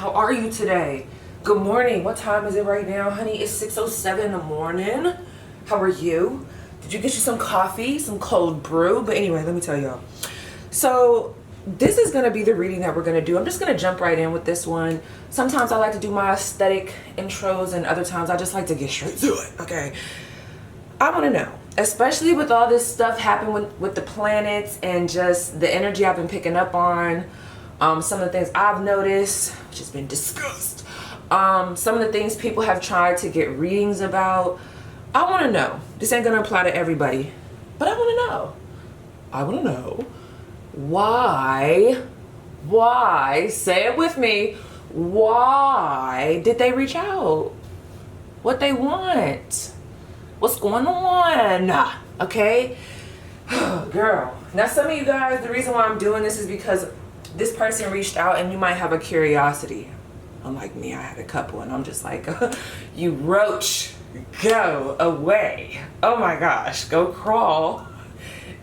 How are you today? Good morning. What time is it right now, honey? It's 6:07 in the morning. How are you? Did you get you some coffee, some cold brew? But anyway, let me tell y'all. So this is going to be the reading that we're going to do. I'm just going to jump right in with this one. Sometimes I like to do my aesthetic intros, and other times I just like to get straight to it, okay? I want to know, especially with all this stuff happening with the planets and just the energy I've been picking up on, some of the things I've noticed, which has been discussed, some of the things people have tried to get readings about. I want to know. This ain't going to apply to everybody, but I want to know. I want to know why, say it with me, why did they reach out? What they want? What's going on? Okay? Girl. Now some of you guys, the reason why I'm doing this is because this person reached out and you might have a curiosity. Unlike me, I had a couple and I'm just like, you roach, go away. Oh my gosh, go crawl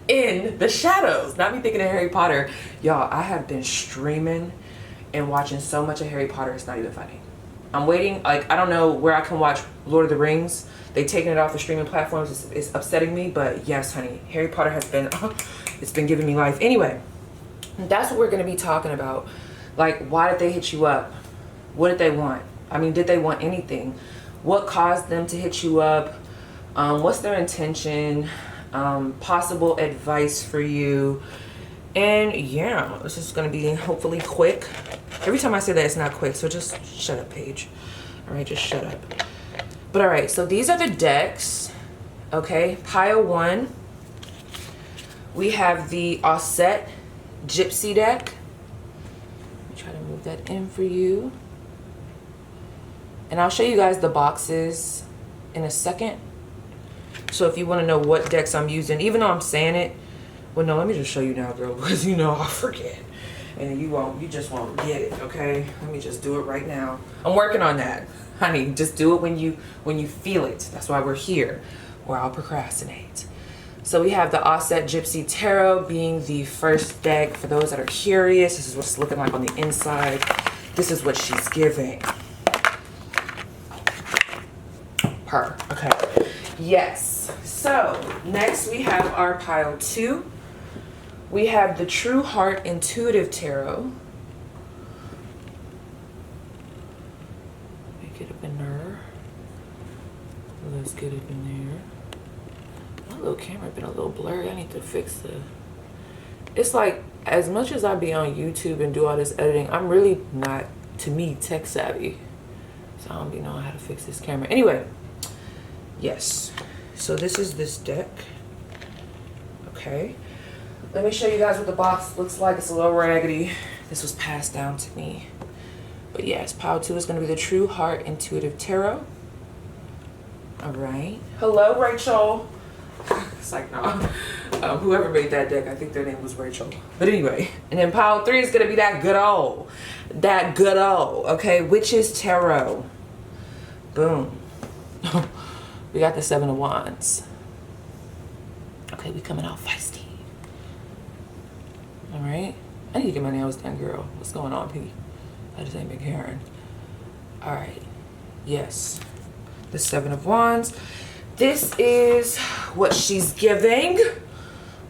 in the shadows. Not me thinking of Harry Potter. Y'all, I have been streaming and watching so much of Harry Potter, it's not even funny. I'm waiting, like, I don't know where I can watch Lord of the Rings. They've taken it off the streaming platforms. It's upsetting me, but yes, honey, Harry Potter has been, it's been giving me life. Anyway, that's what we're going to be talking about. Like, why did they hit you up? What did they want? I mean, did they want anything? What caused them to hit you up? What's their intention? Possible advice for you. And yeah, this is going to be hopefully quick. Every time I say that, it's not quick, so just shut up, Paige. All right, just shut up. But all right, so these are the decks. Okay, pile 1. We have the Offset Gypsy deck. Let me try to move that in for you. And I'll show you guys the boxes in a second. So if you want to know what decks I'm using, even though I'm saying it, well, no, let me just show you now, girl, because you know I'll forget. And you just won't get it, okay? Let me just do it right now. I'm working on that. Honey, just do it when you feel it. That's why we're here, or I'll procrastinate. So we have the Offset Gypsy Tarot being the first deck. For those that are curious, this is what it's looking like on the inside. This is what she's giving. Her, okay. Yes. So next we have our pile 2. We have the True Heart Intuitive Tarot. Make it up in there. Let's get it in there. My little camera been a little blurry. I need to fix the... It's like, as much as I be on YouTube and do all this editing, I'm really not, to me, tech savvy. So I don't be knowing how to fix this camera. Anyway, yes. So this is this deck. Okay. Let me show you guys what the box looks like. It's a little raggedy. This was passed down to me. But yes, pile 2 is going to be the True Heart Intuitive Tarot. All right. Hello, Rachel. It's like, no. Whoever made that deck, I think their name was Rachel. But anyway. And then pile 3 is going to be that good old. That good old. Okay. Witch's Tarot. Boom. We got the 7 of Wands. Okay, we coming out feisty. All right. I need to get my nails done, girl. What's going on, P? I just ain't been caring. All right. Yes. The 7 of Wands. This is what she's giving.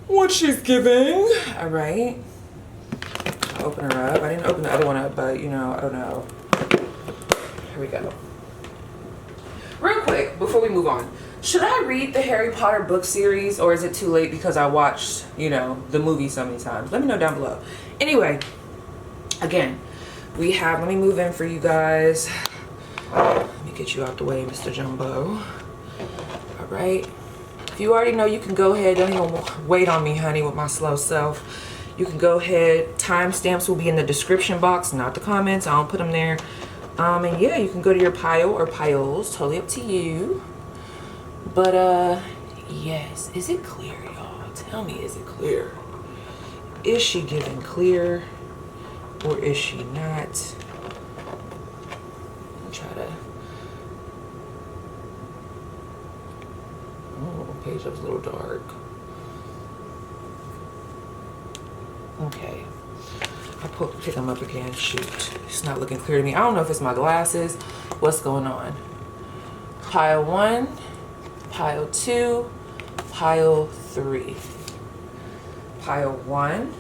What she's giving. All right. I'll open her up. I didn't open the other one up, but you know, I don't know. Here we go. Real quick, before we move on. Should I read the Harry Potter book series, or is it too late because I watched, you know, the movie so many times? Let me know down below. Anyway, again, we have, let me move in for you guys. Let me get you out the way, Mr. Jumbo. All right. If you already know, you can go ahead. Don't even wait on me, honey, with my slow self. You can go ahead. Timestamps will be in the description box, not the comments. I don't put them there. And yeah, you can go to your pile or piles. Totally up to you. But, yes. Is it clear, y'all? Tell me, is it clear? Is she giving clear? Or is she not? I'll try to... Oh, page up's a little dark. Okay. I'll pick them up again. Shoot, it's not looking clear to me. I don't know if it's my glasses. What's going on? Pile 1, pile 2, pile 3. Pile 1,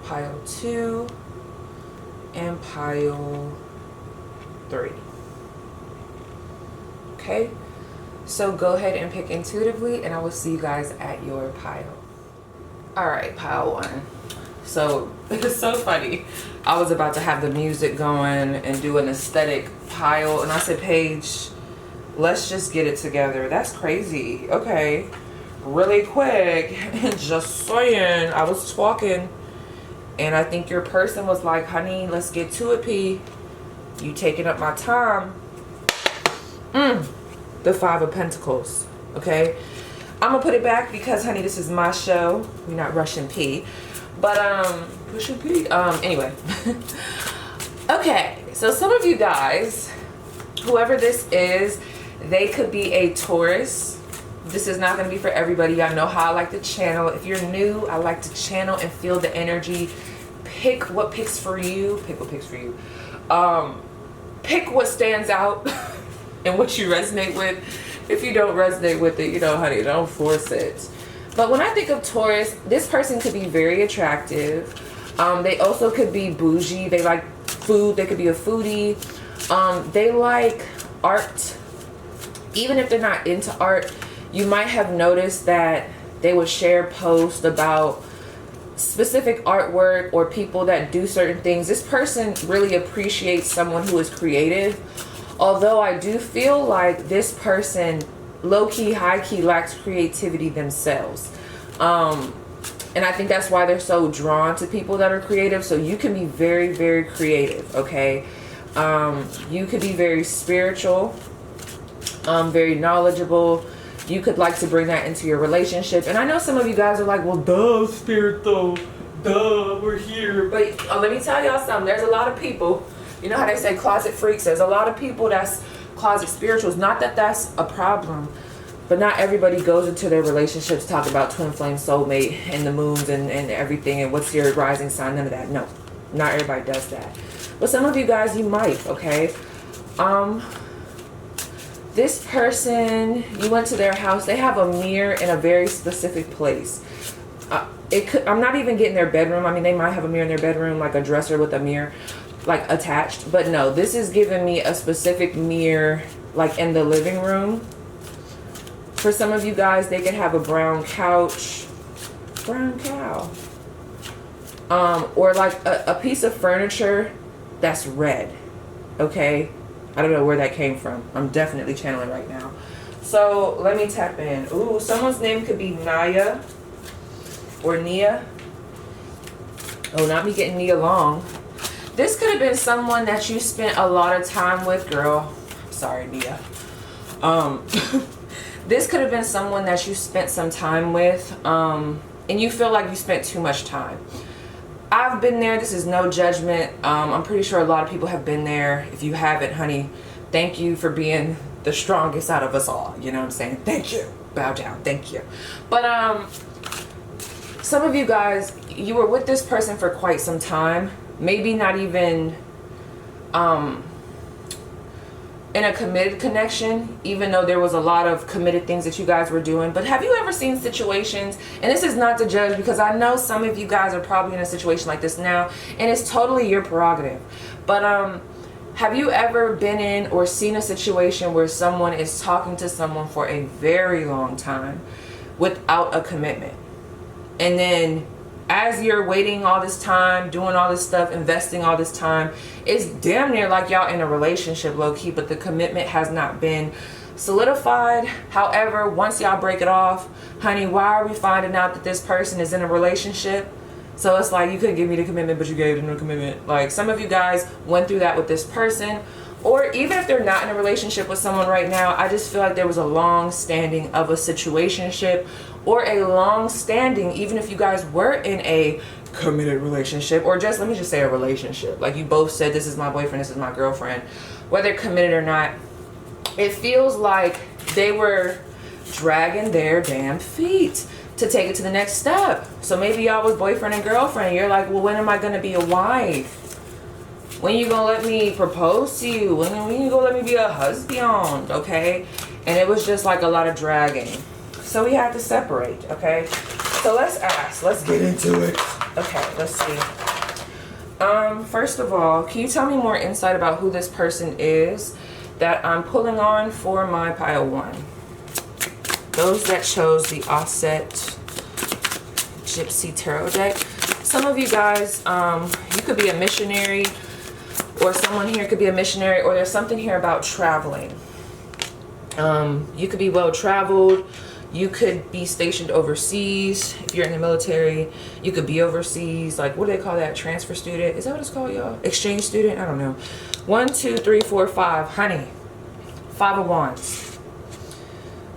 pile 2, and pile 3. Okay, so go ahead and pick intuitively, and I will see you guys at your pile. All right, pile 1. So it's so funny. I was about to have the music going and do an aesthetic pile, and I said, Paige, let's just get it together. That's crazy. Okay, really quick. Just saying. I was talking, and I think your person was like, honey, let's get to it, P. You taking up my time. The 5 of Pentacles. Okay, I'm gonna put it back because, honey, this is my show. We're not rushing P. But pushing P. Anyway. Okay, so some of you guys, whoever this is, they could be a Taurus. This is not going to be for everybody. Y'all know how I like to channel. If you're new, I like to channel and feel the energy. Pick what picks for you. Pick what picks for you. Pick what stands out and what you resonate with. If you don't resonate with it, you know, honey, don't force it. But when I think of Taurus, this person could be very attractive. They also could be bougie. They like food. They could be a foodie. They like art. Even if they're not into art, you might have noticed that they would share posts about specific artwork or people that do certain things. This person really appreciates someone who is creative. Although I do feel like this person low-key, high-key lacks creativity themselves. And I think that's why they're so drawn to people that are creative. So you can be very, very creative, okay? You could be very spiritual, very knowledgeable. You could like to bring that into your relationship. And I know some of you guys are like, well, duh, spirit though. Duh, we're here. But let me tell y'all something. There's a lot of people, you know how they say closet freaks? There's a lot of people that's closet spirituals. Not that that's a problem, but not everybody goes into their relationships talking about twin flame, soulmate, and the moons and everything, and what's your rising sign. None of that. No, not everybody does that. But some of you guys, you might, okay? This person, you went to their house. They have a mirror in a very specific place. I'm not even getting their bedroom. I mean, they might have a mirror in their bedroom, like a dresser with a mirror, like attached. But no, this is giving me a specific mirror, like in the living room. For some of you guys, they could have a brown couch, brown cow, or like a piece of furniture that's red. Okay, I don't know where that came from. I'm definitely channeling right now. So let me tap in. Ooh, someone's name could be Naya or Nia. Oh, not me getting Nia Long. This could have been someone that you spent a lot of time with, girl. Sorry, Nia. This could have been someone that you spent some time with, and you feel like you spent too much time. I've been there. This is no judgment. I'm pretty sure a lot of people have been there. If you haven't, honey, thank you for being the strongest out of us all. You know what I'm saying? Thank you. Bow down. Thank you. But some of you guys, you were with this person for quite some time. Maybe not even in a committed connection, even though there was a lot of committed things that you guys were doing. But have you ever seen situations, and this is not to judge, because I know some of you guys are probably in a situation like this now, and it's totally your prerogative. But have you ever been in or seen a situation where someone is talking to someone for a very long time without a commitment? And then as you're waiting all this time, doing all this stuff, investing all this time, it's damn near like y'all in a relationship low-key, but the commitment has not been solidified. However, once y'all break it off, honey, why are we finding out that this person is in a relationship? So it's like, you couldn't give me the commitment, but you gave them the commitment. Like, some of you guys went through that with this person. Or even if they're not in a relationship with someone right now, I just feel like there was a long standing of a situationship, or a long standing, even if you guys were in a committed relationship, or just, let me just say, a relationship. Like, you both said, this is my boyfriend, this is my girlfriend. Whether committed or not, it feels like they were dragging their damn feet to take it to the next step. So maybe y'all was boyfriend and girlfriend. You're like, well, when am I going to be a wife? When you going to let me propose to you? When you going to let me be a husband? Okay? And it was just like a lot of dragging. So we had to separate. Okay? So let's ask. Let's get into it. Okay, let's see. First of all, can you tell me more insight about who this person is that I'm pulling on for my pile 1? Those that chose the Offset Gypsy Tarot deck. Some of you guys, you could be a missionary, or someone here could be a missionary, or there's something here about traveling. You could be well traveled. You could be stationed overseas. If you're in the military, you could be overseas. Like, what do they call that? Transfer student? Is that what it's called, y'all? Exchange student? I don't know. 1, 2, 3, 4, 5. Honey. 5 of Wands.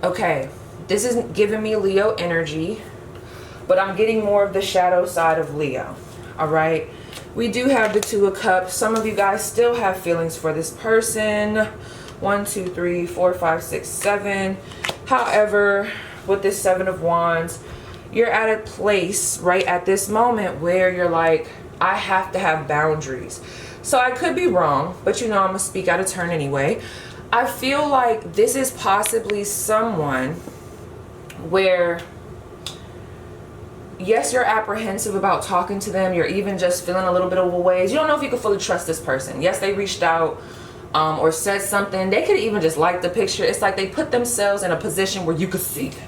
Okay. This isn't giving me Leo energy, but I'm getting more of the shadow side of Leo. All right. We do have the 2 of Cups. Some of you guys still have feelings for this person. 1, 2, 3, 4, 5, 6, 7. However, with this 7 of Wands, you're at a place right at this moment where you're like, I have to have boundaries. So I could be wrong, but you know I'm going to speak out of turn anyway. I feel like this is possibly someone where, yes, you're apprehensive about talking to them. You're even just feeling a little bit of a ways. You don't know if you can fully trust this person. Yes, they reached out. Or said something. They could even just like the picture. It's like they put themselves in a position where you could see them.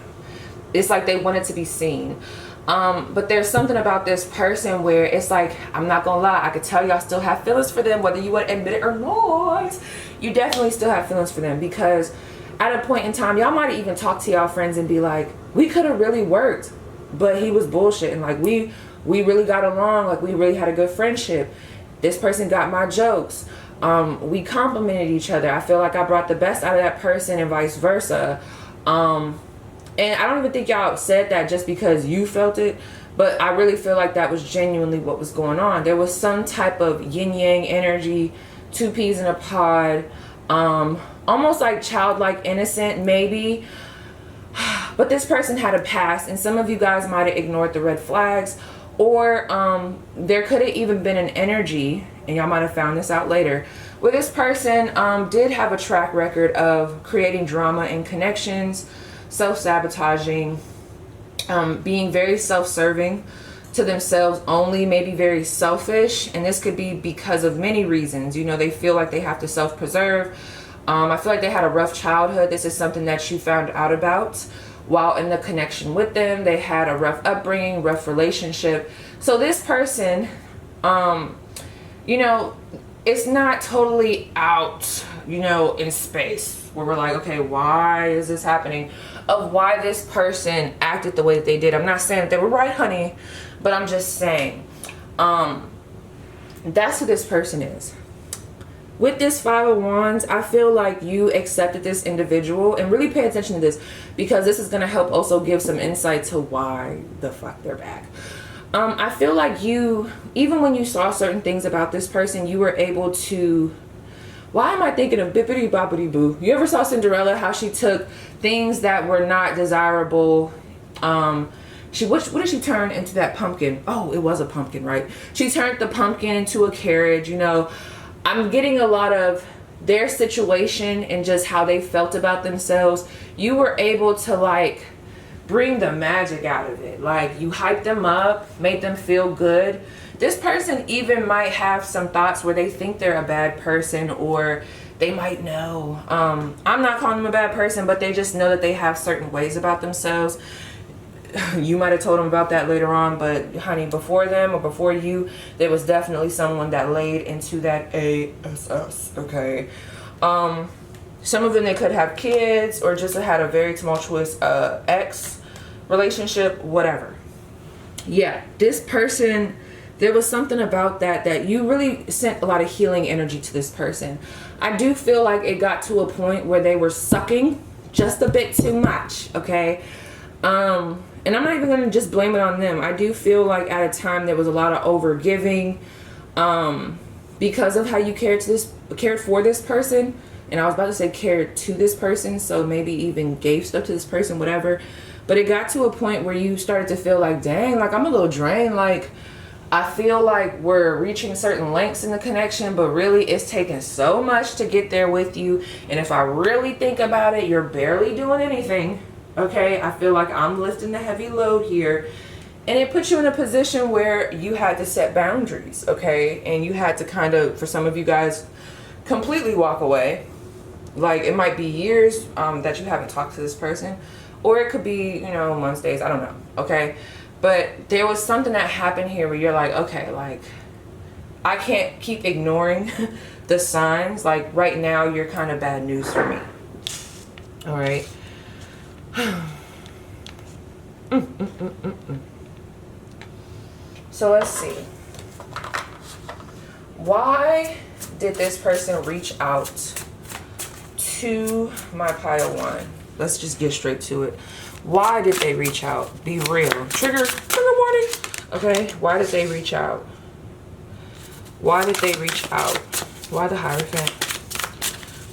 It's like they wanted to be seen. But there's something about this person where it's like, I'm not gonna lie, I could tell y'all still have feelings for them, whether you would admit it or not. You definitely still have feelings for them, because at a point in time, y'all might even talk to y'all friends and be like, we could have really worked, but he was bullshitting. Like, we really got along. Like, we really had a good friendship. This person got my jokes. We complimented each other. I feel like I brought the best out of that person and vice versa. And I don't even think y'all said that just because you felt it, but I really feel like that was genuinely what was going on. There was some type of yin-yang energy, 2 peas in a pod, almost like childlike innocent maybe. But this person had a past, and some of you guys might have ignored the red flags, or there could have even been an energy, and y'all might have found this out later, where this person did have a track record of creating drama in connections, self-sabotaging, being very self-serving to themselves only, maybe very selfish. And this could be because of many reasons. You know, they feel like they have to self-preserve. I feel like they had a rough childhood. This is something that you found out about while in the connection with them. They had a rough upbringing, rough relationship. So this person, you know, it's not totally out, you know, in space where we're like, okay, why is this happening? Of why this person acted the way that they did. I'm not saying that they were right, honey, but I'm just saying, that's who this person is. With this 5 of Wands, I feel like you accepted this individual, and really pay attention to this, because this is going to help also give some insight to why the fuck they're back. I feel like you, even when you saw certain things about this person, you were able to, why am I thinking of bippity boppity boo? You ever saw Cinderella, how she took things that were not desirable? What did she turn into that pumpkin? Oh, it was a pumpkin, right? She turned the pumpkin into a carriage. You know, I'm getting a lot of their situation and just how they felt about themselves. You were able to like bring the magic out of it. Like, you hyped them up, made them feel good. This person even might have some thoughts where they think they're a bad person, or they might know. I'm not calling them a bad person, but they just know that they have certain ways about themselves. You might have told them about that later on, but honey, before them or before you, there was definitely someone that laid into that ASS, okay? Some of them, they could have kids or just had a very tumultuous ex relationship, whatever. Yeah, this person, there was something about that you really sent a lot of healing energy to this person. I do feel like it got to a point where they were sucking just a bit too much, okay? And I'm not even going to just blame it on them. I do feel like at a time there was a lot of over giving because of how you cared for this person. And I was about to say cared to this person, so maybe even gave stuff to this person, whatever. But it got to a point where you started to feel like, dang, like I'm a little drained. Like I feel like we're reaching certain lengths in the connection, but really it's taking so much to get there with you. And if I really think about it, you're barely doing anything. Okay, I feel like I'm lifting the heavy load here. And it puts you in a position where you had to set boundaries, okay? And you had to kind of, for some of you guys, completely walk away. Like it might be years that you haven't talked to this person. Or it could be, you know, months, days, I don't know, okay? But there was something that happened here where you're like, okay, like, I can't keep ignoring the signs. Like, right now, you're kind of bad news for me. All right? So let's see. Why did this person reach out to my pile one? Let's just get straight to it. Why did they reach out? Be real. Trigger warning. Okay, why did they reach out? Why did they reach out? Why the Hierophant?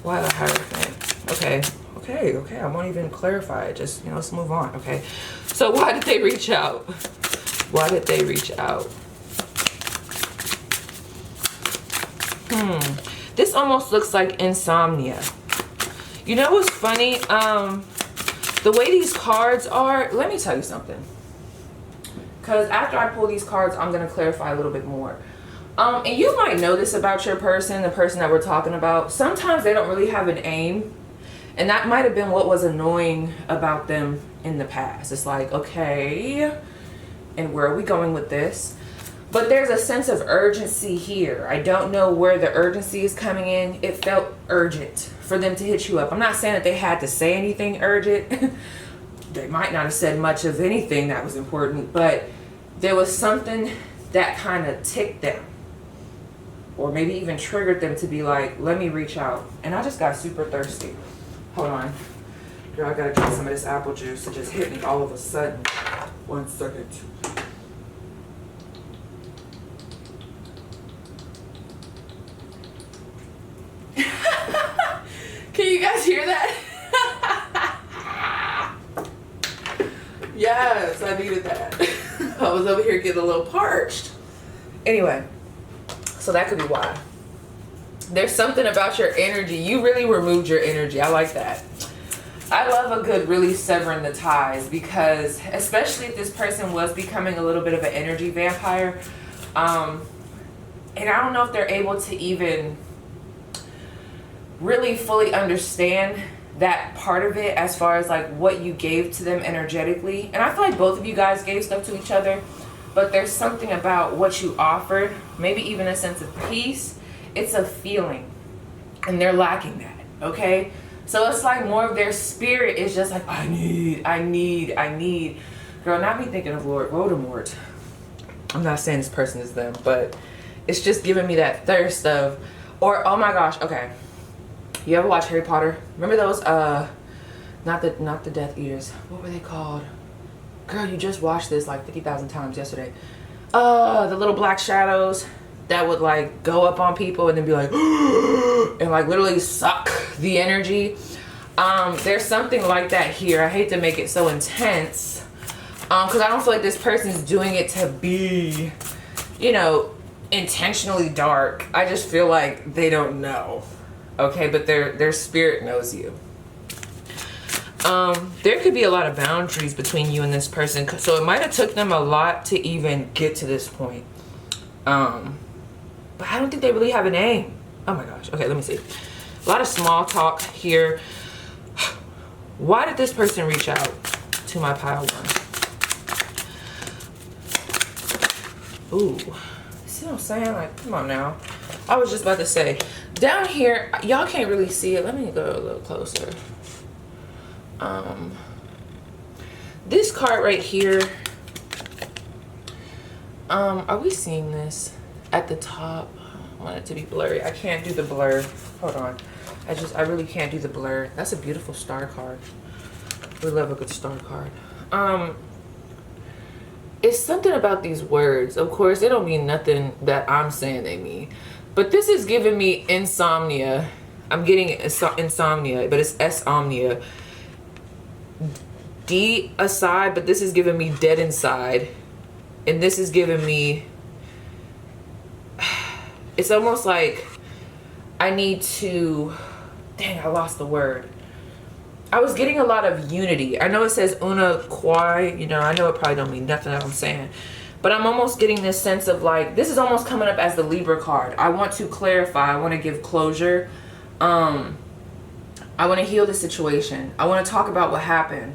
Why the Hierophant? Okay, I won't even clarify it. Just, you know, let's move on, okay? So why did they reach out? Why did they reach out? This almost looks like insomnia. You know what's funny? The way these cards are, let me tell you something. Because after I pull these cards, I'm going to clarify a little bit more. And you might know this about your person, the person that we're talking about. Sometimes they don't really have an aim. And that might have been what was annoying about them in the past. It's like, okay, and where are we going with this? But there's a sense of urgency here. I don't know where the urgency is coming in. It felt urgent for them to hit you up. I'm not saying that they had to say anything urgent. They might not have said much of anything that was important, but there was something that kind of ticked them. Or maybe even triggered them to be like, let me reach out. And I just got super thirsty. Hold on. Girl, I gotta drink some of this apple juice. It just hit me all of a sudden. 1 second. Can you guys hear that? Yes, I needed that. I was over here getting a little parched. Anyway, so that could be why. There's something about your energy. You really removed your energy. I like that. I love a good really severing the ties, because especially if this person was becoming a little bit of an energy vampire, and I don't know if they're able to even really fully understand that part of it as far as like what you gave to them energetically. And I feel like both of you guys gave stuff to each other, but there's something about what you offered, maybe even a sense of peace. It's a feeling, and they're lacking that, okay? So it's like more of their spirit is just like, I need. Girl, not me thinking of Lord Voldemort. I'm not saying this person is them, but it's just giving me that thirst of, or oh my gosh, okay. You ever watch Harry Potter? Remember those, not the Death Eaters. What were they called? Girl, you just watched this like 50,000 times yesterday. The little black shadows that would like go up on people and then be like, and like literally suck the energy. There's something like that here. I hate to make it so intense, because I don't feel like this person's doing it to be, you know, intentionally dark. I just feel like they don't know. Okay, but their spirit knows you. There could be a lot of boundaries between you and this person, so it might have took them a lot to even get to this point. But I don't think they really have an aim. Oh my gosh. Okay, let me see. A lot of small talk here. Why did this person reach out to my pile one? Ooh. See what I'm saying? Like, come on now. I was just about to say, down here, y'all can't really see it. Let me go a little closer. This card right here, are we seeing this at the top? I want it to be blurry. I can't do the blur. Hold on. I really can't do the blur. That's a beautiful star card. We love a good star card. It's something about these words. Of course, they don't mean nothing that I'm saying they mean. But this is giving me insomnia. I'm getting insomnia, but it's S-omnia. D aside, but this is giving me dead inside. And this is giving me, it's almost like I need to, dang, I lost the word. I was getting a lot of unity. I know it says UNCUT, you know, I know it probably don't mean nothing that I'm saying. But I'm almost getting this sense of like, this is almost coming up as the Libra card. I want to clarify. I want to give closure. I want to heal the situation. I want to talk about what happened.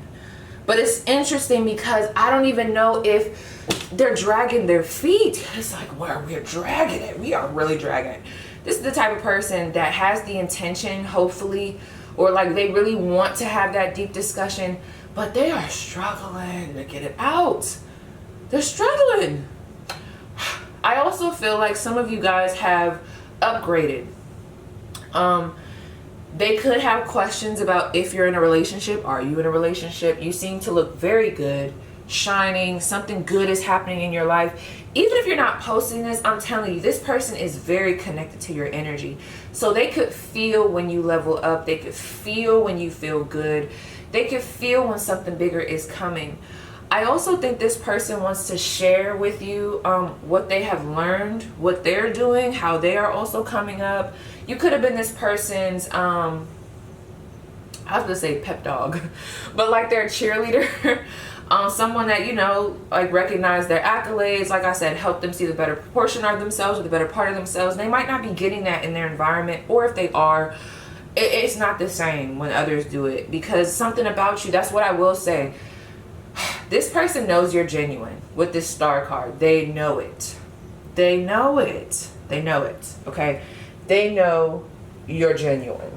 But it's interesting because I don't even know if they're dragging their feet. It's like, where we're dragging it. We are really dragging it. This is the type of person that has the intention, hopefully, or like they really want to have that deep discussion, but they are struggling to get it out. They're struggling. I also feel like some of you guys have upgraded. They could have questions about if you're in a relationship. Are you in a relationship? You seem to look very good, shining. Something good is happening in your life. Even if you're not posting this, I'm telling you, this person is very connected to your energy. So they could feel when you level up. They could feel when you feel good. They could feel when something bigger is coming. I also think this person wants to share with you what they have learned, what they're doing, how they are also coming up. You could have been this person's, I was gonna say pep dog, but like their cheerleader, someone that, you know, like recognize their accolades, like I said, help them see the better proportion of themselves or the better part of themselves. They might not be getting that in their environment, or if they are, it's not the same when others do it, because something about you, that's what I will say. This person knows you're genuine with this star card. They know it. They know it. They know it. Okay? They know you're genuine.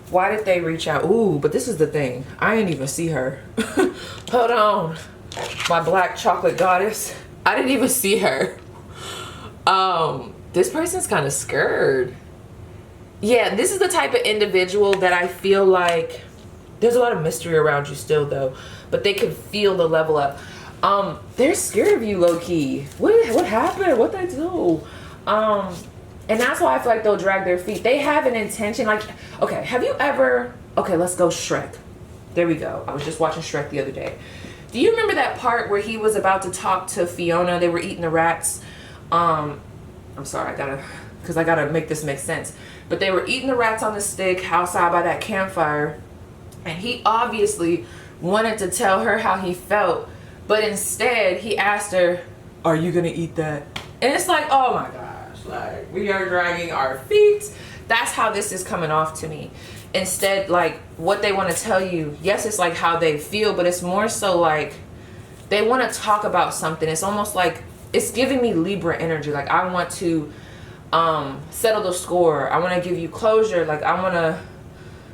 Why did they reach out? Ooh, but this is the thing. I didn't even see her. Hold on. My black chocolate goddess. I didn't even see her. This person's kind of scared. Yeah, this is the type of individual that I feel like there's a lot of mystery around you still though, but they can feel the level up. They're scared of you low-key. What happened? What'd they do? And that's why I feel like they'll drag their feet. They have an intention, like, okay, have you ever, okay, let's go Shrek. There we go. I was just watching Shrek the other day. Do you remember that part where he was about to talk to Fiona? They were eating the rats. I'm sorry, I gotta make this make sense. But they were eating the rats on the stick outside by that campfire. And he obviously wanted to tell her how he felt, but instead he asked her, are you gonna eat that? And it's like, oh my gosh, like we are dragging our feet. That's how this is coming off to me. Instead, like what they want to tell you, yes, it's like how they feel, but it's more so like they want to talk about something. It's almost like it's giving me Libra energy. Like I want to settle the score. I want to give you closure. Like I want to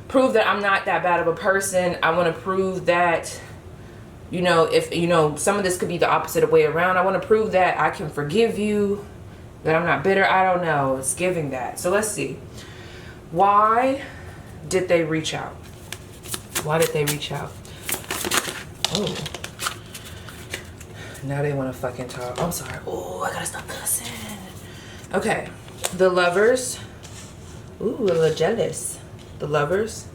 prove that I'm not that bad of a person. I want to prove that, you know, if, you know, some of this could be the opposite way around. I want to prove that I can forgive you, that I'm not bitter. I don't know. It's giving that. So let's see. Why did they reach out? Why did they reach out? Oh. Now they want to fucking talk. I'm sorry. Oh, I gotta stop cussing. Okay. The Lovers. Ooh, a little jealous. The Lovers,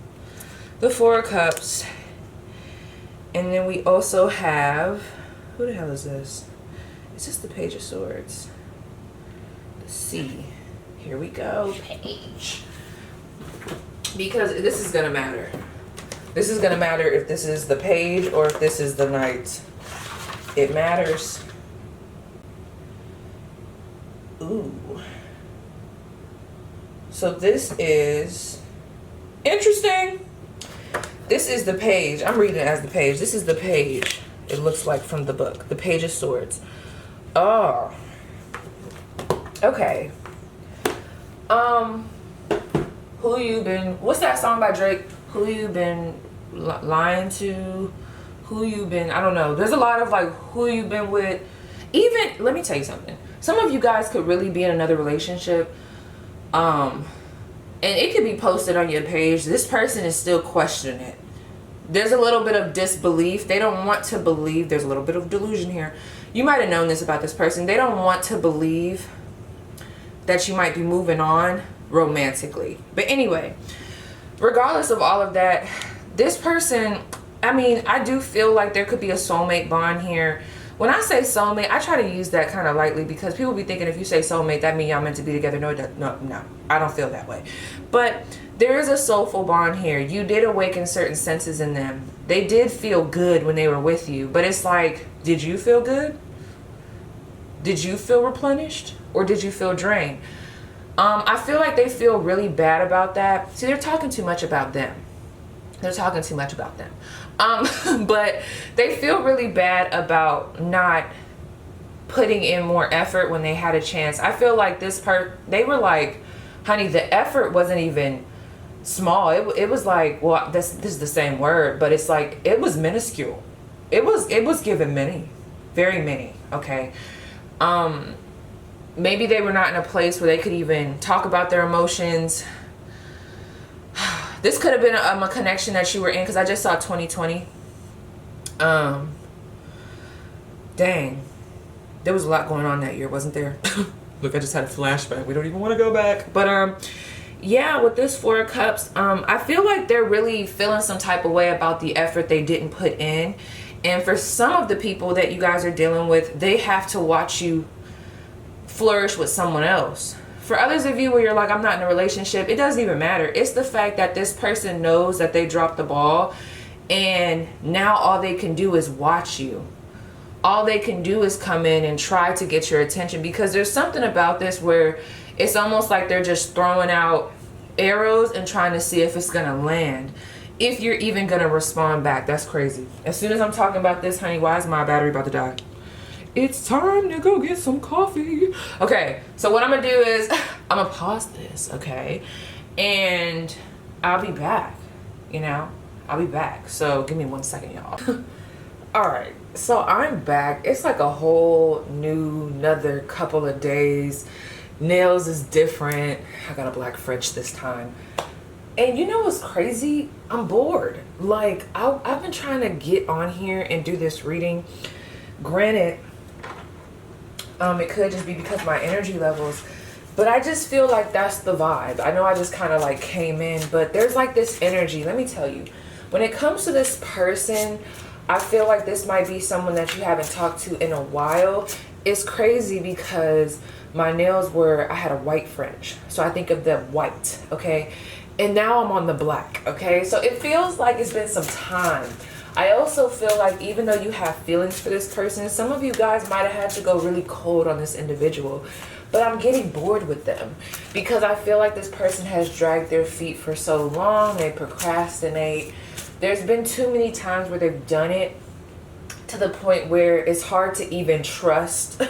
the Four of Cups, and then we also have, who the hell is this? It's just the Page of Swords. Let's see. Here we go, Page. Because this is gonna matter. This is gonna matter if this is the Page or if this is the Knight. It matters. Ooh. So this is interesting. This is the Page. I'm reading it as the Page. This is the Page. It looks like from the book. The Page of Swords. Oh. Okay. Who you been... What's that song by Drake? Who you been lying to? Who you been... I don't know. There's a lot of like, who you been with. Even... Let me tell you something. Some of you guys could really be in another relationship. And it could be posted on your page. This person is still questioning it. There's a little bit of disbelief. They don't want to believe. There's a little bit of delusion here. You might have known this about this person. They don't want to believe that you might be moving on romantically. But anyway, regardless of all of that, this person, I mean, I do feel like there could be a soulmate bond here. When I say soulmate, I try to use that kind of lightly because people be thinking if you say soulmate, that means y'all meant to be together. No, no, I don't feel that way. But there is a soulful bond here. You did awaken certain senses in them. They did feel good when they were with you. But it's like, did you feel good? Did you feel replenished? Or did you feel drained? I feel like they feel really bad about that. See, they're talking too much about them. They're talking too much about them. But they feel really bad about not putting in more effort when they had a chance. I feel like they were like, honey, the effort wasn't even small. It was like, well, this is the same word, but it's like, it was minuscule. It was given many, very many, okay? Maybe they were not in a place where they could even talk about their emotions. This could have been a connection that you were in, because I just saw 2020. Dang. There was a lot going on that year, wasn't there? Look, I just had a flashback. We don't even want to go back. But yeah, with this Four of Cups, I feel like they're really feeling some type of way about the effort they didn't put in. And for some of the people that you guys are dealing with, they have to watch you flourish with someone else. For others of you where you're like, I'm not in a relationship, it doesn't even matter. It's the fact that this person knows that they dropped the ball, and now all they can do is watch you. All they can do is come in and try to get your attention, because there's something about this where it's almost like they're just throwing out arrows and trying to see if it's gonna land, if you're even gonna respond back. That's crazy. As soon as I'm talking about this, honey, why is my battery about to die? It's time to go get some coffee. Okay, so what I'm gonna do is I'm gonna pause this, okay? And I'll be back, you know? I'll be back. So give me 1 second, y'all. All right, so I'm back. It's like a whole another couple of days. Nails is different. I got a black French this time. And you know what's crazy? I'm bored. Like, I've been trying to get on here and do this reading. Granted, it could just be because of my energy levels, but I just feel like that's the vibe. I know I just kind of like came in, but there's like this energy. Let me tell you, when it comes to this person, I feel like this might be someone that you haven't talked to in a while. It's crazy because my nails I had a white French, so I think of the white, okay? And now I'm on the black, okay? So it feels like it's been some time. I also feel like even though you have feelings for this person, some of you guys might have had to go really cold on this individual, but I'm getting bored with them because I feel like this person has dragged their feet for so long. They procrastinate. There's been too many times where they've done it to the point where it's hard to even trust.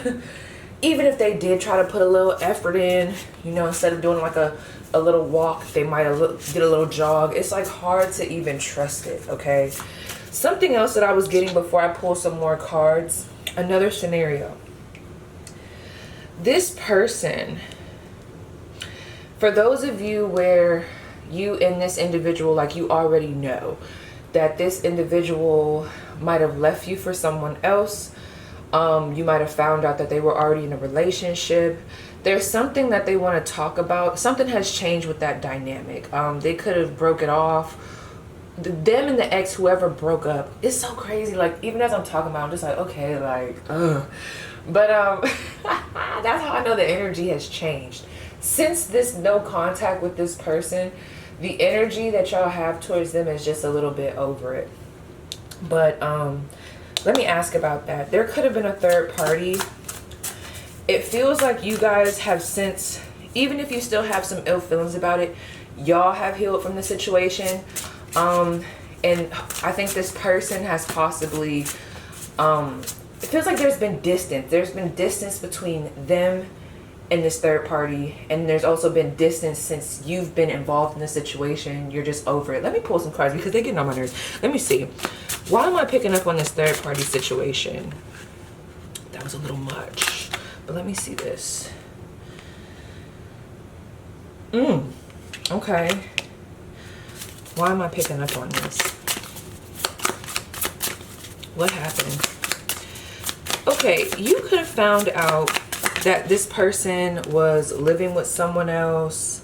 Even if they did try to put a little effort in, you know, instead of doing like a little walk, they might have did a little jog. It's like hard to even trust it, okay? Something else that I was getting before I pull some more cards, another scenario. This person, for those of you where you and this individual, like you already know that this individual might have left you for someone else. You might have found out that they were already in a relationship. There's something that they want to talk about. Something has changed with that dynamic. They could have broke it off. Them and the ex, whoever broke up, it's so crazy. Like, even as I'm talking about, I'm just like, okay, like, ugh. But that's how I know the energy has changed. Since this no contact with this person, the energy that y'all have towards them is just a little bit over it. But let me ask about that. There could have been a third party. It feels like you guys have since, even if you still have some ill feelings about it, y'all have healed from the situation. And I think this person has possibly, it feels like there's been distance. There's been distance between them and this third party. And there's also been distance since you've been involved in the situation. You're just over it. Let me pull some cards because they're getting on my nerves. Let me see. Why am I picking up on this third party situation? That was a little much. But let me see this. Okay. Why am I picking up on this? What happened? Okay, you could have found out that this person was living with someone else.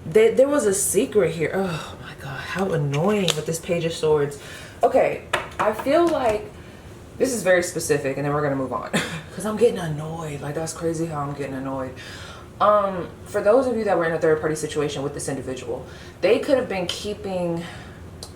There was a secret here. Oh my God. how annoying with this Page of Swords. Okay, I feel like this is very specific, and then we're gonna move on because I'm getting annoyed. Like, that's crazy how I'm getting annoyed. For those of you that were in a third-party situation with this individual, they could have been keeping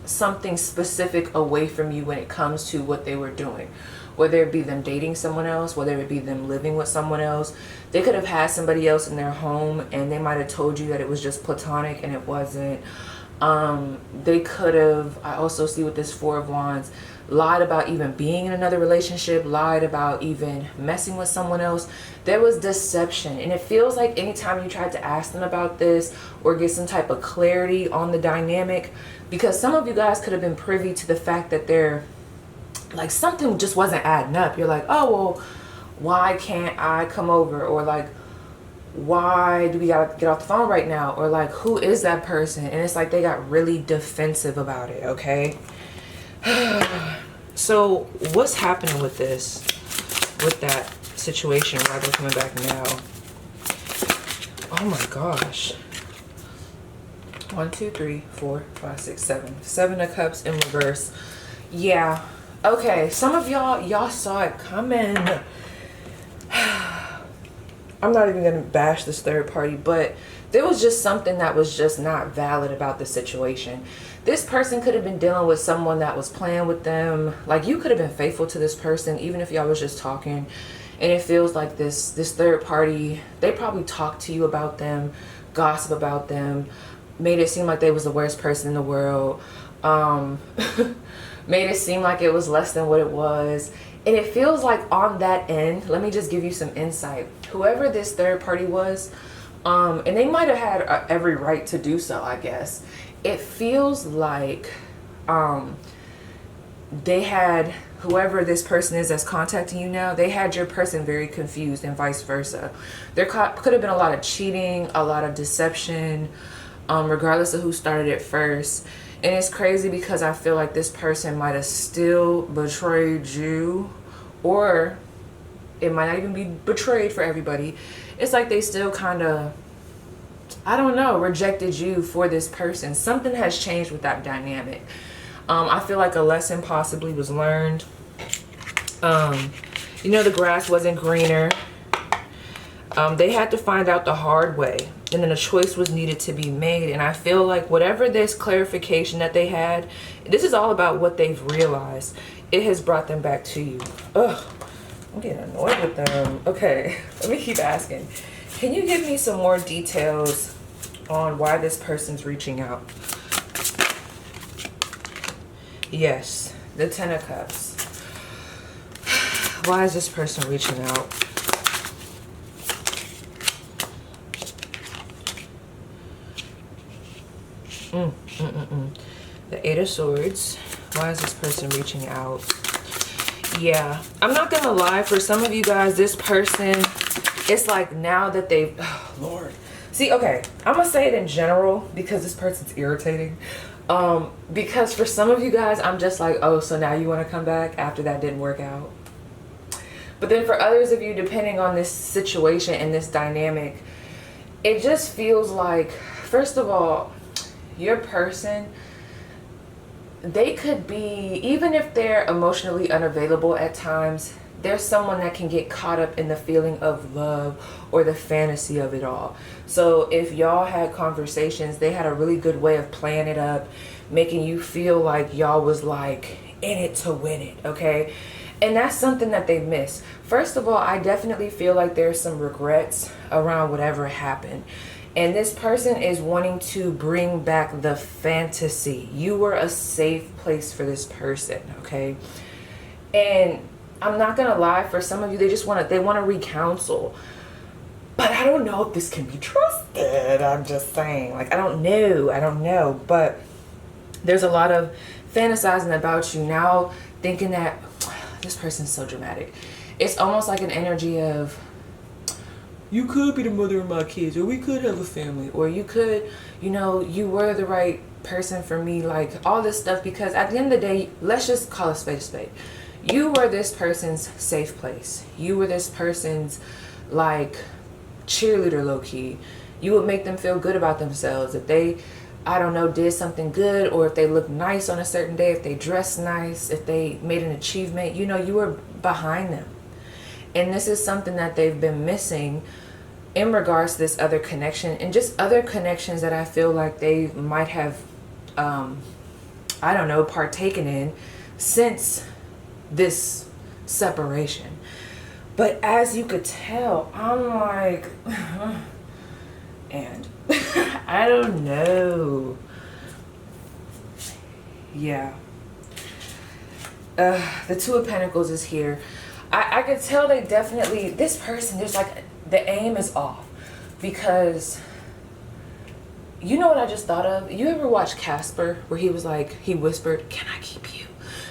something specific away from you when it comes to what they were doing, whether it be them dating someone else, whether it be them living with someone else. They could have had somebody else in their home, and they might have told you that it was just platonic, and it wasn't. They could have, I also see with this Four of Wands, lied about even being in another relationship, lied about even messing with someone else. There was deception, and it feels like anytime you tried to ask them about this or get some type of clarity on the dynamic, because some of you guys could have been privy to the fact that they're like, something just wasn't adding up. You're like, oh, well, why can't I come over? Or like, why do we gotta get off the phone right now? Or like, who is that person? And it's like they got really defensive about it, okay? So what's happening with this, with that situation? Why they're coming back now? Oh my gosh. 1, 2, 3, 4, 5, 6, 7. 7 of Cups in reverse. Yeah. Okay. Some of y'all saw it coming. I'm not even gonna bash this third party, but there was just something that was just not valid about the situation. This person could have been dealing with someone that was playing with them. Like, you could have been faithful to this person even if y'all was just talking, and it feels like this third party, they probably talked to you about them, gossip about them, made it seem like they was the worst person in the world, made it seem like it was less than what it was. And it feels like on that end, let me just give you some insight. Whoever this third party was, and they might have had every right to do so, I guess. It feels like they had, whoever this person is that's contacting you now, they had your person very confused, and vice versa. There could have been a lot of cheating, a lot of deception, regardless of who started it first. And it's crazy because I feel like this person might have still betrayed you, or it might not even be betrayed for everybody. It's like they still kind of, I don't know, rejected you for this person. Something has changed with that dynamic. I feel like a lesson possibly was learned. You know, the grass wasn't greener. They had to find out the hard way, and then a choice was needed to be made. And I feel like whatever this clarification that they had, this is all about what they've realized. It has brought them back to you. Ugh, I'm getting annoyed with them. Okay, let me keep asking. Can you give me some more details on why this person's reaching out? Yes, the 10 of Cups. Why is this person reaching out? The 8 of Swords. Why is this person reaching out? Yeah, I'm not gonna lie, for some of you guys, this person, it's like now that they've, oh Lord. See, okay, I'm gonna say it in general because this person's irritating. Because for some of you guys, I'm just like, oh, so now you want to come back after that didn't work out. But then for others of you, depending on this situation and this dynamic, it just feels like, first of all, your person, they could be, even if they're emotionally unavailable at times, there's someone that can get caught up in the feeling of love or the fantasy of it all. So if y'all had conversations, they had a really good way of playing it up, making you feel like y'all was like in it to win it, okay? And that's something that they miss. First of all, I definitely feel like there's some regrets around whatever happened. And this person is wanting to bring back the fantasy. You were a safe place for this person, okay? And I'm not gonna lie, for some of you, they want to recounsel. But I don't know if this can be trusted. I'm just saying, like, I don't know. But there's a lot of fantasizing about you now, thinking that this person's so dramatic. It's almost like an energy of, you could be the mother of my kids, or we could have a family, or you could, you know, you were the right person for me, like all this stuff. Because at the end of the day, let's just call a spade a spade. You were this person's safe place. You were this person's like cheerleader, low key. You would make them feel good about themselves. If they I don't know, did something good, or if they look nice on a certain day, if they dress nice, if they made an achievement, you know, you were behind them. And this is something that they've been missing in regards to this other connection, and just other connections that I feel like they might have, I don't know, partaken in since this separation. But as you could tell, I'm like, and I don't know. Yeah. The Two of Pentacles is here. I could tell they definitely, this person, there's like, the aim is off. Because, you know what I just thought of? You ever watch Casper, where he was like, he whispered, "Can I keep you?"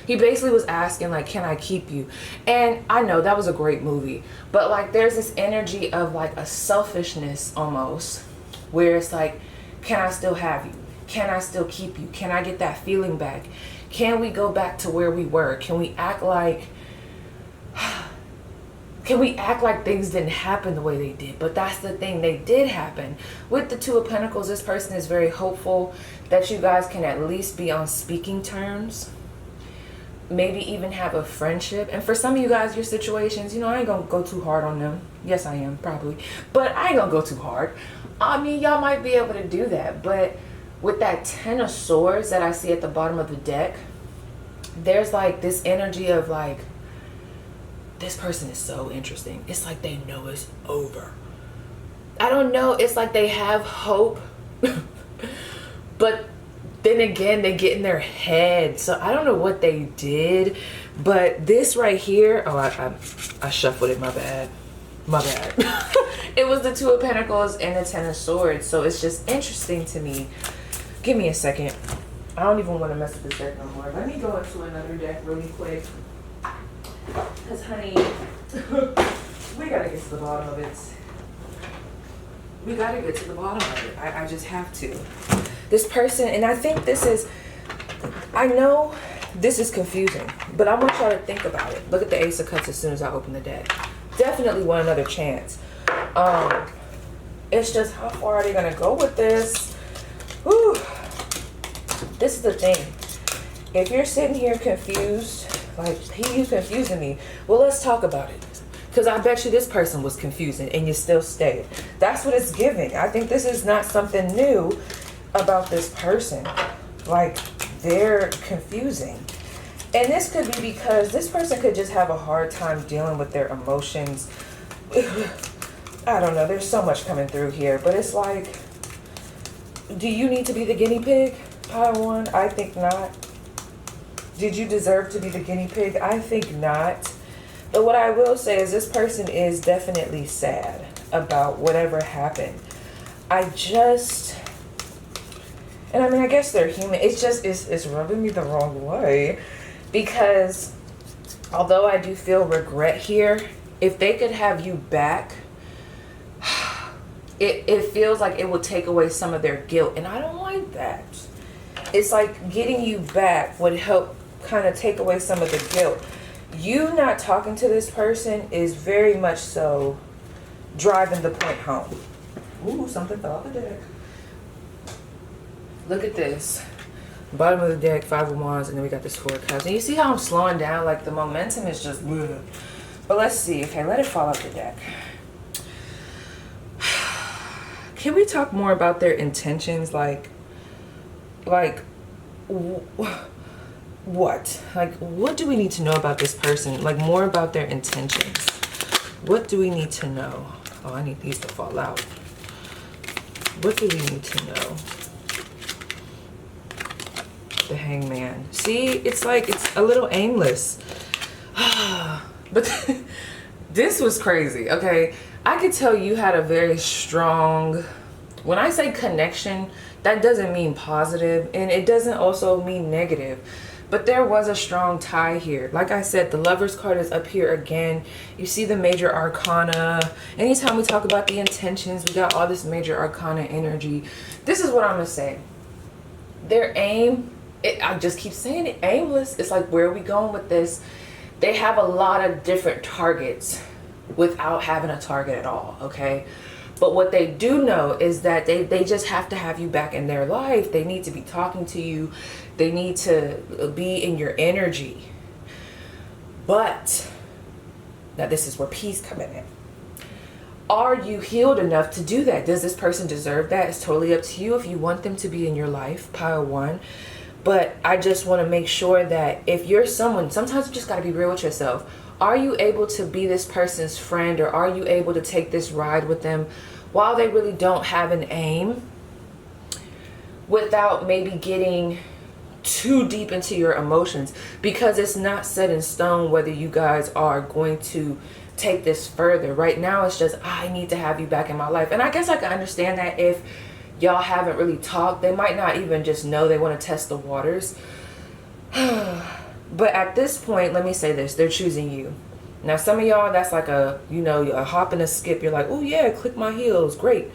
He basically was asking like, "Can I keep you?" And I know that was a great movie, but like there's this energy of like a selfishness almost, where it's like, can I still have you? Can I still keep you? Can I get that feeling back? Can we go back to where we were? Can we act like things didn't happen the way they did? But that's the thing, they did happen. With the Two of Pentacles, this person is very hopeful that you guys can at least be on speaking terms. Maybe even have a friendship. And for some of you guys, your situations, you know, I ain't gonna go too hard on them. Yes, I am, probably. But I ain't gonna go too hard. I mean, y'all might be able to do that. But with that Ten of Swords that I see at the bottom of the deck, there's like this energy of like, this person is so interesting. It's like they know it's over. I don't know. It's like they have hope. But then again, they get in their head. So I don't know what they did. But this right here. Oh, I shuffled it. My bad. My bad. It was the Two of Pentacles and the Ten of Swords. So it's just interesting to me. Give me a second. I don't even want to mess with this deck no more. Let me go into another deck really quick. Because, honey, we got to get to the bottom of it. We got to get to the bottom of it. I just have to. This person, and I think this is, I know this is confusing, but I want y'all to think about it. Look at the Ace of Cups as soon as I open the deck. Definitely want another chance. It's just, how far are they going to go with this? Whew. This is the thing. If you're sitting here confused, like, he's confusing me. Well, let's talk about it. Because I bet you this person was confusing and you still stayed. That's what it's giving. I think this is not something new about this person. Like, they're confusing. And this could be because this person could just have a hard time dealing with their emotions. I don't know. There's so much coming through here. But it's like, do you need to be the guinea pig? Pile one? I think not. Did you deserve to be the guinea pig? I think not. But what I will say is this person is definitely sad about whatever happened. And I mean, I guess they're human. It's just, it's rubbing me the wrong way. Because although I do feel regret here, if they could have you back, it feels like it will take away some of their guilt. And I don't like that. It's like getting you back would help kind of take away some of the guilt. You not talking to this person is very much so driving the point home. Ooh, something fell off the deck. Look at this. Bottom of the deck, Five of Wands, and then we got this Four of Cups. And you see how I'm slowing down? Like the momentum is just bleh. But let's see. Okay, let it fall off the deck. Can we talk more about their intentions? Like what? Like, what do we need to know about this person? Like, more about their intentions. What do we need to know? Oh, I need these to fall out. What do we need to know? The Hangman. See, it's like, it's a little aimless. But this was crazy, okay? I could tell you had a very strong, when I say connection, that doesn't mean positive, and it doesn't also mean negative. But there was a strong tie here. Like I said, the Lover's card is up here again. You see the Major Arcana. Anytime we talk about the intentions, we got all this Major Arcana energy. This is what I'm going to say. Their aim, I just keep saying it, aimless. It's like, where are we going with this? They have a lot of different targets without having a target at all, okay? But what they do know is that they just have to have you back in their life. They need to be talking to you. They need to be in your energy. But now this is where peace coming in. Are you healed enough to do that? Does this person deserve that? It's totally up to you if you want them to be in your life, pile one. But I just want to make sure that if you're someone, sometimes you just got to be real with yourself. Are you able to be this person's friend, or are you able to take this ride with them while they really don't have an aim, without maybe getting too deep into your emotions? Because it's not set in stone whether you guys are going to take this further. Right now it's just, I need to have you back in my life. And I guess I can understand that if y'all haven't really talked. They might not even just know they want to test the waters. But at this point, let me say this, they're choosing you. Now some of y'all, that's like a, you know, a hop and a skip. You're like, oh yeah, click my heels, great.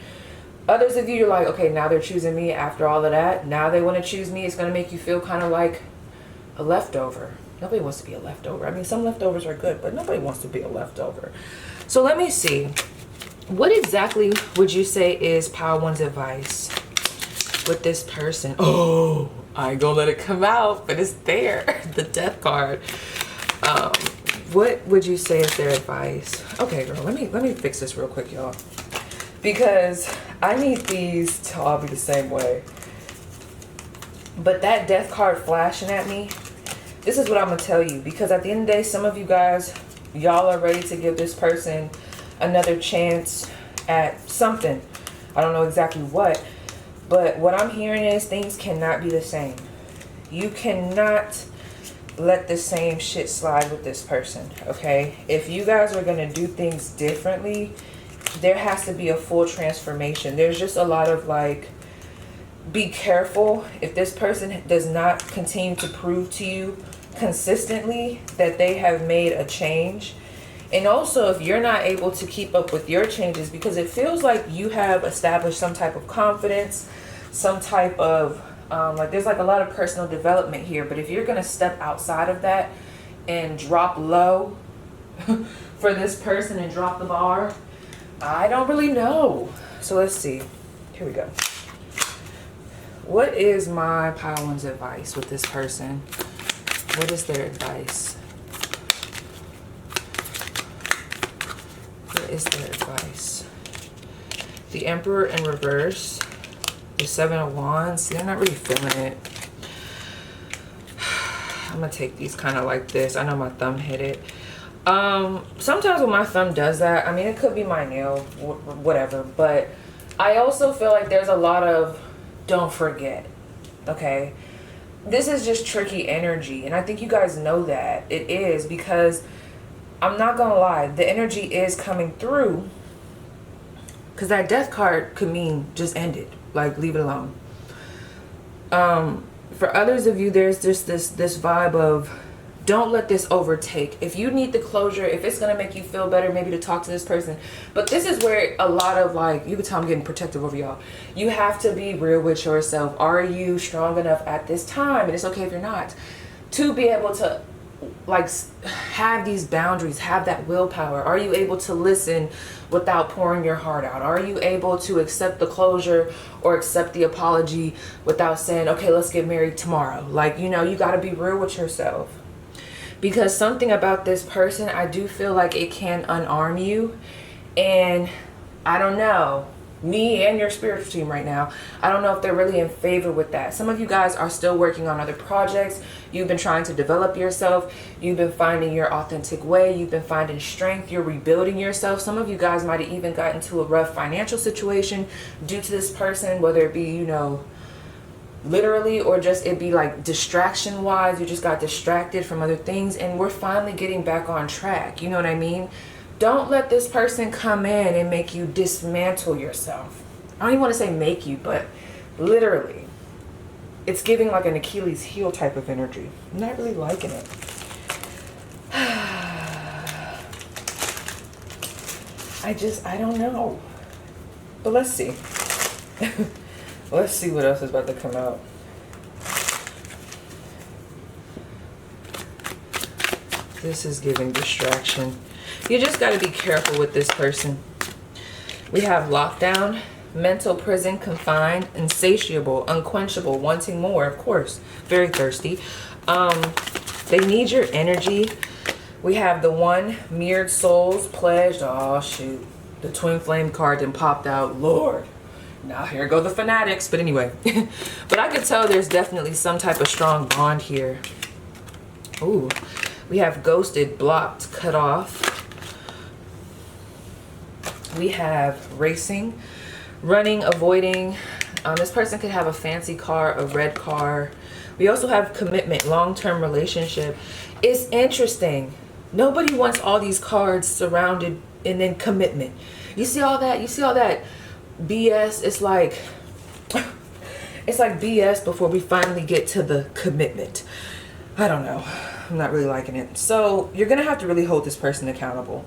Others of you, you're like, okay, now they're choosing me after all of that. Now they want to choose me. It's going to make you feel kind of like a leftover. Nobody wants to be a leftover. I mean, some leftovers are good, but nobody wants to be a leftover. So let me see. What exactly would you say is Pile One's advice with this person? Oh, I ain't gonna let it come out, but it's there. The Death card. What would you say is their advice? Okay, girl, let me fix this real quick, y'all, because I need these to all be the same way. But that Death card flashing at me, this is what I'm gonna tell you, because at the end of the day, some of you guys, y'all are ready to give this person another chance at something. I don't know exactly what, but what I'm hearing is things cannot be the same. You cannot let the same shit slide with this person, okay? If you guys are gonna do things differently, there has to be a full transformation. There's just a lot of like, be careful if this person does not continue to prove to you consistently that they have made a change. And also if you're not able to keep up with your changes, because it feels like you have established some type of confidence, some type of like there's like a lot of personal development here. But if you're going to step outside of that and drop low for this person and drop the bar, I don't really know. So let's see. Here we go. What is my Pile One's advice with this person? What is their advice? What is their advice? The Emperor in reverse. The Seven of Wands. They're not really feeling it. I'm going to take these kind of like this. I know my thumb hit it. Sometimes when my thumb does that, I mean, it could be my nail, whatever. But I also feel like there's a lot of don't forget, okay? This is just tricky energy, and I think you guys know that it is, because I'm not gonna lie, the energy is coming through, because that Death card could mean just end it, like leave it alone. For others of you, there's just this vibe of don't let this overtake. If you need the closure, if it's gonna make you feel better, maybe to talk to this person. But this is where a lot of like, you can tell I'm getting protective over y'all. You have to be real with yourself. Are you strong enough at this time? And it's okay if you're not, to be able to like have these boundaries, have that willpower. Are you able to listen without pouring your heart out? Are you able to accept the closure or accept the apology without saying, okay, let's get married tomorrow? Like, you know, you got to be real with yourself. Because something about this person, I do feel like it can unarm you. And I don't know, me and your spiritual team right now, I don't know if they're really in favor with that. Some of you guys are still working on other projects. You've been trying to develop yourself. You've been finding your authentic way. You've been finding strength. You're rebuilding yourself. Some of you guys might have even gotten into a rough financial situation due to this person, whether it be, you know, literally, or just it be like distraction wise. You just got distracted from other things, and we're finally getting back on track. You know what I mean? Don't let this person come in and make you dismantle yourself. I don't even want to say make you, but literally it's giving like an Achilles heel type of energy. I'm not really liking it. I don't know, but let's see. Let's see what else is about to come out. This is giving distraction. You just got to be careful with this person, We have lockdown, mental prison, confined, insatiable, unquenchable, wanting more, of course, very thirsty. They need your energy. We have the one, mirrored souls, pledged. Oh shoot, the twin flame card then popped out. Lord, now here go the fanatics. But anyway, but I could tell there's definitely some type of strong bond here. Ooh, we have ghosted, blocked, cut off. We have racing, running, avoiding. This person could have a fancy car, a red car. We also have commitment, long-term relationship. It's interesting. Nobody wants all these cards surrounded and then commitment. You see all that? You see all that BS? It's like BS before we finally get to the commitment. I don't know. I'm not really liking it. So you're going to have to really hold this person accountable.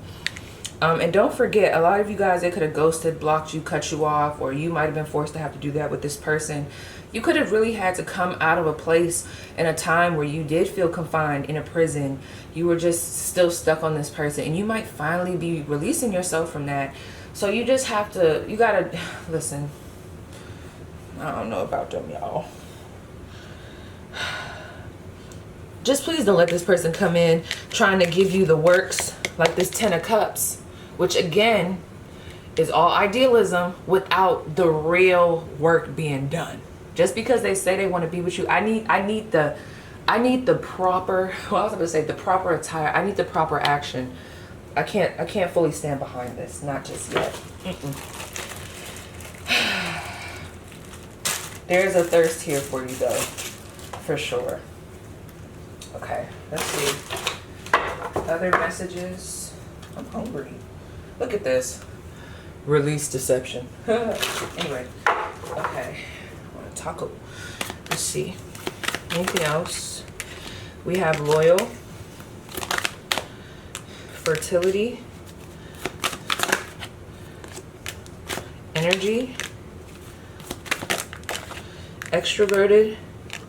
And don't forget, a lot of you guys, they could have ghosted, blocked you, cut you off, or you might have been forced to have to do that with this person. You could have really had to come out of a place in a time where you did feel confined in a prison. You were just still stuck on this person, and you might finally be releasing yourself from that. So you just have to, you gotta, listen, I don't know about them, y'all. Just please don't let this person come in trying to give you the works like this 10 of Cups, which again is all idealism without the real work being done. Just because they say they want to be with you, I need the proper, well, I was going to say the proper attire. I need the proper action. I can't fully stand behind this, not just yet. There's a thirst here for you though, for sure. Okay, let's see. Other messages. I'm hungry. Look at this. Release deception. Anyway, okay. I want a taco. Let's see. Anything else? We have loyal, fertility, energy, extroverted,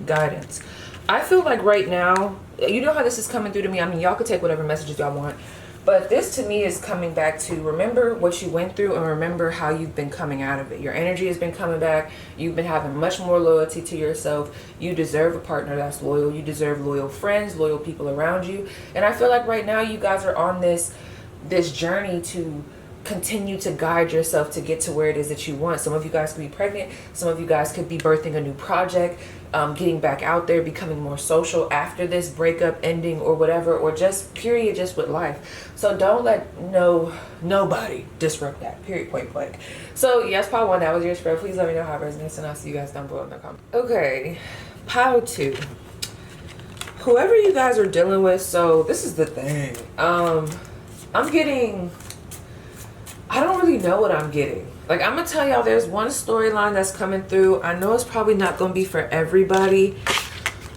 guidance. I feel like right now, you know how this is coming through to me. I mean, y'all could take whatever messages y'all want, but this to me is coming back to remember what you went through and remember how you've been coming out of it. Your energy has been coming back. You've been having much more loyalty to yourself. You deserve a partner that's loyal. You deserve loyal friends, loyal people around you. And I feel like right now you guys are on this journey to continue to guide yourself to get to where it is that you want. Some of you guys could be pregnant. Some of you guys could be birthing a new project, getting back out there, becoming more social after this breakup ending or whatever, or just period, just with life. So don't let nobody disrupt that, period, point blank. So yes, Pile 1, that was your spread. Please let me know how it resonates, and I'll see you guys down below in the comments. Okay, Pile 2. Whoever you guys are dealing with, so this is the thing. I'm getting, I don't really know what I'm getting. Like, I'm gonna tell y'all, there's one storyline that's coming through. I know it's probably not gonna be for everybody,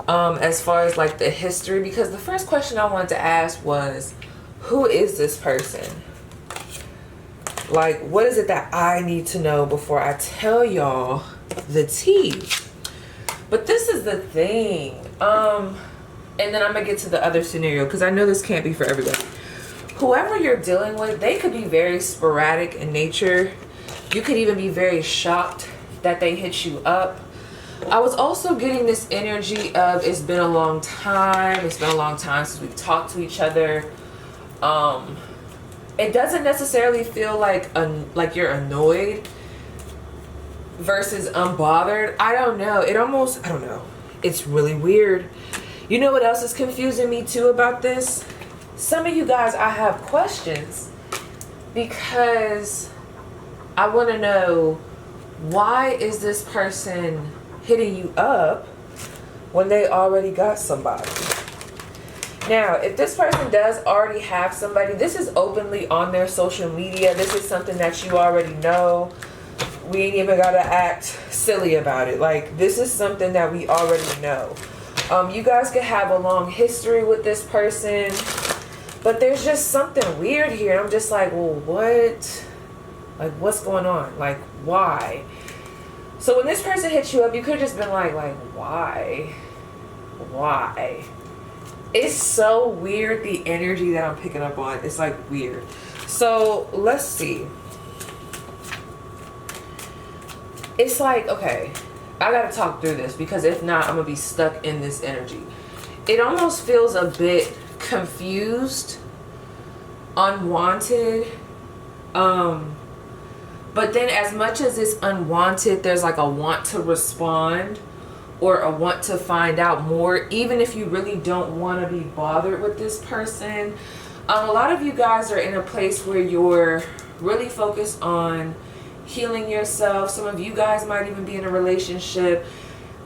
as far as like the history, because the first question I wanted to ask was, who is this person? Like, what is it that I need to know before I tell y'all the tea? But this is the thing. And then I'm gonna get to the other scenario, because I know this can't be for everybody. Whoever you're dealing with, they could be very sporadic in nature. You could even be very shocked that they hit you up. I was also getting this energy of, it's been a long time. It's been a long time since we've talked to each other. It doesn't necessarily feel like you're annoyed versus unbothered. I don't know. I don't know. It's really weird. You know what else is confusing me too about this? Some of you guys, I have questions because I want to know, why is this person hitting you up when they already got somebody? Now, if this person does already have somebody, this is openly on their social media. This is something that you already know. We ain't even got to act silly about it. Like, this is something that we already know. You guys could have a long history with this person, but there's just something weird here. I'm just like, well, what? Like, what's going on? Like, why? So when this person hits you up, you could have just been like, why? Why? It's so weird, the energy that I'm picking up on. It's like weird. So let's see. it's like, okay, I gotta talk through this, because if not, I'm gonna be stuck in this energy. It almost feels a bit confused, unwanted, but then as much as it's unwanted, there's like a want to respond or a want to find out more, even if you really don't want to be bothered with this person. A lot of you guys are in a place where you're really focused on healing yourself. Some of you guys might even be in a relationship.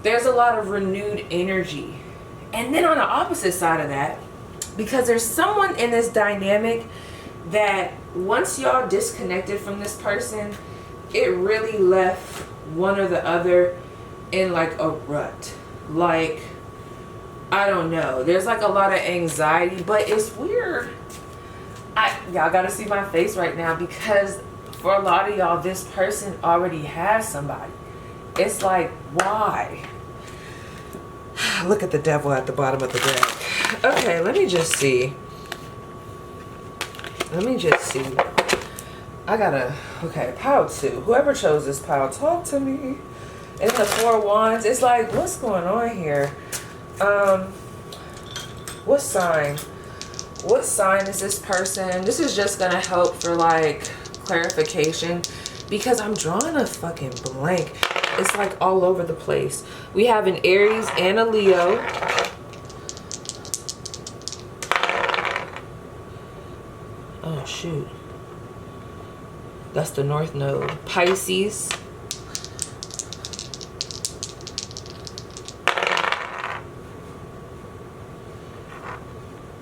There's a lot of renewed energy. And then on the opposite side of that, because there's someone in this dynamic that once y'all disconnected from this person, it really left one or the other in like a rut. Like, I don't know, there's like a lot of anxiety, but it's weird. Y'all gotta see my face right now, because for a lot of y'all, this person already has somebody. It's like, why? Look at the devil at the bottom of the deck. Okay, let me just see. Okay, pile 2. Whoever chose this pile, talk to me. And the 4 of Wands, it's like, what's going on here? What sign? What sign is this person? This is just gonna help for like clarification, because I'm drawing a fucking blank. It's like all over the place. We have an Aries and a Leo. Oh shoot, that's the North Node. Pisces,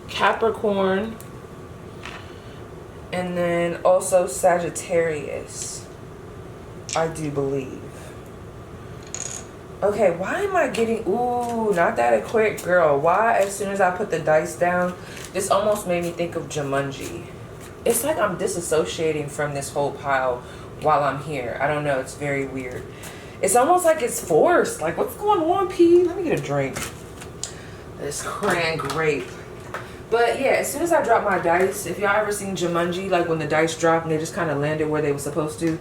Capricorn, and then also Sagittarius, I do believe. Okay, why am I getting, ooh, not that Aquarius, girl. Why, as soon as I put the dice down, this almost made me think of Jumanji. It's like I'm disassociating from this whole pile while I'm here. I don't know, it's very weird. It's almost like it's forced. Like, what's going on, P? Let me get a drink. This cran grape. But yeah, as soon as I drop my dice, if y'all ever seen Jumanji, like when the dice drop and they just kind of landed where they were supposed to,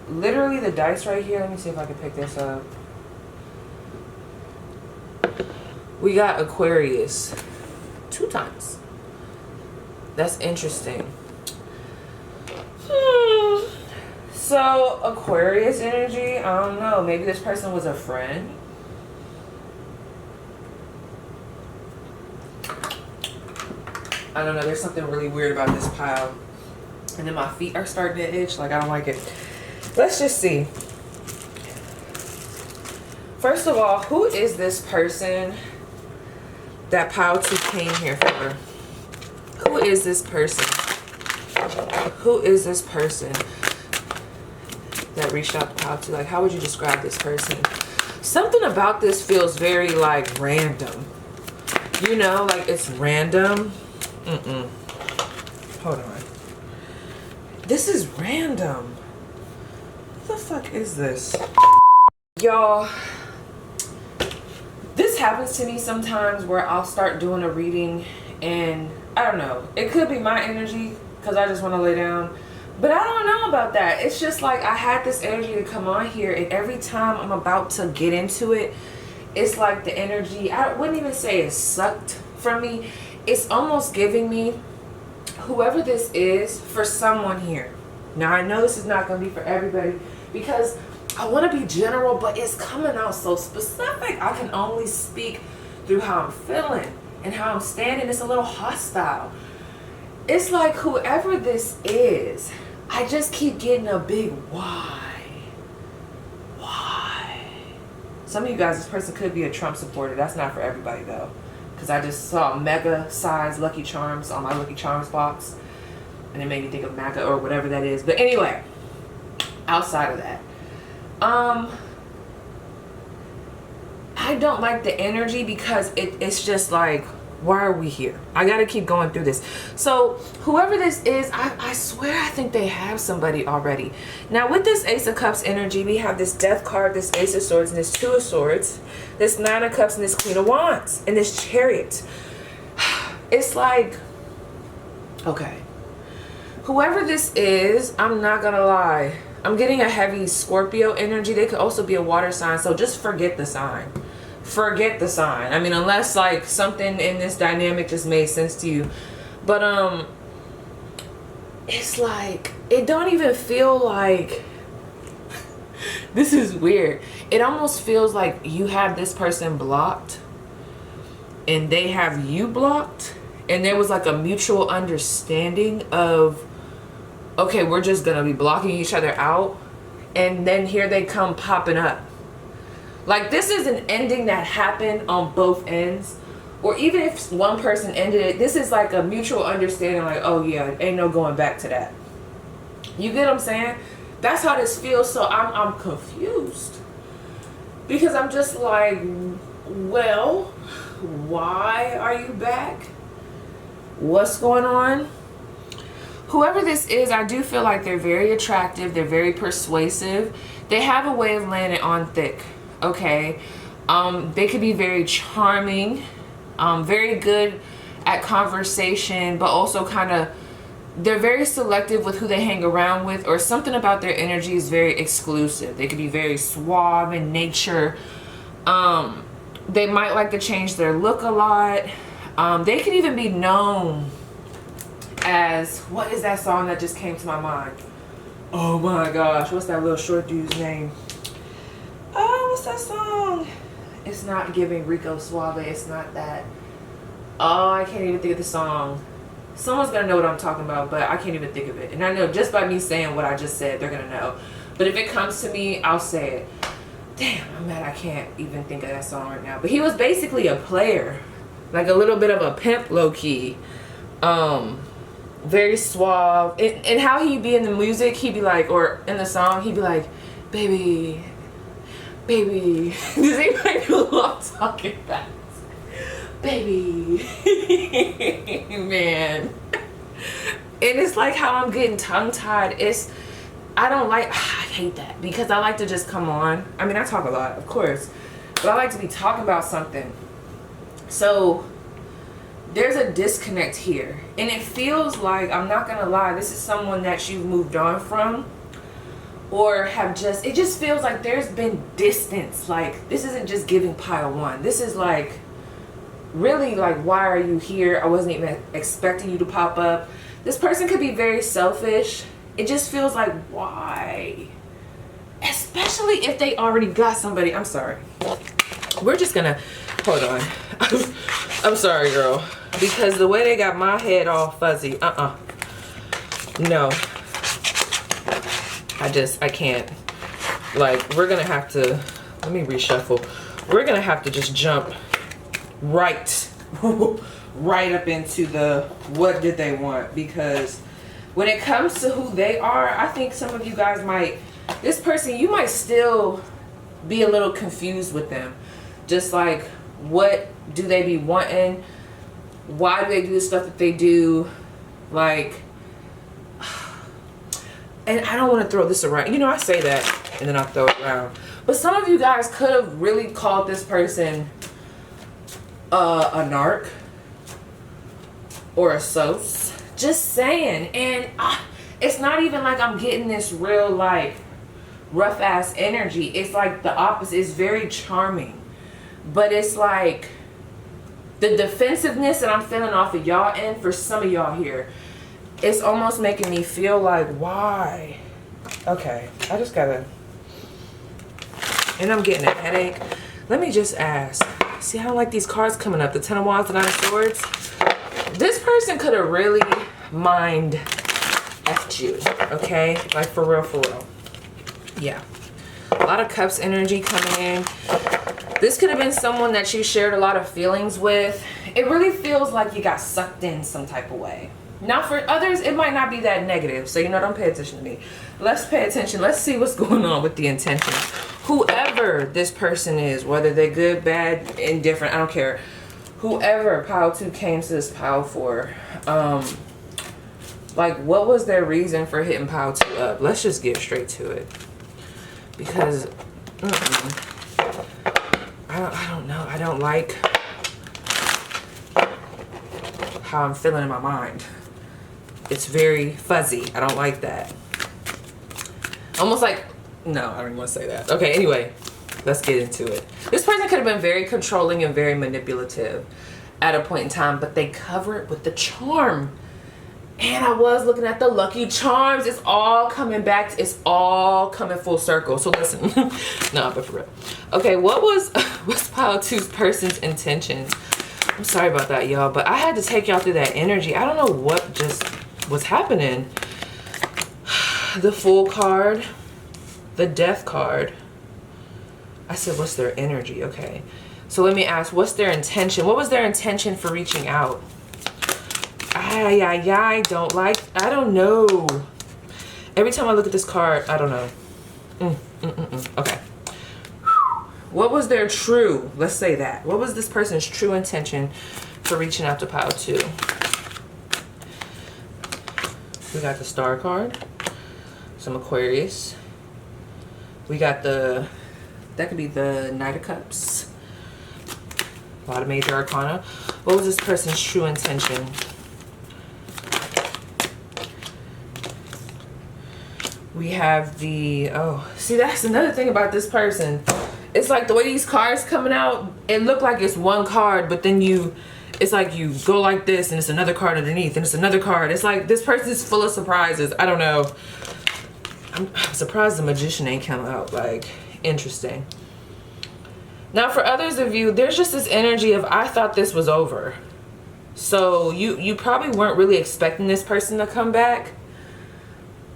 literally the dice right here, let me see if I can pick this up. We got Aquarius 2 times. That's interesting. So Aquarius energy, I don't know, maybe this person was a friend. I don't know, there's something really weird about this pile. And then my feet are starting to itch, like I don't like it. Let's just see. First of all, who is this person that pile 2 came here for? Who is this person? Who is this person that reached out to pile 2? Like, how would you describe this person? Something about this feels very like random. You know, like it's random. Hold on. This is random. What the fuck is this? Y'all, this happens to me sometimes where I'll start doing a reading and I don't know. It could be my energy because I just want to lay down. But I don't know about that. It's just like I had this energy to come on here, and every time I'm about to get into it, it's like the energy, I wouldn't even say it's sucked from me. It's almost giving me, whoever this is, for someone here. Now I know this is not going to be for everybody because I want to be general, but it's coming out so specific. I can only speak through how I'm feeling and how I'm standing. It's a little hostile. It's like whoever this is, I just keep getting a big why. Why? Some of you guys, this person could be a Trump supporter. That's not for everybody though. Because I just saw mega size Lucky Charms on my Lucky Charms box. And it made me think of MAGA or whatever that is. But anyway, outside of that. I don't like the energy because it's just like, why are we here? I gotta keep going through this. So whoever this is, I swear I think they have somebody already. Now with this Ace of Cups energy, we have this Death card, this Ace of Swords, and this Two of Swords, this Nine of Cups, and this Queen of Wands, and this Chariot. It's like, okay, Whoever this is, I'm not gonna lie, I'm getting a heavy Scorpio energy. They could also be a water sign, so just forget the sign. Forget the sign. I mean, unless like something in this dynamic just made sense to you. But it's like, it don't even feel like this is weird. It almost feels like you have this person blocked and they have you blocked, and there was like a mutual understanding of, okay, we're just gonna be blocking each other out, and then here they come popping up. Like, this is an ending that happened on both ends, or even if one person ended it, this is like a mutual understanding, like, oh yeah, ain't no going back to that. You get what I'm saying? That's how this feels. So I'm confused, because I'm just like, well, why are you back? What's going on? Whoever this is, I do feel like they're very attractive. They're very persuasive. They have a way of laying it on thick. Okay. They could be very charming, very good at conversation, but also kind of, they're very selective with who they hang around with, or something about their energy is very exclusive. They could be very suave in nature. They might like to change their look a lot. They could even be known as, what is that song that just came to my mind? Oh my gosh, what's that little short dude's name? Oh, what's that song? It's not giving Rico Suave. It's not that. Oh, I can't even think of the song. Someone's gonna know what I'm talking about, but I can't even think of it. And I know just by me saying what I just said, they're gonna know. But if it comes to me, I'll say it. Damn, I'm mad I can't even think of that song right now. But he was basically a player, like a little bit of a pimp, low-key. Very suave. And how he'd be in the music, he'd be like, or in the song, he'd be like, baby, baby. Does anybody know who I'm talking about? Baby. Man. And it's like how I'm getting tongue-tied. I don't like, I hate that, because I like to just come on. I mean, I talk a lot, of course, but I like to be talking about something. So there's a disconnect here, and it feels like, I'm not gonna lie, this is someone that you've moved on from, or have just, it just feels like there's been distance. Like, this isn't just giving pile one. This is like, really, like, why are you here? I wasn't even expecting you to pop up. This person could be very selfish. It just feels like, why? Especially if they already got somebody. I'm sorry. We're just gonna, hold on. I'm sorry, girl. Because the way they got my head all fuzzy, no. I can't. Like, we're gonna have to, let me reshuffle. We're gonna have to just jump right up into the what did they want, because when it comes to who they are, I think some of you guys might, this person, you might still be a little confused with them. Just like, what do they be wanting? Why do they do the stuff that they do? Like, and I don't want to throw this around. You know, I say that and then I throw it around. But some of you guys could have really called this person a narc or a sos. Just saying. And it's not even like I'm getting this real, like, rough ass energy. It's like the opposite. It's very charming, but it's like the defensiveness that I'm feeling off of y'all end, for some of y'all here, it's almost making me feel like, why? Okay, I just gotta, and I'm getting a headache. Let me just ask. See, I don't like these cards coming up. The Ten of Wands, the Nine of Swords. This person could have really mind effed you, okay? Like, for real, for real. Yeah. A lot of Cups energy coming in. This could have been someone that you shared a lot of feelings with. It really feels like you got sucked in some type of way. Now, for others, it might not be that negative. So, you know, don't pay attention to me. Let's pay attention. Let's see what's going on with the intentions. Whoever this person is, whether they're good, bad, indifferent, I don't care. Whoever pile 2 came to this pile 4, like, what was their reason for hitting pile 2 up? Let's just get straight to it. Because, I don't know. I don't like how I'm feeling in my mind. It's very fuzzy. I don't like that. Almost like, no, I don't even want to say that. Okay, anyway, let's get into it. This person could have been very controlling and very manipulative at a point in time, but they cover it with the charm. And I was looking at the lucky charms. It's all coming back. It's all coming full circle. So listen. No, but for real. Okay, what's pile 2's person's intentions? I'm sorry about that, y'all, but I had to take y'all through that energy. I don't know what just was happening. The Fool card, the Death card. I said, what's their energy? Okay. So let me ask, what's their intention? What was their intention for reaching out? I don't know. Every time I look at this card, I don't know. Okay. What was their true, let's say that. What was this person's true intention for reaching out to pile 2? We got the Star card. Some Aquarius. We got the, that could be the Knight of Cups. A lot of major arcana. What was this person's true intention? We have the, oh, see, that's another thing about this person. It's like the way these cards coming out, it look like it's one card, but then it's like you go like this and it's another card underneath and it's another card. It's like this person is full of surprises. I don't know. I'm surprised the Magician ain't come out. Like, interesting. Now for others of you, there's just this energy of, I thought this was over. So you probably weren't really expecting this person to come back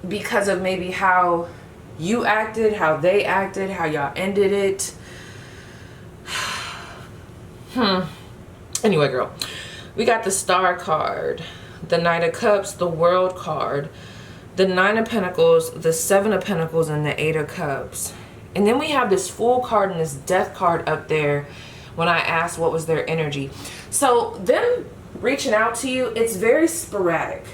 because of maybe how you acted, how they acted, how y'all ended it. Anyway, girl, we got the Star card, the Knight of Cups, the World card, the 9 of Pentacles, the 7 of Pentacles, and the 8 of Cups. And then we have this Fool card and this Death card up there when I asked what was their energy. So them reaching out to you, it's very sporadic.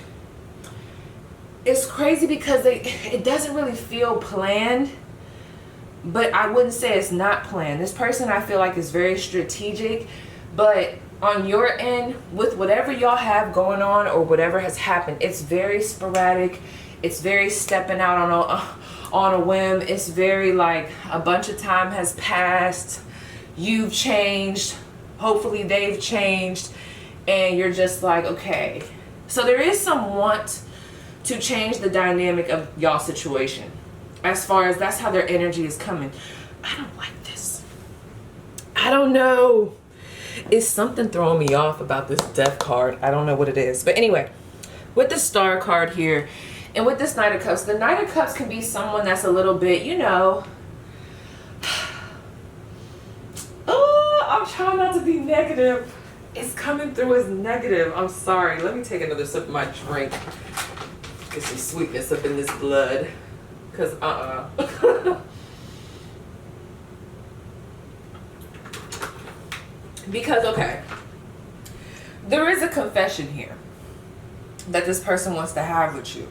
It's crazy because it doesn't really feel planned, but I wouldn't say it's not planned. This person, I feel like, is very strategic, but on your end, with whatever y'all have going on or whatever has happened, it's very sporadic. It's very stepping out on a whim. It's very like a bunch of time has passed. You've changed. Hopefully they've changed. And you're just like, okay. So there is some want to change the dynamic of y'all situation. As far as that's how their energy is coming. I don't like this. I don't know. It's something throwing me off about this Death card. I don't know what it is. But anyway, with the Star card here and with this Knight of Cups, the Knight of Cups can be someone that's a little bit, you know, oh, I'm trying not to be negative. It's coming through as negative. I'm sorry. Let me take another sip of my drink. Get some sweetness up in this blood. Because, Because, okay. There is a confession here that this person wants to have with you.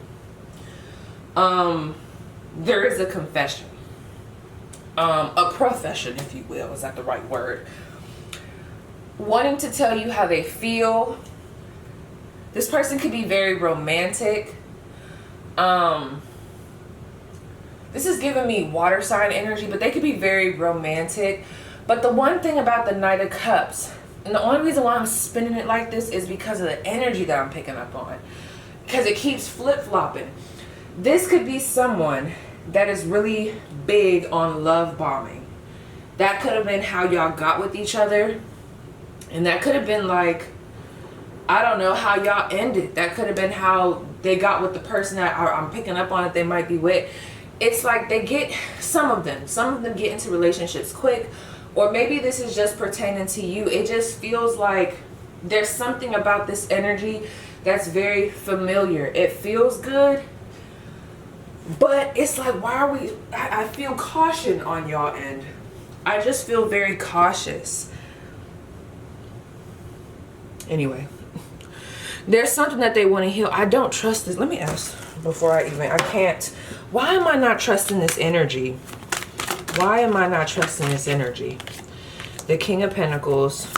There is a confession. A profession, if you will. Is that the right word? Wanting to tell you how they feel. This person could be very romantic. This is giving me water sign energy, but they could be very romantic. But the one thing about the Knight of Cups, and the only reason why I'm spinning it like this is because of the energy that I'm picking up on. Because it keeps flip-flopping. This could be someone that is really big on love bombing. That could have been how y'all got with each other. And that could have been like, I don't know, how y'all ended. That could have been how they got with the person that I'm picking up on that they might be with. It's like they get, some of them get into relationships quick. Or maybe this is just pertaining to you. It just feels like there's something about this energy that's very familiar. It feels good. But it's like, why are we, I feel caution on y'all end. I just feel very cautious. Anyway, there's something that they want to heal. I don't trust this. Let me ask before I can't. Why am I not trusting this energy? Why am I not trusting this energy? The King of Pentacles.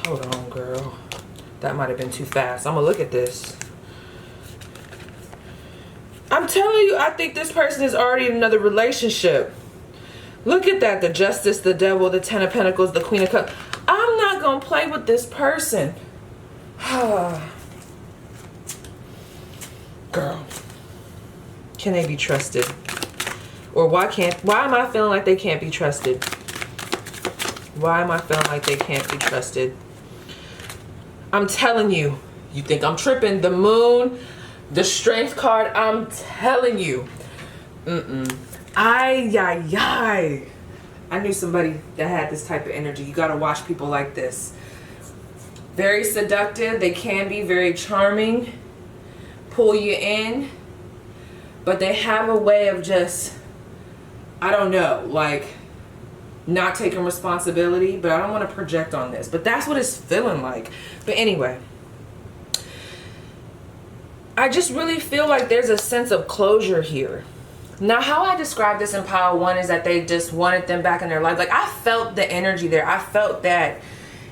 Hold on, girl. That might have been too fast. I'm going to look at this. I'm telling you, I think this person is already in another relationship. Look at that. The Justice, the Devil, the Ten of Pentacles, the Queen of Cups. I'm not going to play with this person. Girl. Can they be trusted? Or why am I feeling like they can't be trusted? Why am I feeling like they can't be trusted? I'm telling you. You think I'm tripping. The Moon, the Strength card, I'm telling you. I knew somebody that had this type of energy. You got to watch people like this. Very seductive. They can be very charming. Pull you in. But they have a way of just, I don't know, like not taking responsibility. But I don't want to project on this. But that's what it's feeling like. But anyway. I just really feel like there's a sense of closure here. Now, how I describe this in pile 1 is that they just wanted them back in their life. Like, I felt the energy there. I felt that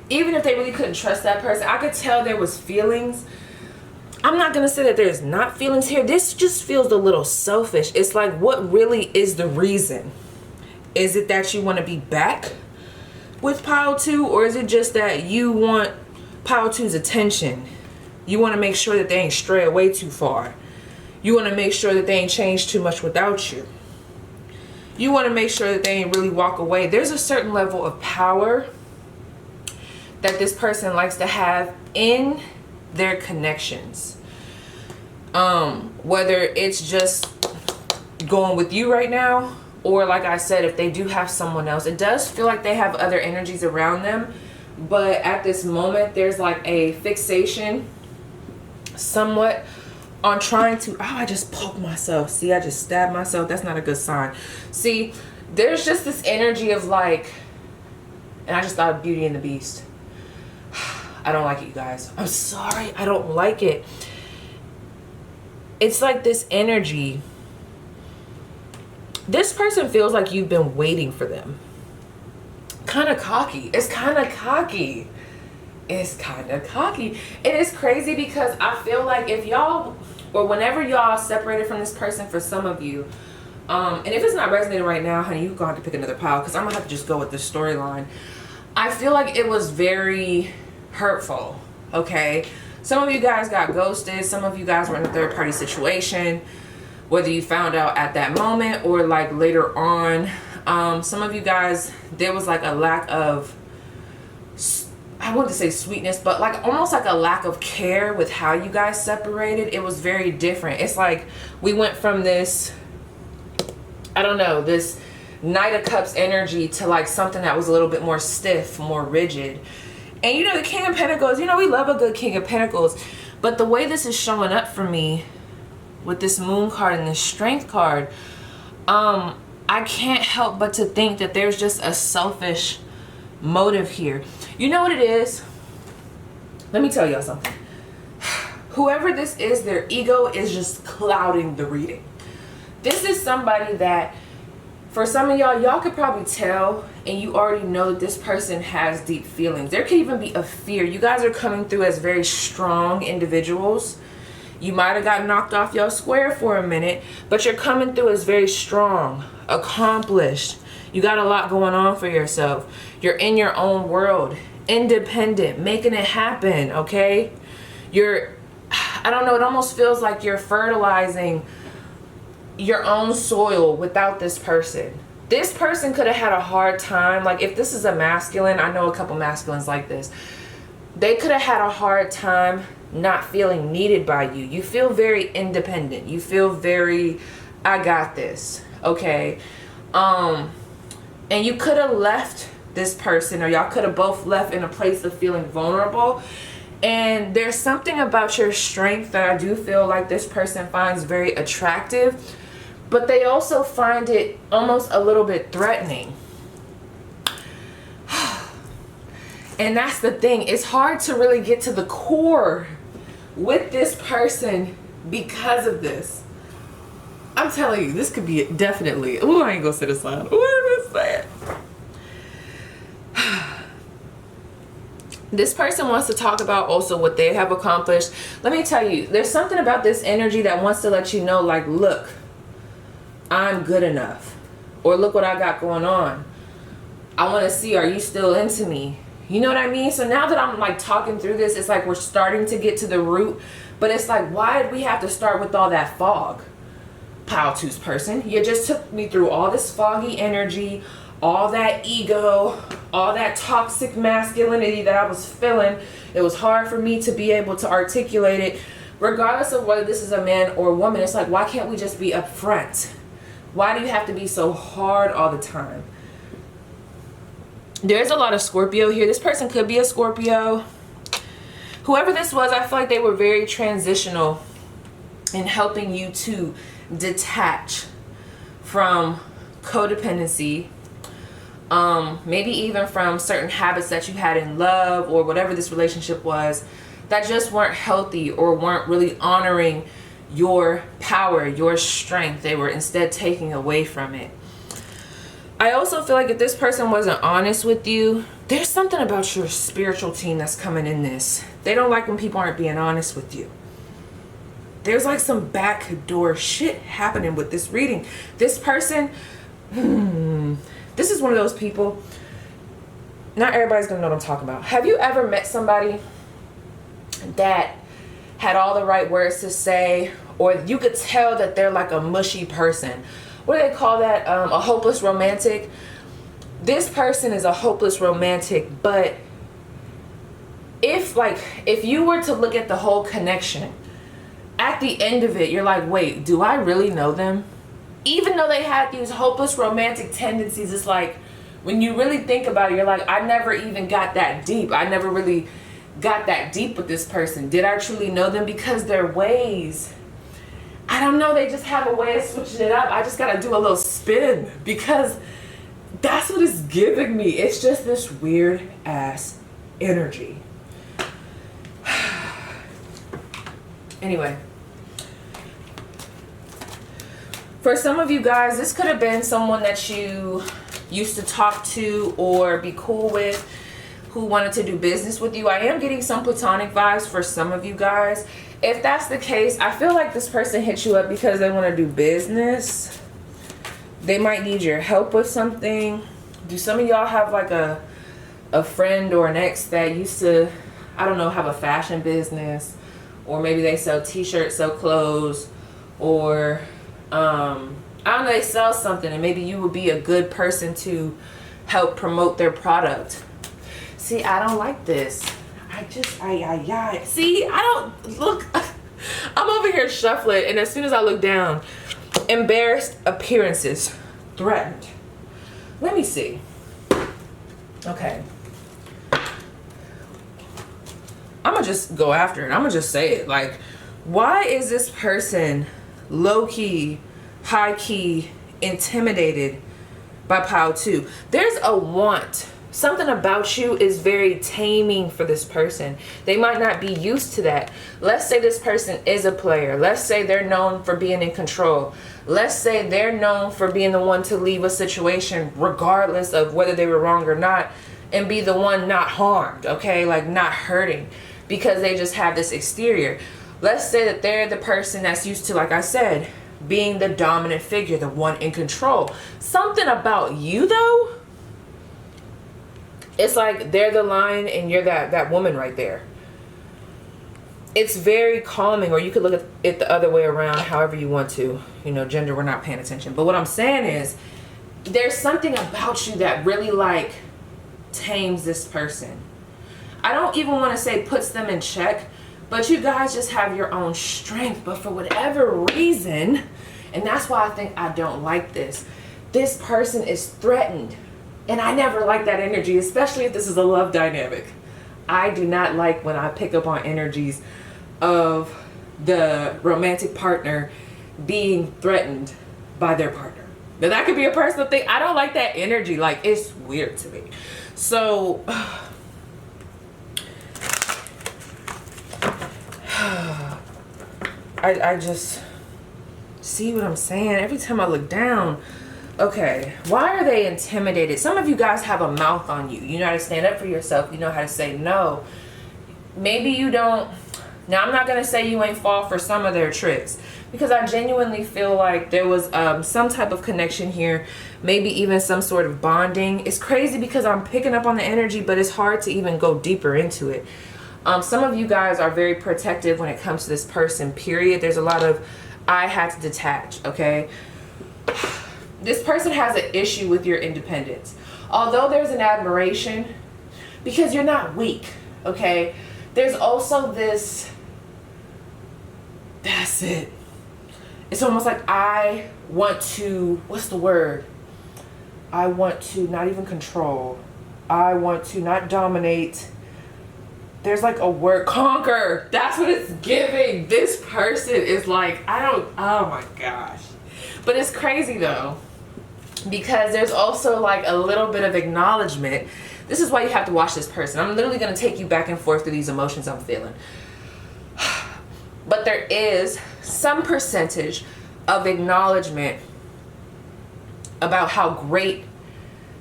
even if they really couldn't trust that person, I could tell there was feelings. I'm not going to say that there's not feelings here. This just feels a little selfish. It's like, what really is the reason? Is it that you want to be back with pile 2? Or is it just that you want pile 2's attention? You want to make sure that they ain't stray away too far. You want to make sure that they ain't changed too much without you. You want to make sure that they ain't really walk away. There's a certain level of power that this person likes to have in their connections. Whether it's just going with you right now, or like I said, if they do have someone else, it does feel like they have other energies around them. But at this moment, there's like a fixation somewhat on trying to, I just poked myself. See, I just stabbed myself. That's not a good sign. See, there's just this energy of like, and I just thought of Beauty and the Beast. I don't like it, you guys. I'm sorry. I don't like it. It's like this energy. This person feels like you've been waiting for them. Kind of cocky. It's kind of cocky. It's kind of cocky. It is crazy because I feel like if y'all, or whenever y'all separated from this person, for some of you, and if it's not resonating right now, honey, you're going to have to pick another pile because I'm going to have to just go with this storyline. I feel like it was very hurtful, okay? Some of you guys got ghosted. Some of you guys were in a third-party situation, whether you found out at that moment or like later on. Some of you guys, there was like a lack of, I wouldn't say sweetness, but like almost like a lack of care with how you guys separated. It was very different. It's like we went from this, I don't know, this Knight of Cups energy to like something that was a little bit more stiff, more rigid. And you know, the King of Pentacles, you know, we love a good King of Pentacles, but the way this is showing up for me with this Moon card and this Strength card, I can't help but to think that there's just a selfish motive here. You know what it is? Let me tell y'all something. Whoever this is, their ego is just clouding the reading. This is somebody that, for some of y'all could probably tell, and you already know that this person has deep feelings. There could even be a fear. You guys are coming through as very strong individuals. You might have got knocked off your square for a minute, but you're coming through as very strong, accomplished. You got a lot going on for yourself. You're in your own world, independent, making it happen, okay? I don't know, it almost feels like you're fertilizing your own soil without this person. This person could have had a hard time. Like, if this is a masculine, I know a couple masculines like this. They could have had a hard time not feeling needed by you. You feel very independent. You feel very, I got this, okay? And you could have left this person, or y'all could have both left in a place of feeling vulnerable. And there's something about your strength that I do feel like this person finds very attractive, but they also find it almost a little bit threatening. And that's the thing. It's hard to really get to the core with this person because of this. I'm telling you, this could be definitely, oh, I ain't gonna say this line. What is that? This person wants to talk about also what they have accomplished. Let me tell you, there's something about this energy that wants to let you know, like, look, I'm good enough. Or look what I got going on. I want to see, are you still into me? You know what I mean? So now that I'm like talking through this, it's like we're starting to get to the root. But it's like, why did we have to start with all that fog? Pile 2's person, you just took me through all this foggy energy, all that ego, all that toxic masculinity that I was feeling. It was hard for me to be able to articulate it. Regardless of whether this is a man or a woman, it's like, why can't we just be upfront? Why do you have to be so hard all the time? There's a lot of Scorpio here. This person could be a Scorpio. Whoever this was, I feel like they were very transitional in helping you to detach from codependency, maybe even from certain habits that you had in love or whatever this relationship was that just weren't healthy or weren't really honoring your power, your strength. They were instead taking away from it. I also feel like if this person wasn't honest with you, there's something about your spiritual team that's coming in this. They don't like when people aren't being honest with you. There's like some backdoor shit happening with this reading. This person, this is one of those people, not everybody's gonna know what I'm talking about. Have you ever met somebody that had all the right words to say, or you could tell that they're like a mushy person? What do they call that? A hopeless romantic. This person is a hopeless romantic, but if you were to look at the whole connection, at the end of it, you're like, wait, do I really know them? Even though they had these hopeless romantic tendencies, it's like, when you really think about it, you're like, I never even got that deep. I never really got that deep with this person. Did I truly know them? Because their ways, I don't know, they just have a way of switching it up. I just got to do a little spin because that's what it's giving me. It's just this weird ass energy. Anyway, for some of you guys, this could have been someone that you used to talk to or be cool with, who wanted to do business with you. I am getting some platonic vibes for some of you guys. If that's the case, I feel like this person hit you up because they want to do business. They might need your help with something. Do some of y'all have like a friend or an ex that used to, I don't know, have a fashion business? Or maybe they sell t-shirts, sell clothes, or I don't know, they sell something and maybe you would be a good person to help promote their product. See, I don't like this. See, I don't look. I'm over here shuffling, and as soon as I look down, embarrassed appearances, threatened. Let me see. Okay. I'm gonna just go after it. I'm gonna just say it. Like, why is this person low-key, high-key intimidated by pile 2? There's a want. Something about you is very taming for this person. They might not be used to that. Let's say this person is a player. Let's say they're known for being in control. Let's say they're known for being the one to leave a situation regardless of whether they were wrong or not, and be the one not harmed, okay? Like not hurting, because they just have this exterior. Let's say that they're the person that's used to, like I said, being the dominant figure, the one in control. Something about you though, it's like they're the lion and you're that woman right there. It's very calming, or you could look at it the other way around, however you want to. You know, gender, we're not paying attention. But what I'm saying is, there's something about you that really like tames this person. I don't even want to say puts them in check, but you guys just have your own strength. But for whatever reason, and that's why I think I don't like this, this person is threatened. And I never like that energy, especially if this is a love dynamic. I do not like when I pick up on energies of the romantic partner being threatened by their partner. Now that could be a personal thing. I don't like that energy. Like, it's weird to me. So I just see what I'm saying. Every time I look down, Okay, why are they intimidated? Some of you guys have a mouth on you. You know how to stand up for yourself. You know how to say no. Maybe you don't. Now, I'm not going to say you ain't fall for some of their tricks, because I genuinely feel like there was some type of connection here, maybe even some sort of bonding. It's crazy because I'm picking up on the energy, but it's hard to even go deeper into it. Some of you guys are very protective when it comes to this person, period. There's a lot of, I had to detach, okay? This person has an issue with your independence. Although there's an admiration, because you're not weak, okay? There's also this, that's it. It's almost like I want to, what's the word? I want to not even control. I want to not dominate. There's like a word, conquer. That's what it's giving. This person is like, oh my gosh. But it's crazy though, because there's also like a little bit of acknowledgement. This is why you have to watch this person. I'm literally going to take you back and forth through these emotions I'm feeling. But there is some percentage of acknowledgement about how great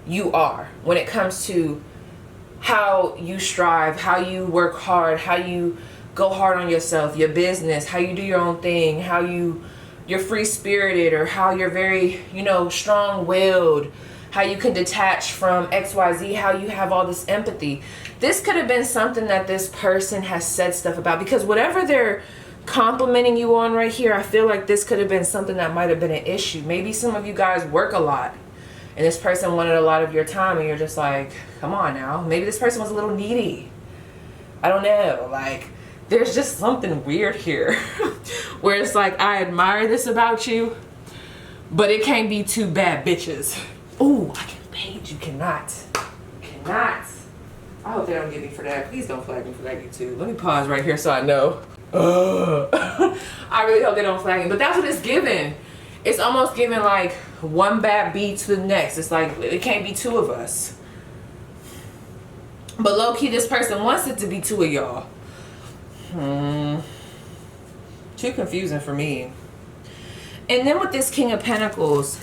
you are when it comes to how you strive, how you work hard, how you go hard on yourself, your business, how you do your own thing, how you're free-spirited, or how you're very, you know, strong-willed, how you can detach from XYZ, how you have all this empathy. This could have been something that this person has said stuff about, because whatever they're complimenting you on right here, I feel like this could have been something that might have been an issue. Maybe some of you guys work a lot and this person wanted a lot of your time and you're just like, come on now. Maybe this person was a little needy. I don't know. Like, there's just something weird here where it's like, I admire this about you, but it can't be two bad bitches. Ooh, I can Paige, you cannot. Cannot. I hope they don't get me for that. Please don't flag me for that, YouTube. Let me pause right here so I know. I really hope they don't flag me. But that's what it's giving. It's almost giving like one bad beat to the next. It's like, it can't be two of us. But low-key, this person wants it to be two of y'all. Too confusing for me. And then with this King of Pentacles,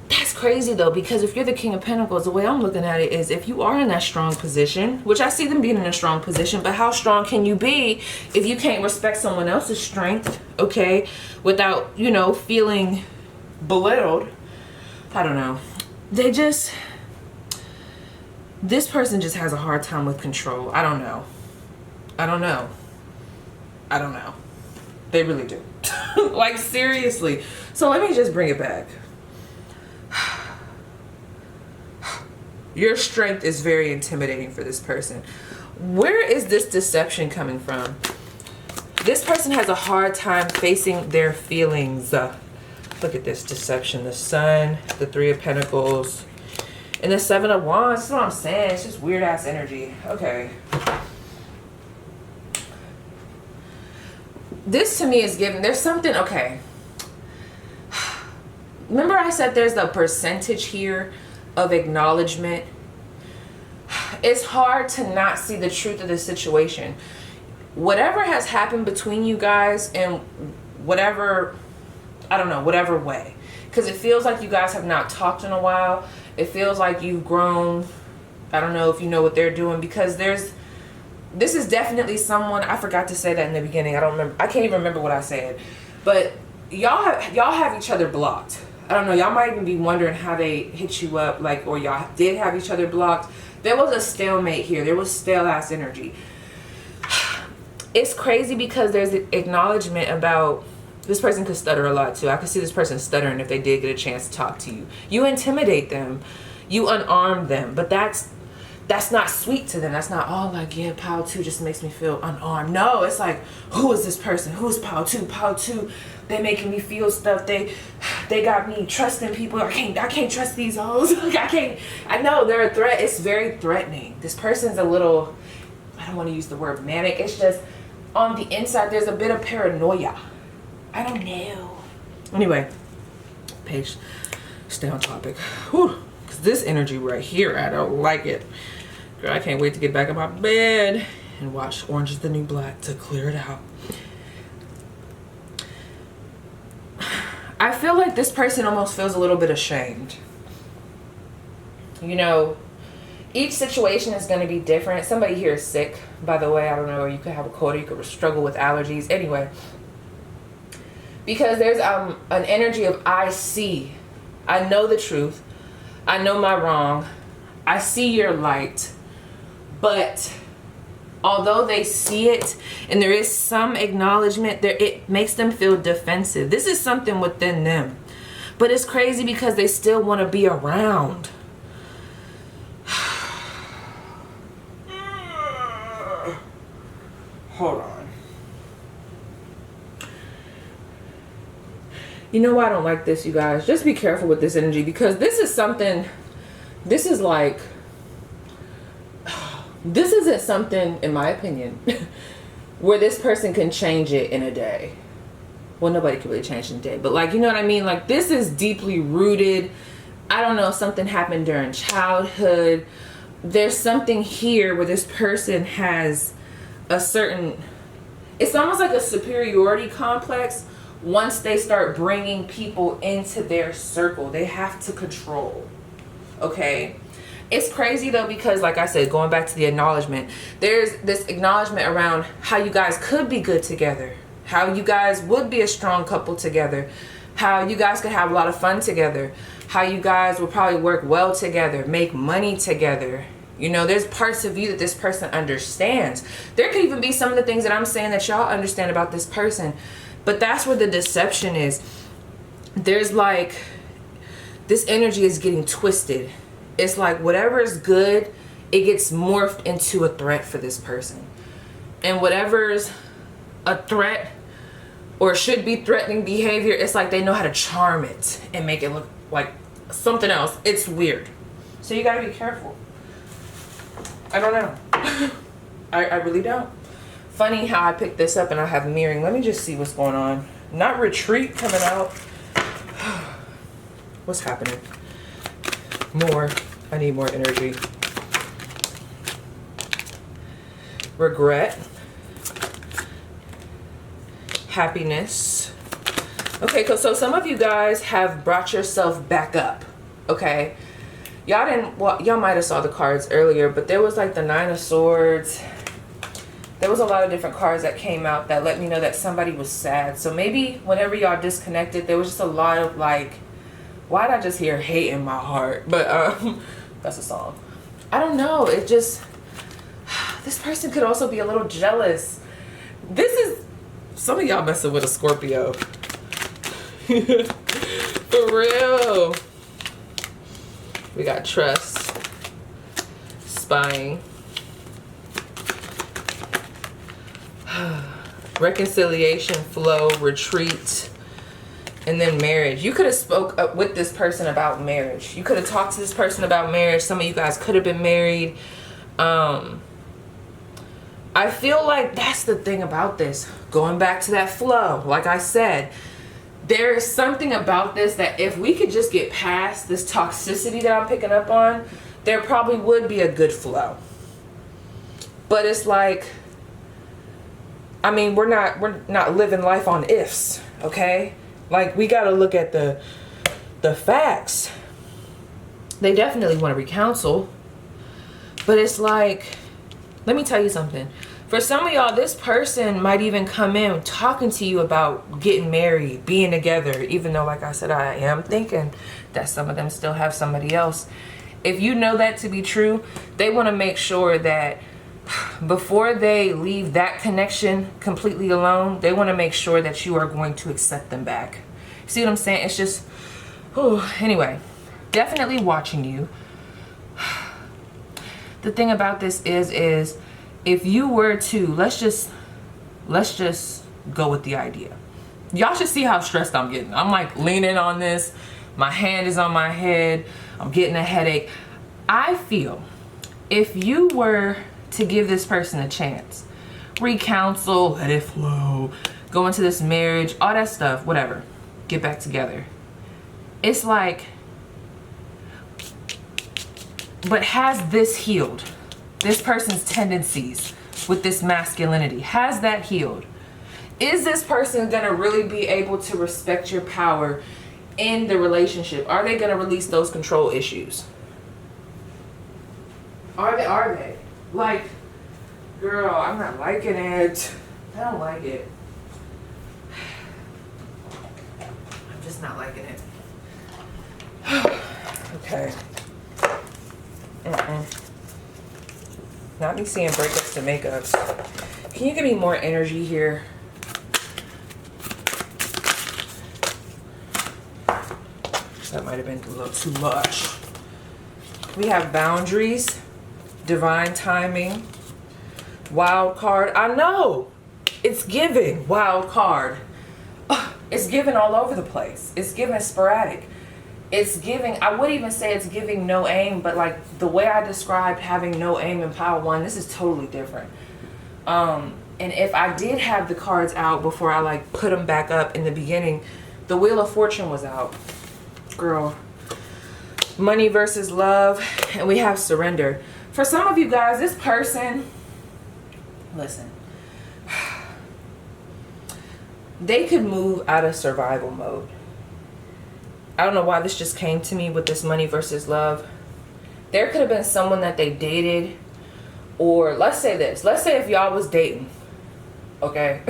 that's crazy though, because if you're the King of Pentacles, the way I'm looking at it is, if you are in that strong position, which I see them being in a strong position, but how strong can you be if you can't respect someone else's strength, okay, without, you know, feeling belittled? I don't know. This person just has a hard time with control. I don't know. They really do. Like, seriously. So let me just bring it back. Your strength is very intimidating for this person. Where is this deception coming from? This person has a hard time facing their feelings. Look at this deception. The Sun, the Three of Pentacles, and the Seven of Wands. That's what I'm saying. It's just weird ass energy. Okay. This to me is giving, there's something, okay. Remember I said there's the percentage here of acknowledgement. It's hard to not see the truth of the situation. Whatever has happened between you guys, and whatever, I don't know, whatever way, because it feels like you guys have not talked in a while. It feels like you've grown. I don't know if you know what they're doing, because this is definitely someone, I forgot to say that in the beginning. I don't remember. I can't even remember what I said. But y'all have each other blocked. I don't know. Y'all might even be wondering how they hit you up, like, or y'all did have each other blocked. There was a stalemate here. There was stale ass energy. It's crazy because there's an acknowledgement about, this person could stutter a lot too. I could see this person stuttering if they did get a chance to talk to you. You intimidate them. You unarm them. But that's not sweet to them. That's not, oh, like, yeah, Power 2 just makes me feel unarmed. No, it's like, who is this person? Who is Power 2? Power 2, they making me feel stuff. They got me trusting people. I can't trust these hoes. Like, I know they're a threat. It's very threatening. This person's a little, I don't want to use the word manic. It's just on the inside, there's a bit of paranoia. I don't know. Anyway, Paige, stay on topic. Whew. Because this energy right here, I don't like it. Girl, I can't wait to get back in my bed and watch Orange is the New Black to clear it out. I feel like this person almost feels a little bit ashamed. You know, each situation is going to be different. Somebody here is sick, by the way. I don't know, or you could have a cold, or you could struggle with allergies. Anyway, because there's an energy of I see. I know the truth. I know my wrong. I see your light. But although they see it and there is some acknowledgement there, it makes them feel defensive. This is something within them. But it's crazy because they still want to be around. Hold on. You know why I don't like this, you guys? Just be careful with this energy, because this is something, this is like, this isn't something, in my opinion, where this person can change it in a day. Well, nobody can really change in a day, but like, you know what I mean? Like, this is deeply rooted. I don't know, something happened during childhood. There's something here where this person has a certain, it's almost like a superiority complex. Once they start bringing people into their circle, they have to control. Okay? It's crazy though, because like I said, going back to the acknowledgement, there's this acknowledgement around how you guys could be good together, how you guys would be a strong couple together, how you guys could have a lot of fun together, how you guys will probably work well together, make money together. You know, there's parts of you that this person understands. There could even be some of the things that I'm saying that y'all understand about this person. But that's where the deception is. There's like, this energy is getting twisted. It's like whatever is good, it gets morphed into a threat for this person. And whatever's a threat or should be threatening behavior, it's like they know how to charm it and make it look like something else. It's weird. So you gotta be careful. I don't know. I really don't. Funny how I picked this up and I have mirroring. Let me just see what's going on. Not retreat coming out. What's happening? More. I need more energy. Regret. Happiness. Okay, so some of you guys have brought yourself back up. Okay. Y'all didn't, well, y'all might have saw the cards earlier, but there was like the Nine of Swords. There was a lot of different cards that came out that let me know that somebody was sad. So maybe whenever y'all disconnected, there was just a lot of like, why'd I just hear hate in my heart? But that's a song. I don't know. It just, this person could also be a little jealous. This is, some of y'all messing with a Scorpio. For real. We got trust, spying, reconciliation, flow, retreat, and then marriage. You could have spoke up with this person about marriage. You could have talked to this person about marriage. Some of you guys could have been married. I feel like that's the thing about this. Going back to that flow, like I said, there is something about this that if we could just get past this toxicity that I'm picking up on, there probably would be a good flow. But it's like, I mean, we're not living life on ifs, okay? Like, we got to look at the facts. They definitely want to recounsel, but it's like, let me tell you something. For some of y'all, this person might even come in talking to you about getting married, being together, even though, like I said, I am thinking that some of them still have somebody else. If you know that to be true, they want to make sure that before they leave that connection completely alone, they want to make sure that you are going to accept them back. See what I'm saying? It's just, anyway, definitely watching you. The thing about this is if you were to, let's just go with the idea. Y'all should see how stressed I'm getting. I'm like leaning on this. My hand is on my head. I'm getting a headache. I feel if you were to give this person a chance, recounsel, let it flow, go into this marriage, all that stuff, whatever, get back together. It's like, but has this healed? This person's tendencies with this masculinity, has that healed? Is this person going to really be able to respect your power in the relationship? Are they going to release those control issues? Are they? Like, girl, I'm not liking it. I don't like it. I'm just not liking it. Okay. Not me seeing breakups to makeups. Can you give me more energy here? That might have been a little too much. We have boundaries, divine timing, wild card. I know. It's giving wild card. It's giving all over the place. It's giving sporadic. It's giving, I would even say it's giving no aim, but like the way I described having no aim in pile one, this is totally different. And if I did have the cards out before I like put them back up in the beginning, the Wheel of Fortune was out. Girl. Money versus love, and we have surrender. For some of you guys, this person, listen, they could move out of survival mode. I don't know why this just came to me with this money versus love. There could have been someone that they dated, or let's say this. Let's say if y'all was dating, okay,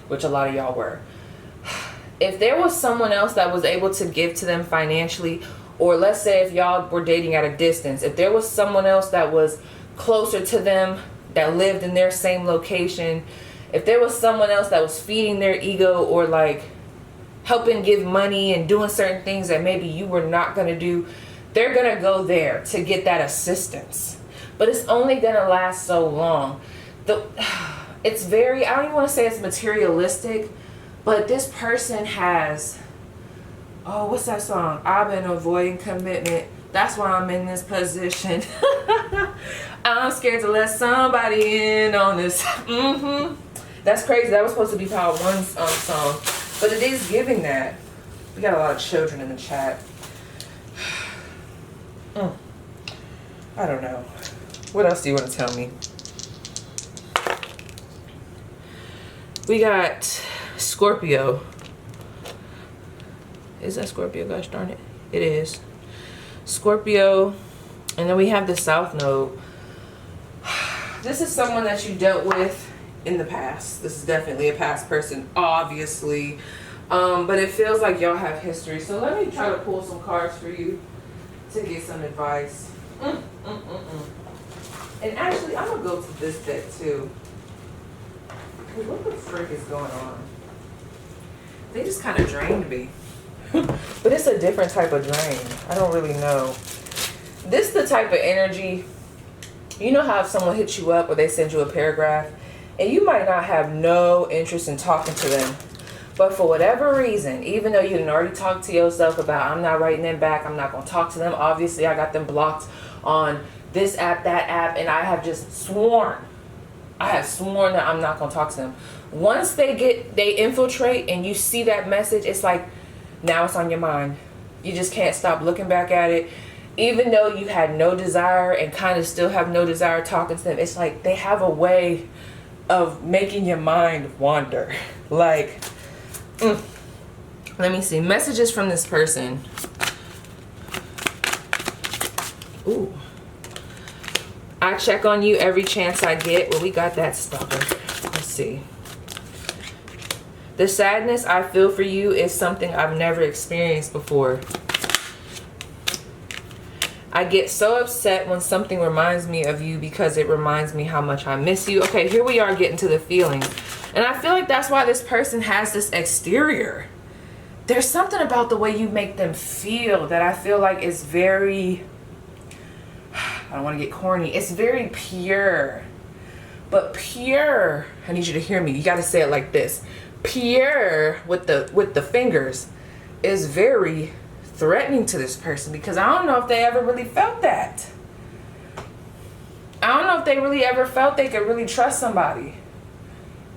which a lot of y'all were. If there was someone else that was able to give to them financially, or let's say if y'all were dating at a distance, if there was someone else that was closer to them, that lived in their same location, if there was someone else that was feeding their ego or like helping give money and doing certain things that maybe you were not going to do, they're going to go there to get that assistance. But it's only going to last so long. It's very, I don't even want to say it's materialistic, but this person has, oh, what's that song? I've been avoiding commitment. That's why I'm in this position. I'm scared to let somebody in on this. That's crazy. That was supposed to be Power One's song. But it is giving that. We got a lot of children in the chat. I don't know. What else do you want to tell me? We got Scorpio. Is that Scorpio? Gosh darn it. It is. Scorpio. And then we have the South Node. This is someone that you dealt with in the past. This is definitely a past person, obviously. But it feels like y'all have history. So let me try to pull some cards for you to get some advice. And actually, I'm going to go to this deck too. What the frick is going on? They just kind of drained me. But it's a different type of drain. I don't really know. This is the type of energy, you know how if someone hits you up or they send you a paragraph and you might not have no interest in talking to them, but for whatever reason, even though you had already talked to yourself about I'm not writing them back, I'm not going to talk to them, obviously I got them blocked on this app, that app, and I have just sworn, that I'm not going to talk to them. Once they infiltrate and you see that message, it's like now it's on your mind. You just can't stop looking back at it. Even though you had no desire and kind of still have no desire talking to them, it's like they have a way of making your mind wander. Like, let me see. Messages from this person. Ooh. I check on you every chance I get. Well, we got that stopper. Let's see. The sadness I feel for you is something I've never experienced before. I get so upset when something reminds me of you because it reminds me how much I miss you. Okay, here we are getting to the feelings. And I feel like that's why this person has this exterior. There's something about the way you make them feel that I feel like is very, I don't want to get corny. It's very pure. But pure, I need you to hear me. You got to say it like this. Pure with the fingers is very threatening to this person, because I don't know if they ever really felt that. I don't know if they really ever felt they could really trust somebody.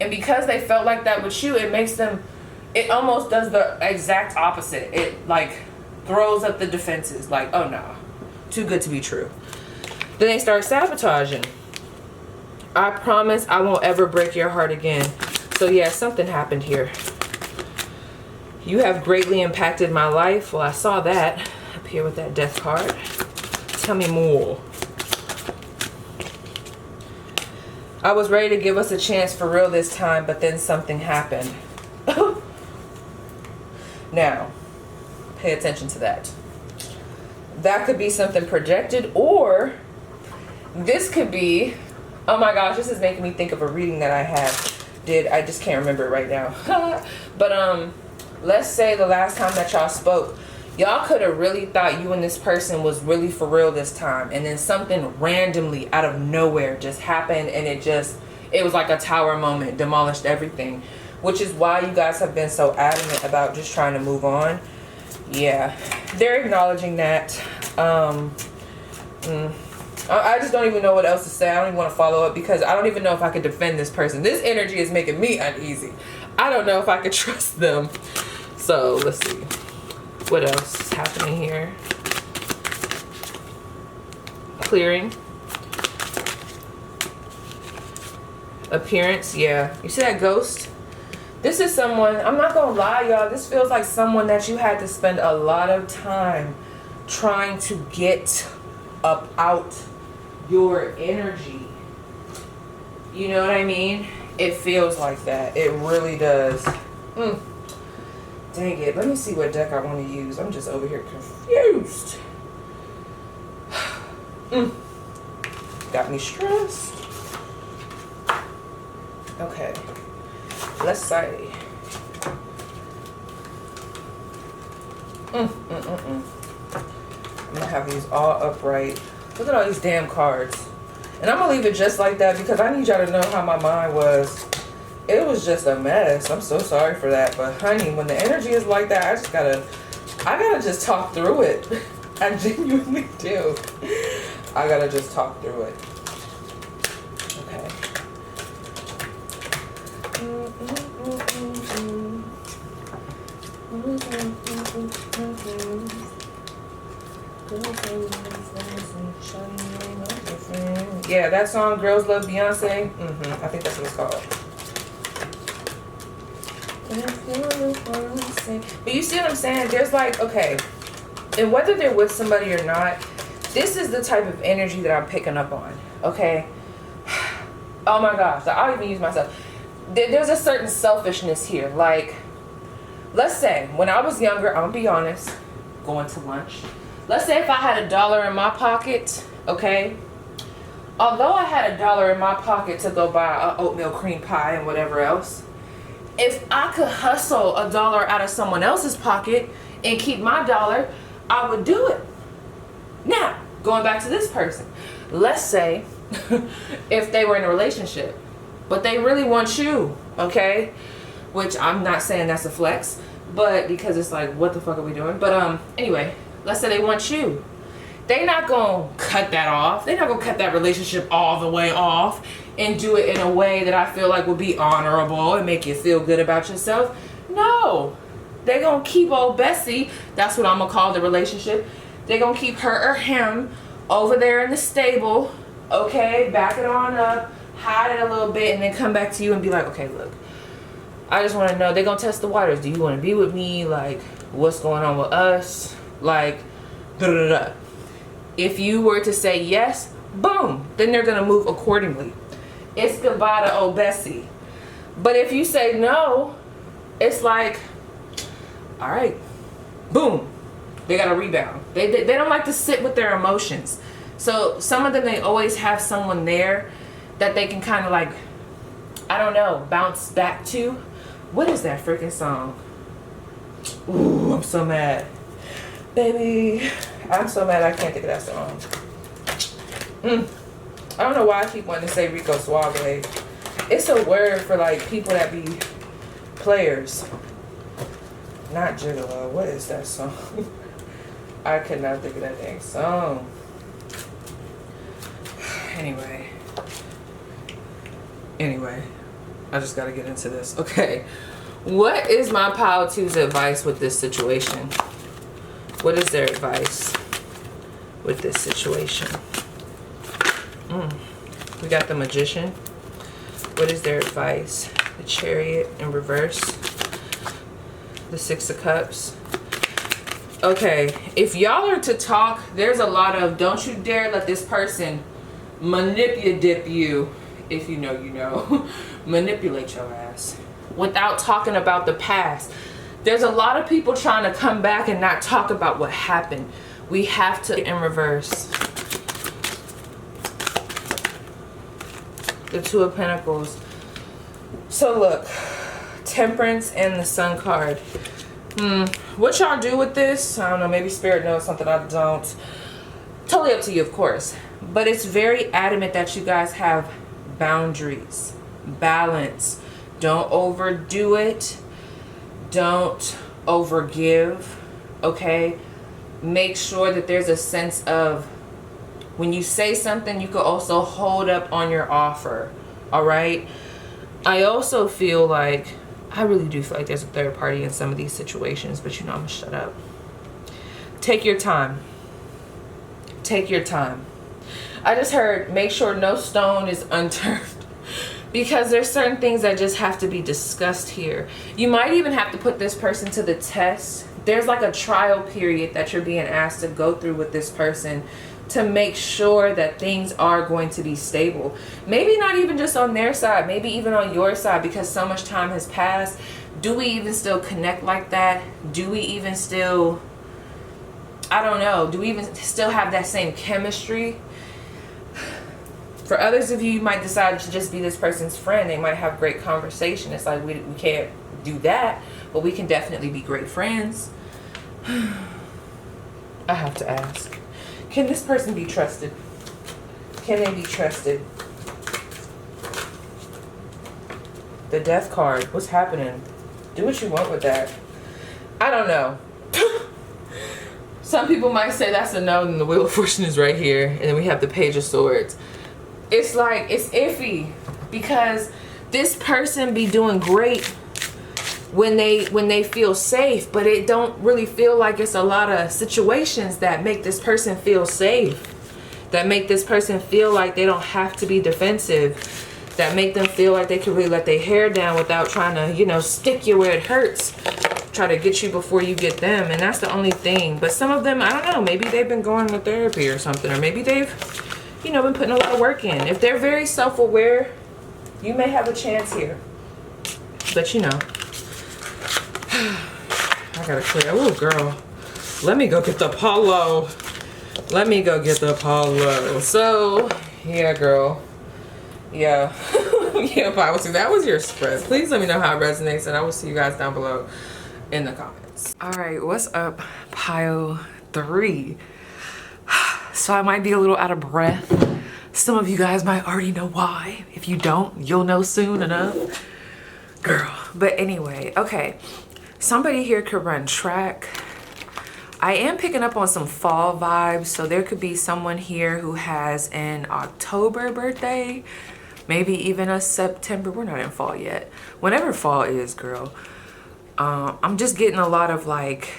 And because they felt like that with you, it makes them, it almost does the exact opposite. It like throws up the defenses, like, oh no, too good to be true. Then they start sabotaging. I promise I won't ever break your heart again. So yeah, something happened here. You have greatly impacted my life. Well, I saw that up here with that death card. Tell me more. I was ready to give us a chance for real this time, but then something happened. Now, pay attention to that. That could be something projected, or this could be, oh my gosh, this is making me think of a reading that I just can't remember it right now. But let's say the last time that y'all spoke, y'all could have really thought you and this person was really for real this time, and then something randomly out of nowhere just happened, and it was like a tower moment, demolished everything, which is why you guys have been so adamant about just trying to move on. Yeah, they're acknowledging that. I just don't even know what else to say. I don't even want to follow up because I don't even know if I could defend this person. This energy is making me uneasy. I don't know if I could trust them. So let's see. What else is happening here? Clearing. Appearance, yeah. You see that ghost? This is someone, I'm not gonna lie, y'all, this feels like someone that you had to spend a lot of time trying to get up out your energy. You know what I mean? It feels like that. It really does. Dang it. Let me see what deck I want to use. I'm just over here confused. Got me stressed. Okay. Let's say. I'm gonna have these all upright. Look at all these damn cards. And I'm gonna leave it just like that because I need y'all to know how my mind was. It was just a mess. I'm so sorry for that. But honey, when the energy is like that, I gotta just talk through it. I genuinely do. I gotta just talk through it. Okay. Yeah, that song, Girls Love Beyonce. I think that's what it's called. But you see what I'm saying? There's like, okay, and whether they're with somebody or not, this is the type of energy that I'm picking up on, okay? Oh my gosh, I'll even use myself. There's a certain selfishness here. Like, let's say, when I was younger, I'm gonna be honest, going to lunch. Let's say if I had $1 in my pocket, okay? Although I had $1 in my pocket to go buy an oatmeal cream pie and whatever else, if I could hustle $1 out of someone else's pocket and keep my $1, I would do it. Now, going back to this person, let's say if they were in a relationship, but they really want you, okay? Which I'm not saying that's a flex, but because it's like, what the fuck are we doing? But anyway, let's say they want you. They're not gonna cut that off. They're not gonna cut that relationship all the way off and do it in a way that I feel like would be honorable and make you feel good about yourself. No, they're gonna keep old Bessie, that's what I'm gonna call the relationship. They're gonna keep her or him over there in the stable, okay, back it on up, hide it a little bit, and then come back to you and be like, okay, look, I just want to know, they're gonna test the waters. Do you want to be with me? Like, what's going on with us? Like, da-da-da-da. If you were to say yes, boom, then they're gonna move accordingly. It's goodbye to old Bessie. But if you say no, it's like, all right, boom, they gotta rebound. They don't like to sit with their emotions. So some of them, they always have someone there that they can kind of like, I don't know, bounce back to. What is that freaking song? Ooh, I'm so mad. Baby, I'm so mad I can't think of that song. I don't know why I keep wanting to say Rico Suave. It's a word for like people that be players. Not gigolo. What is that song? I could not think of that dang song. Anyway, I just gotta get into this. Okay, what is my Pile 2's advice with this situation? What is their advice with this situation? We got the Magician. What is their advice the Chariot in reverse, the Six of Cups. Okay, if y'all are to talk, there's a lot of don't you dare let this person manipulate you. If you know, you know. Manipulate your ass without talking about the past. There's a lot of people trying to come back and not talk about what happened. We have to in reverse. The Two of Pentacles. So look, Temperance and the Sun card. What y'all do with this? I don't know, maybe Spirit knows something I don't. Totally up to you, of course. But it's very adamant that you guys have boundaries, balance. Don't overdo it. Don't overgive, okay? Make sure that there's a sense of when you say something, you could also hold up on your offer, all right? I also feel like, I really do feel like there's a third party in some of these situations, but you know I'm gonna shut up. Take your time. Take your time. I just heard, make sure no stone is unturned. Because there's certain things that just have to be discussed here. You might even have to put this person to the test. There's like a trial period that you're being asked to go through with this person to make sure that things are going to be stable. Maybe not even just on their side, maybe even on your side, because so much time has passed. Do we even still connect like that? Do we even still, I don't know, do we even still have that same chemistry? For others of you, you might decide to just be this person's friend. They might have great conversation. It's like we can't do that, but we can definitely be great friends. I have to ask. Can this person be trusted? Can they be trusted? The Death card. What's happening? Do what you want with that. I don't know. Some people might say that's a no, and the Wheel of Fortune is right here. And then we have the Page of Swords. It's like, it's iffy. Because this person be doing great when they feel safe, but it don't really feel like it's a lot of situations that make this person feel safe, that make this person feel like they don't have to be defensive, that make them feel like they can really let their hair down without trying to, you know, stick you where it hurts, try to get you before you get them. And that's the only thing. But some of them, I don't know, maybe they've been going to therapy or something, or maybe they've, you know, been putting a lot of work in. If they're very self-aware, you may have a chance here. But you know, I gotta clear. Oh, girl. Let me go get the polo. Let me go get the polo. So, yeah, girl. Yeah. Yeah, Bible 2. That was your spread. Please let me know how it resonates, and I will see you guys down below in the comments. All right, what's up, pile 3? So I might be a little out of breath. Some of you guys might already know why. If you don't, you'll know soon enough. Girl. But anyway, okay. Somebody here could run track. I am picking up on some fall vibes, so there could be someone here who has an October birthday, maybe even a September. We're not in fall yet. Whenever fall is, girl. I'm just getting a lot of like,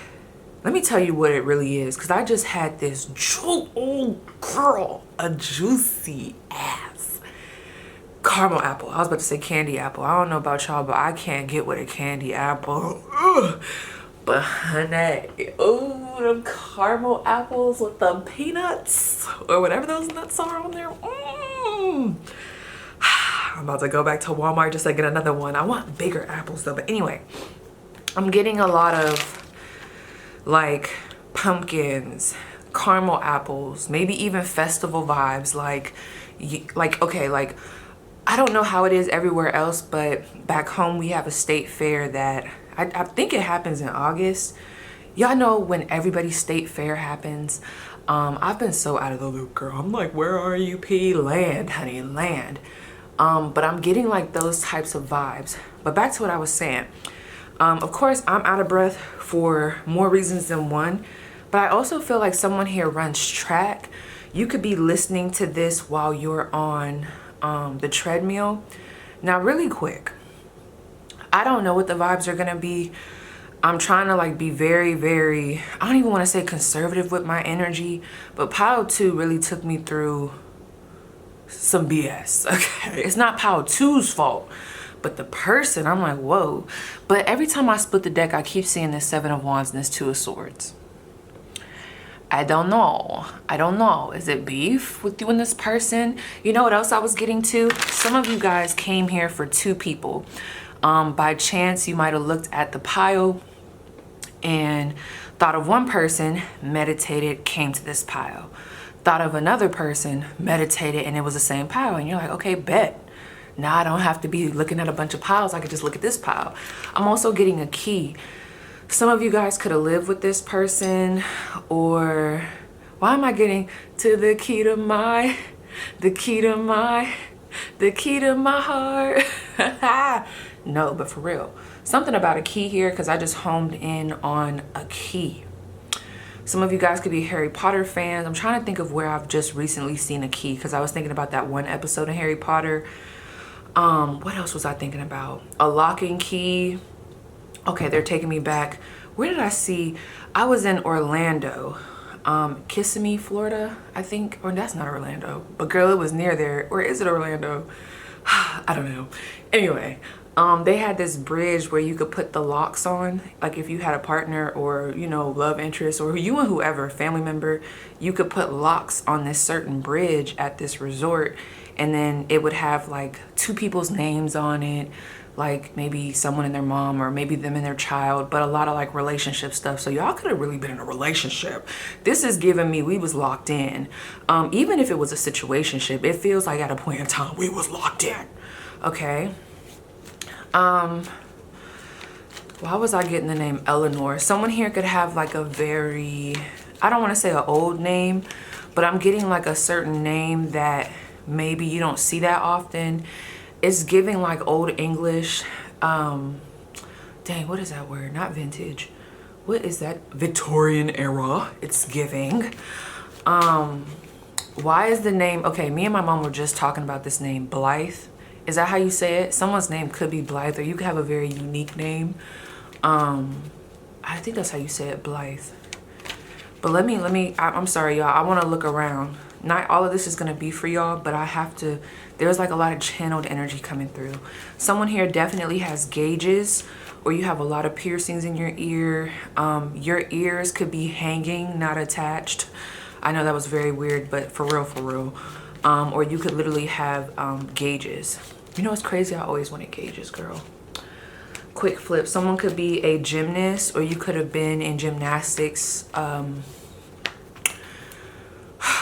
let me tell you what it really is, because I just had this, oh girl, a juicy ass caramel apple. I was about to say candy apple. I don't know about y'all, but I can't get with a candy apple. Ugh. But honey, ooh, them caramel apples with the peanuts or whatever those nuts are on there. I'm about to go back to Walmart just to get another one. I want bigger apples though. But anyway, I'm getting a lot of like pumpkins, caramel apples, maybe even festival vibes. Like okay, like I don't know how it is everywhere else, but back home we have a state fair that I think it happens in August. Y'all know when everybody's state fair happens. I've been so out of the loop, girl. I'm like, where are you, P? Land, honey, land. But I'm getting like those types of vibes. But back to what I was saying. Of course, I'm out of breath for more reasons than one. But I also feel like someone here runs track. You could be listening to this while you're on the treadmill. Now, really quick. I don't know what the vibes are gonna be. I'm trying to like be very, very, I don't even want to say conservative with my energy, but pile 2 really took me through some BS. Okay, it's not pile 2's fault, But the person, I'm like, whoa. But every time I split the deck, I keep seeing this 7 of Wands and this 2 of Swords. I don't know. I don't know. Is it beef with you and this person? You know what else I was getting to? Some of you guys came here for 2 people. By chance, you might have looked at the pile and thought of one person, meditated, came to this pile. Thought of another person, meditated, and it was the same pile. And you're like, okay, bet. Now I don't have to be looking at a bunch of piles. I could just look at this pile. I'm also getting a key. Some of you guys could have lived with this person, or why am I getting to the key to my heart? No, but for real. Something about a key here, because I just homed in on a key. Some of you guys could be Harry Potter fans. I'm trying to think of where I've just recently seen a key, because I was thinking about that one episode of Harry Potter. What else was I thinking about? A locking key. Okay, they're taking me back. Where did I see? I was in Orlando. Kissimmee, Florida, I think. Or that's not Orlando. But girl, it was near there. Or is it Orlando? I don't know. Anyway, they had this bridge where you could put the locks on. Like if you had a partner or, you know, love interest, or you and whoever, family member, you could put locks on this certain bridge at this resort. And then it would have like 2 people's names on it. Like maybe someone and their mom, or maybe them and their child, but a lot of like relationship stuff. So y'all could have really been in a relationship. This is giving me we was locked in. Even if it was a situationship, it feels like at a point in time we was locked in. Okay. Why was I getting the name Eleanor? Someone here could have like a very, I don't want to say an old name, but I'm getting like a certain name that maybe you don't see that often. It's giving like old English. Dang, what is that word? Not vintage. What is that? Victorian era. It's giving. Why is the name? Okay, me and my mom were just talking about this name, Blythe. Is that how you say it? Someone's name could be Blythe, or you could have a very unique name. I think that's how you say it, Blythe. But I'm sorry, y'all. I want to look around. Not all of this is going to be for y'all, but I have to. There's like a lot of channeled energy coming through. Someone here definitely has gauges, or you have a lot of piercings in your ear. Your ears could be hanging, not attached. I know that was very weird, but for real. Or you could literally have gauges. You know what's crazy? I always wanted gauges, girl. Quick flip. Someone could be a gymnast, or you could have been in gymnastics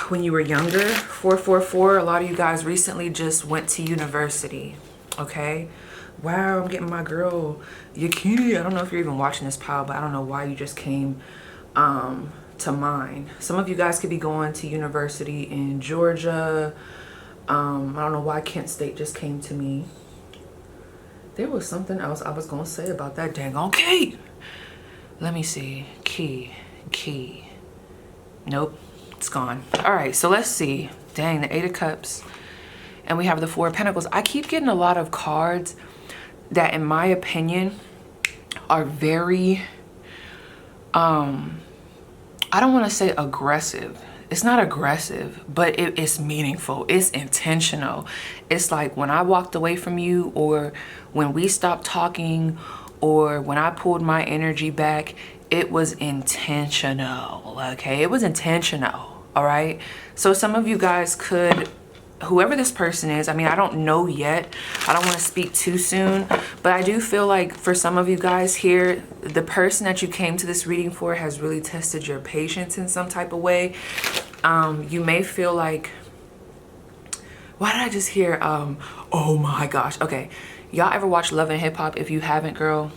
when you were younger. 444. A lot of you guys recently just went to university. Okay. Wow, I'm getting my girl Yakini. I don't know if you're even watching this pile, but I don't know why you just came to mine. Some of you guys could be going to university in Georgia. I don't know why Kent State just came to me. There was something else I was gonna say about that dang on key. Let me see. Key. Nope, it's gone. All right, so let's see. Dang, the 8 of Cups. And we have the 4 of Pentacles. I keep getting a lot of cards that, in my opinion, are very, I don't want to say aggressive. It's not aggressive, but it's meaningful. It's intentional. It's like when I walked away from you, or when we stopped talking, or when I pulled my energy back, it was intentional, okay? It was intentional, all right? So some of you guys could, whoever this person is, I mean, I don't know yet. I don't want to speak too soon, but I do feel like for some of you guys here, the person that you came to this reading for has really tested your patience in some type of way. You may feel like, why did I just hear, oh my gosh. Okay, y'all ever watch Love and Hip Hop? If you haven't, girl,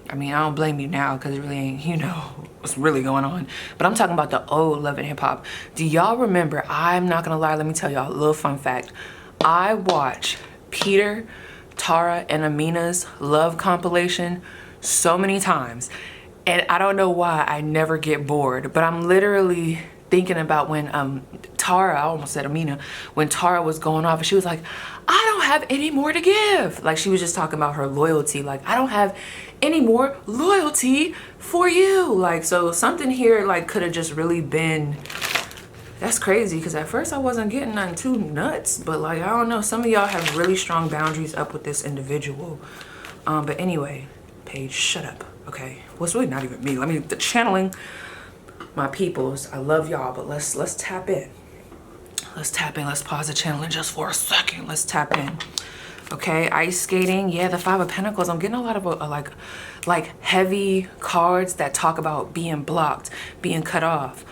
I mean, I don't blame you now, because it really ain't, you know, what's really going on. But I'm talking about the old Love and Hip Hop. Do y'all remember? I'm not gonna lie, let me tell y'all a little fun fact. I watched Peter, Tara, and Amina's love compilation so many times, and I don't know why I never get bored, but I'm literally thinking about when Tara, I almost said Amina, when Tara was going off and she was like, I don't have any more to give. Like, she was just talking about her loyalty. Like, I don't have any more loyalty for you. Like, so something here like could have just really been That's crazy, because at first I wasn't getting nothing too nuts, but like, I don't know, some of y'all have really strong boundaries up with this individual. But anyway, Paige, shut up, okay? Well, it's really not even me. The channeling my peoples. I love y'all, but let's tap in. Let's tap in. Let's pause the channeling just for a second. Let's tap in. Okay, ice skating. Yeah, the Five of Pentacles. I'm getting a lot of like heavy cards that talk about being blocked, being cut off.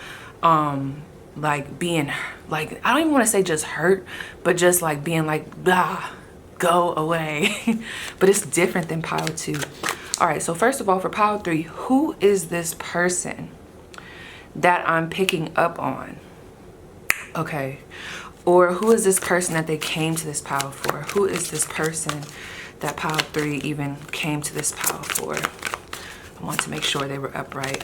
Like being like, I don't even want to say just hurt, but just like being like, blah, go away. But it's different than pile 2. All right, so first of all, for pile 3, who is this person that I'm picking up on? Okay, or who is this person that they came to this pile for? Who is this person that pile 3 even came to this pile for? I want to make sure they were upright.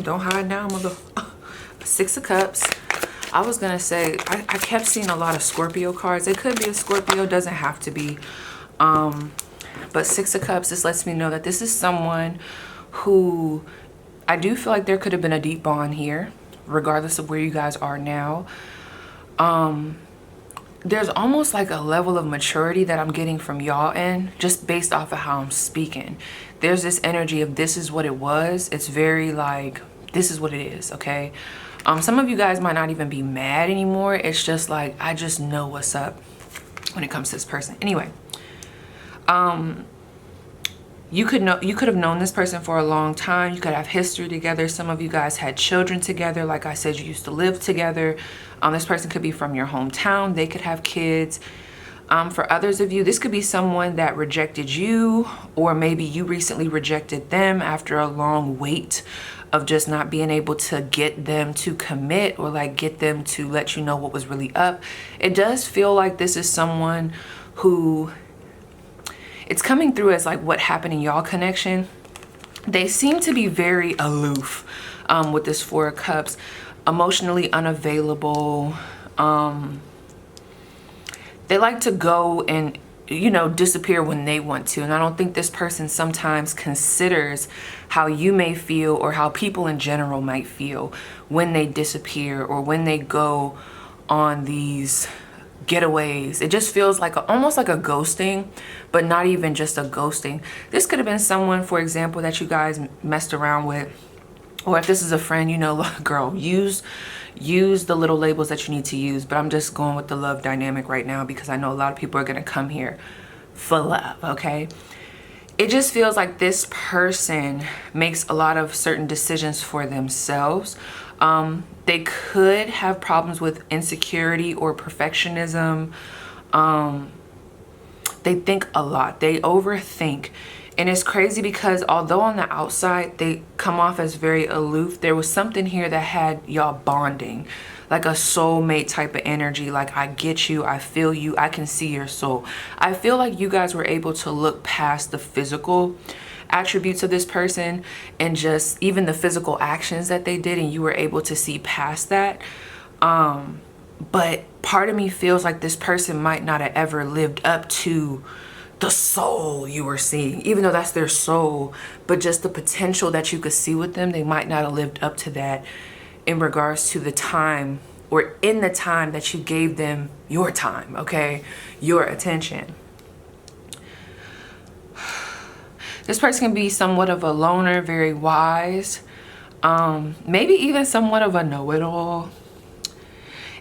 Don't hide now, mother. 6 of Cups. I was gonna say, I kept seeing a lot of Scorpio cards. It could be a Scorpio, doesn't have to be. But 6 of Cups, this lets me know that this is someone who, I do feel like there could have been a deep bond here, regardless of where you guys are now. There's almost like a level of maturity that I'm getting from y'all in, just based off of how I'm speaking. There's this energy of this is what it was. It's very like, this is what it is, okay? Some of you guys might not even be mad anymore. It's just like, I just know what's up when it comes to this person. Anyway, you could have known this person for a long time. You could have history together. Some of you guys had children together. Like I said, you used to live together. This person could be from your hometown. They could have kids. For others of you, this could be someone that rejected you, or maybe you recently rejected them after a long wait of just not being able to get them to commit, or like get them to let you know what was really up. It does feel like this is someone who, it's coming through as like what happened in y'all connection. They seem to be very aloof with this 4 of Cups, emotionally unavailable. They like to go and, you know, disappear when they want to. And I don't think this person sometimes considers how you may feel, or how people in general might feel when they disappear, or when they go on these getaways. It just feels like almost like a ghosting, but not even just a ghosting. This could have been someone, for example, that you guys messed around with, or if this is a friend, you know, girl, use the little labels that you need to use. But I'm just going with the love dynamic right now, because I know a lot of people are going to come here for love, okay? It just feels like this person makes a lot of certain decisions for themselves. They could have problems with insecurity or perfectionism. They think a lot. They overthink. And it's crazy because although on the outside they come off as very aloof, there was something here that had y'all bonding, like a soulmate type of energy. Like, I get you, I feel you, I can see your soul. I feel like you guys were able to look past the physical attributes of this person and just even the physical actions that they did, and you were able to see past that. But part of me feels like this person might not have ever lived up to the soul you were seeing, even though that's their soul, but just the potential that you could see with them, they might not have lived up to that in regards to the time, or in the time that you gave them your time, okay, your attention. This person can be somewhat of a loner, very wise, maybe even somewhat of a know-it-all.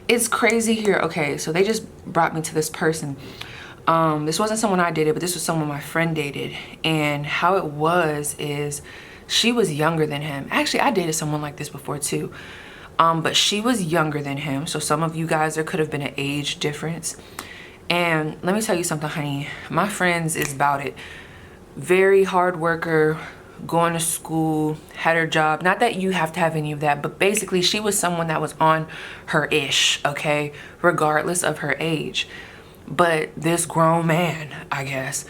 It's crazy here. Okay, so they just brought me to this person. This wasn't someone I dated, but this was someone my friend dated. And how it was is she was younger than him. Actually, I dated someone like this before too. But she was younger than him. So some of you guys, there could have been an age difference. And let me tell you something, honey. My friends is about it. Very hard worker, going to school, had her job. Not that you have to have any of that, but basically she was someone that was on her ish, okay, regardless of her age. But this grown man, I guess,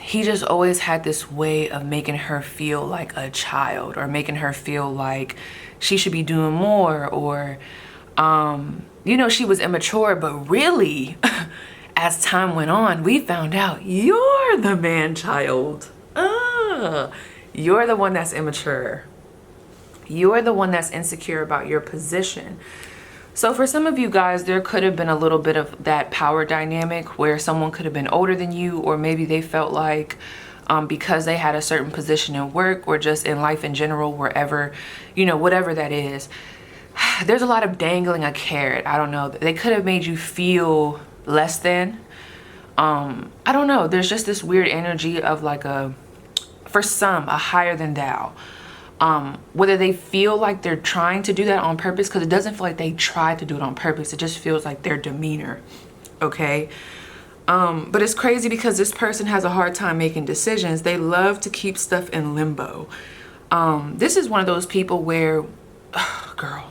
he just always had this way of making her feel like a child, or making her feel like she should be doing more, or you know, she was immature. But really, as time went on, we found out you're the man child. You're the one that's immature. You're the one that's insecure about your position. So for some of you guys, there could have been a little bit of that power dynamic where someone could have been older than you, or maybe they felt like because they had a certain position in work or just in life in general, wherever, you know, whatever that is, there's a lot of dangling a carrot. I don't know. They could have made you feel less than. I don't know. There's just this weird energy of like for some, a higher than thou. Whether they feel like they're trying to do that on purpose, because it doesn't feel like they tried to do it on purpose. It just feels like their demeanor. Okay. But it's crazy because this person has a hard time making decisions. They love to keep stuff in limbo. This is one of those people where, girl,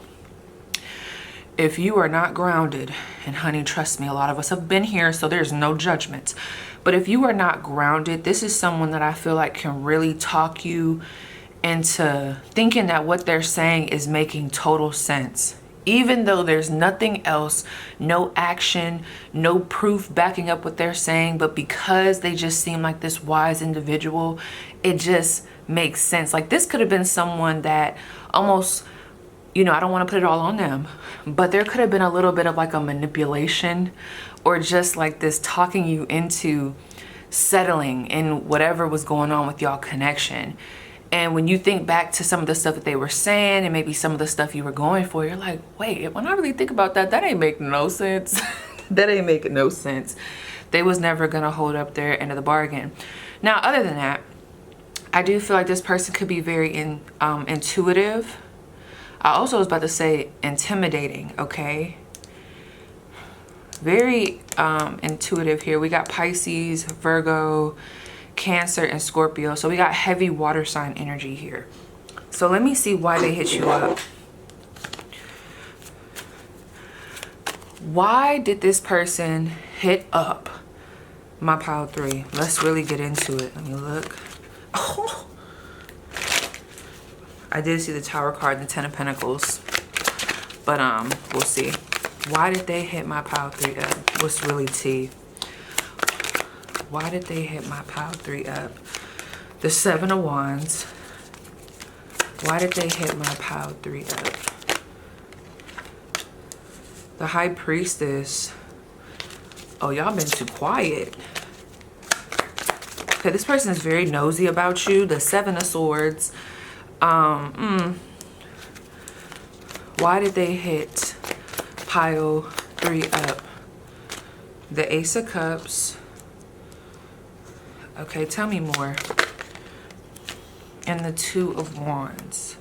if you are not grounded, and honey, trust me, a lot of us have been here, so there's no judgment. But if you are not grounded, this is someone that I feel like can really talk you into thinking that what they're saying is making total sense. Even though there's nothing else, no action, no proof backing up what they're saying, but because they just seem like this wise individual, it just makes sense. Like this could have been someone that almost, you know, I don't want to put it all on them, but there could have been a little bit of like a manipulation, or just like this talking you into settling in whatever was going on with y'all connection. And when you think back to some of the stuff that they were saying and maybe some of the stuff you were going for, you're like, wait, when I really think about that, that ain't making no sense. That ain't making no sense. They was never gonna hold up their end of the bargain. Now, other than that, I do feel like this person could be very intuitive. I also was about to say intimidating, okay? Very intuitive here. We got Pisces, Virgo, Cancer, and Scorpio. So we got heavy water sign energy here. So let me see why they hit you up. Why did this person hit up my pile 3? Let's really get into it. Let me look. Oh, I did see the Tower card and the 10 of Pentacles, but we'll see. Why did they hit my pile 3 up? What's really tea? Why did they hit my pile 3 up? The 7 of Wands. Why did they hit my pile 3 up? The High Priestess. Oh, y'all been too quiet. Okay, this person is very nosy about you. The 7 of Swords. Why did they hit pile 3 up? The Ace of Cups. Okay, tell me more. And the 2 of Wands.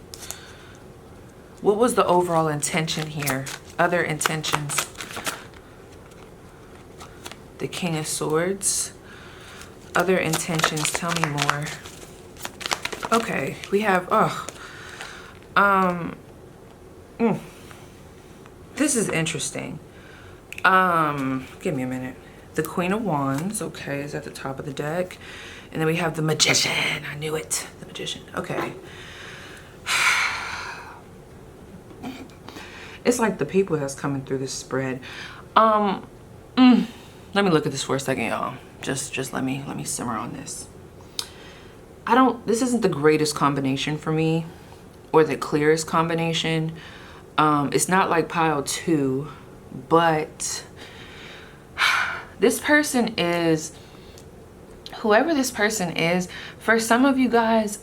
What was the overall intention here? Other intentions. The King of Swords. Other intentions, tell me more. Okay, we have, this is interesting. Give me a minute. The Queen of Wands, okay, is at the top of the deck. And then we have the Magician. I knew it. The Magician. Okay. It's like the people that's coming through this spread. Let me look at this for a second, y'all. Just let me simmer on this. This isn't the greatest combination for me, or the clearest combination. It's not like pile 2, but this person is, whoever this person is, for some of you guys,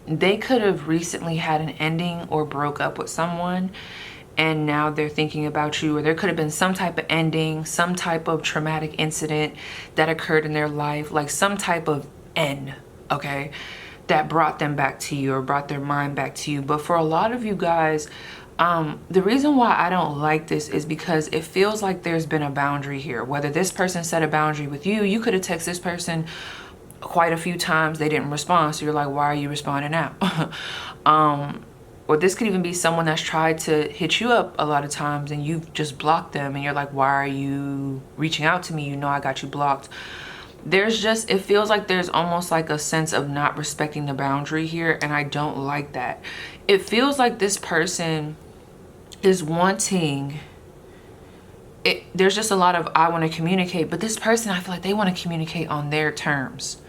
they could have recently had an ending or broke up with someone, and now they're thinking about you, or there could have been some type of ending, some type of traumatic incident that occurred in their life, like some type of end, okay, that brought them back to you or brought their mind back to you. But for a lot of you guys, the reason why I don't like this is because it feels like there's been a boundary here. Whether this person set a boundary with you, you could have texted this person quite a few times, they didn't respond, so you're like, why are you responding now? Or this could even be someone that's tried to hit you up a lot of times and you've just blocked them, and you're like, why are you reaching out to me? You know I got you blocked. There's just, it feels like there's almost like a sense of not respecting the boundary here, and I don't like that. It feels like this person is wanting it. There's just a lot of I want to communicate, but this person, I feel like they want to communicate on their terms.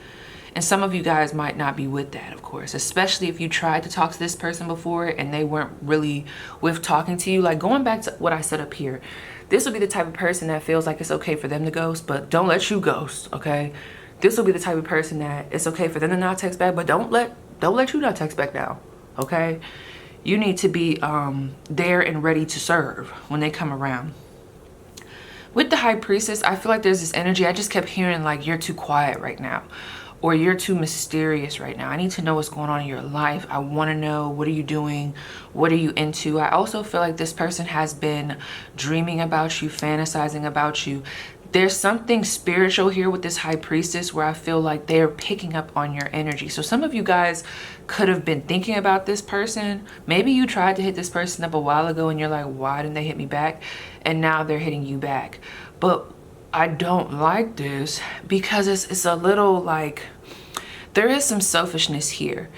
And some of you guys might not be with that, of course, especially if you tried to talk to this person before and they weren't really with talking to you. Like, going back to what I said up here, this will be the type of person that feels like it's okay for them to ghost, but don't let you ghost, okay? This will be the type of person that it's okay for them to not text back, but don't let you not text back now, okay? You need to be there and ready to serve when they come around. With the High Priestess, I feel like there's this energy. I just kept hearing like, you're too quiet right now, or you're too mysterious right now. I need to know what's going on in your life. I want to know, what are you doing? What are you into? I also feel like this person has been dreaming about you, fantasizing about you. There's something spiritual here with this High Priestess where I feel like they're picking up on your energy. So some of you guys could have been thinking about this person. Maybe you tried to hit this person up a while ago and you're like, why didn't they hit me back? And now they're hitting you back. But I don't like this because it's a little like, there is some selfishness here.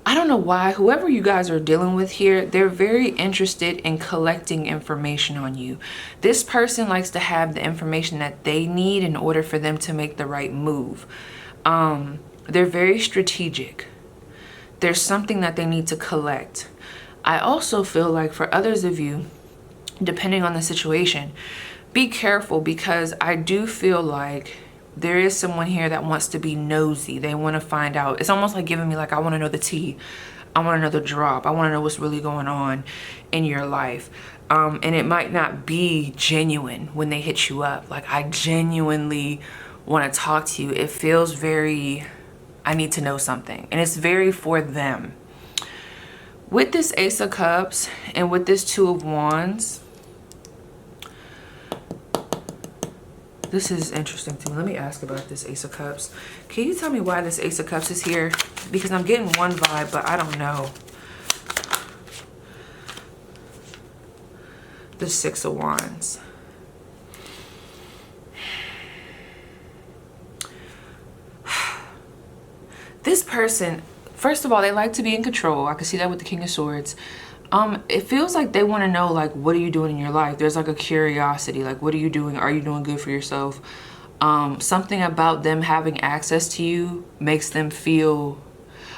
I don't know why. Whoever you guys are dealing with here, they're very interested in collecting information on you. This person likes to have the information that they need in order for them to make the right move. They're very strategic. There's something that they need to collect. I also feel like for others of you, depending on the situation, be careful, because I do feel like there is someone here that wants to be nosy. They want to find out. It's almost like giving me like, I want to know the tea. I want to know the drop. I want to know what's really going on in your life. And it might not be genuine when they hit you up. Like, I genuinely want to talk to you. It feels very, I need to know something. And it's very for them. With this Ace of Cups and with this Two of Wands, this is interesting to me. Let me ask about this Ace of Cups. Can you tell me why this Ace of Cups is here? Because I'm getting one vibe, but I don't know. The Six of Wands. This person, first of all, they like to be in control. I can see that with the King of Swords. It feels like they want to know, like, what are you doing in your life? There's like a curiosity, like, what are you doing? Are you doing good for yourself? Something about them having access to you makes them feel,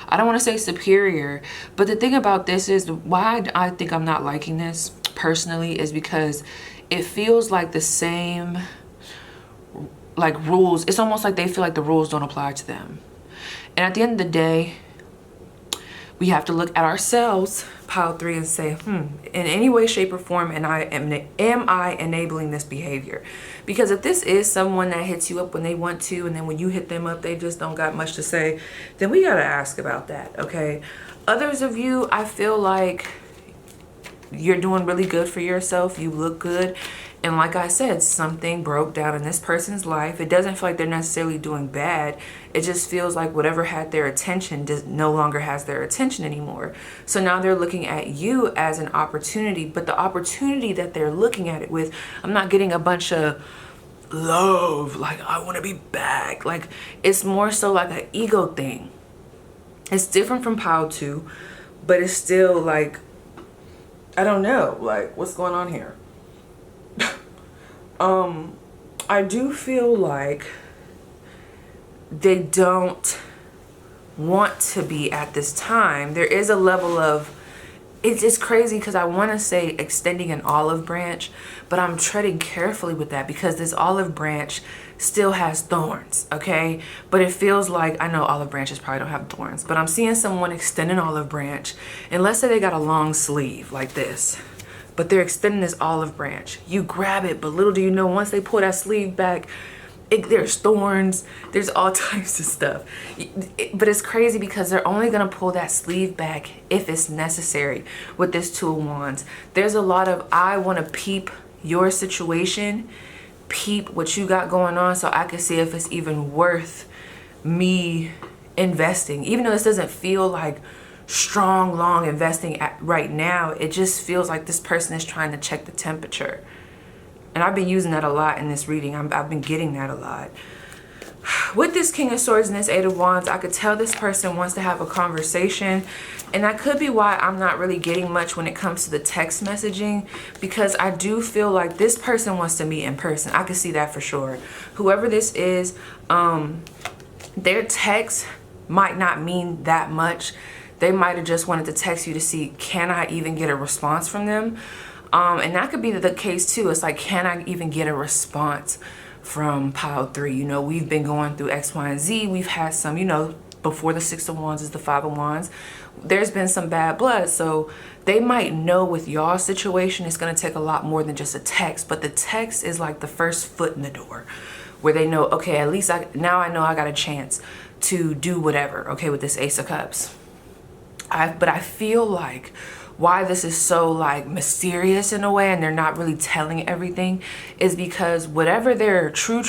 I don't want to say superior, but the thing about this is why I think I'm not liking this personally is because it feels like the same, like, rules. It's almost like they feel like the rules don't apply to them. And at the end of the day, we have to look at ourselves, pile 3, and say, in any way, shape, or form, am I enabling this behavior? Because if this is someone that hits you up when they want to, and then when you hit them up, they just don't got much to say, then we got to ask about that, okay? Others of you, I feel like you're doing really good for yourself. You look good. And like I said, something broke down in this person's life. It doesn't feel like they're necessarily doing bad. It just feels like whatever had their attention no longer has their attention anymore. So now they're looking at you as an opportunity. But the opportunity that they're looking at it with, I'm not getting a bunch of love, like, I want to be back. Like, it's more so like an ego thing. It's different from pile 2, but it's still like, I don't know, like, what's going on here? I do feel like they don't want to be at this time. There is a level of, it's crazy because I want to say extending an olive branch, but I'm treading carefully with that because this olive branch still has thorns, okay? But it feels like, I know olive branches probably don't have thorns, but I'm seeing someone extend an olive branch, and let's say they got a long sleeve like this, but they're extending this olive branch. You grab it, but little do you know, once they pull that sleeve back, there's thorns, there's all types of stuff. But it's crazy because they're only gonna pull that sleeve back if it's necessary with this Two of Wands. There's a lot of, I wanna peep your situation, peep what you got going on so I can see if it's even worth me investing. Even though this doesn't feel like strong, long investing right now, it just feels like this person is trying to check the temperature. And I've been using that a lot in this reading. I've been getting that a lot. With this King of Swords and this Eight of Wands, I could tell this person wants to have a conversation. And that could be why I'm not really getting much when it comes to the text messaging, because I do feel like this person wants to meet in person. I can see that for sure. Whoever this is, their text might not mean that much. They might have just wanted to text you to see, can I even get a response from them? And that could be the case too. It's like, can I even get a response from pile 3? You know, we've been going through X, Y, and Z. We've had some, you know, before the 6 of Wands is the 5 of Wands. There's been some bad blood. So they might know with y'all situation, it's going to take a lot more than just a text. But the text is like the first foot in the door where they know, okay, at least now I know I got a chance to do whatever, okay, with this Ace of Cups. But I feel like why this is so like mysterious in a way and they're not really telling everything is because whatever their true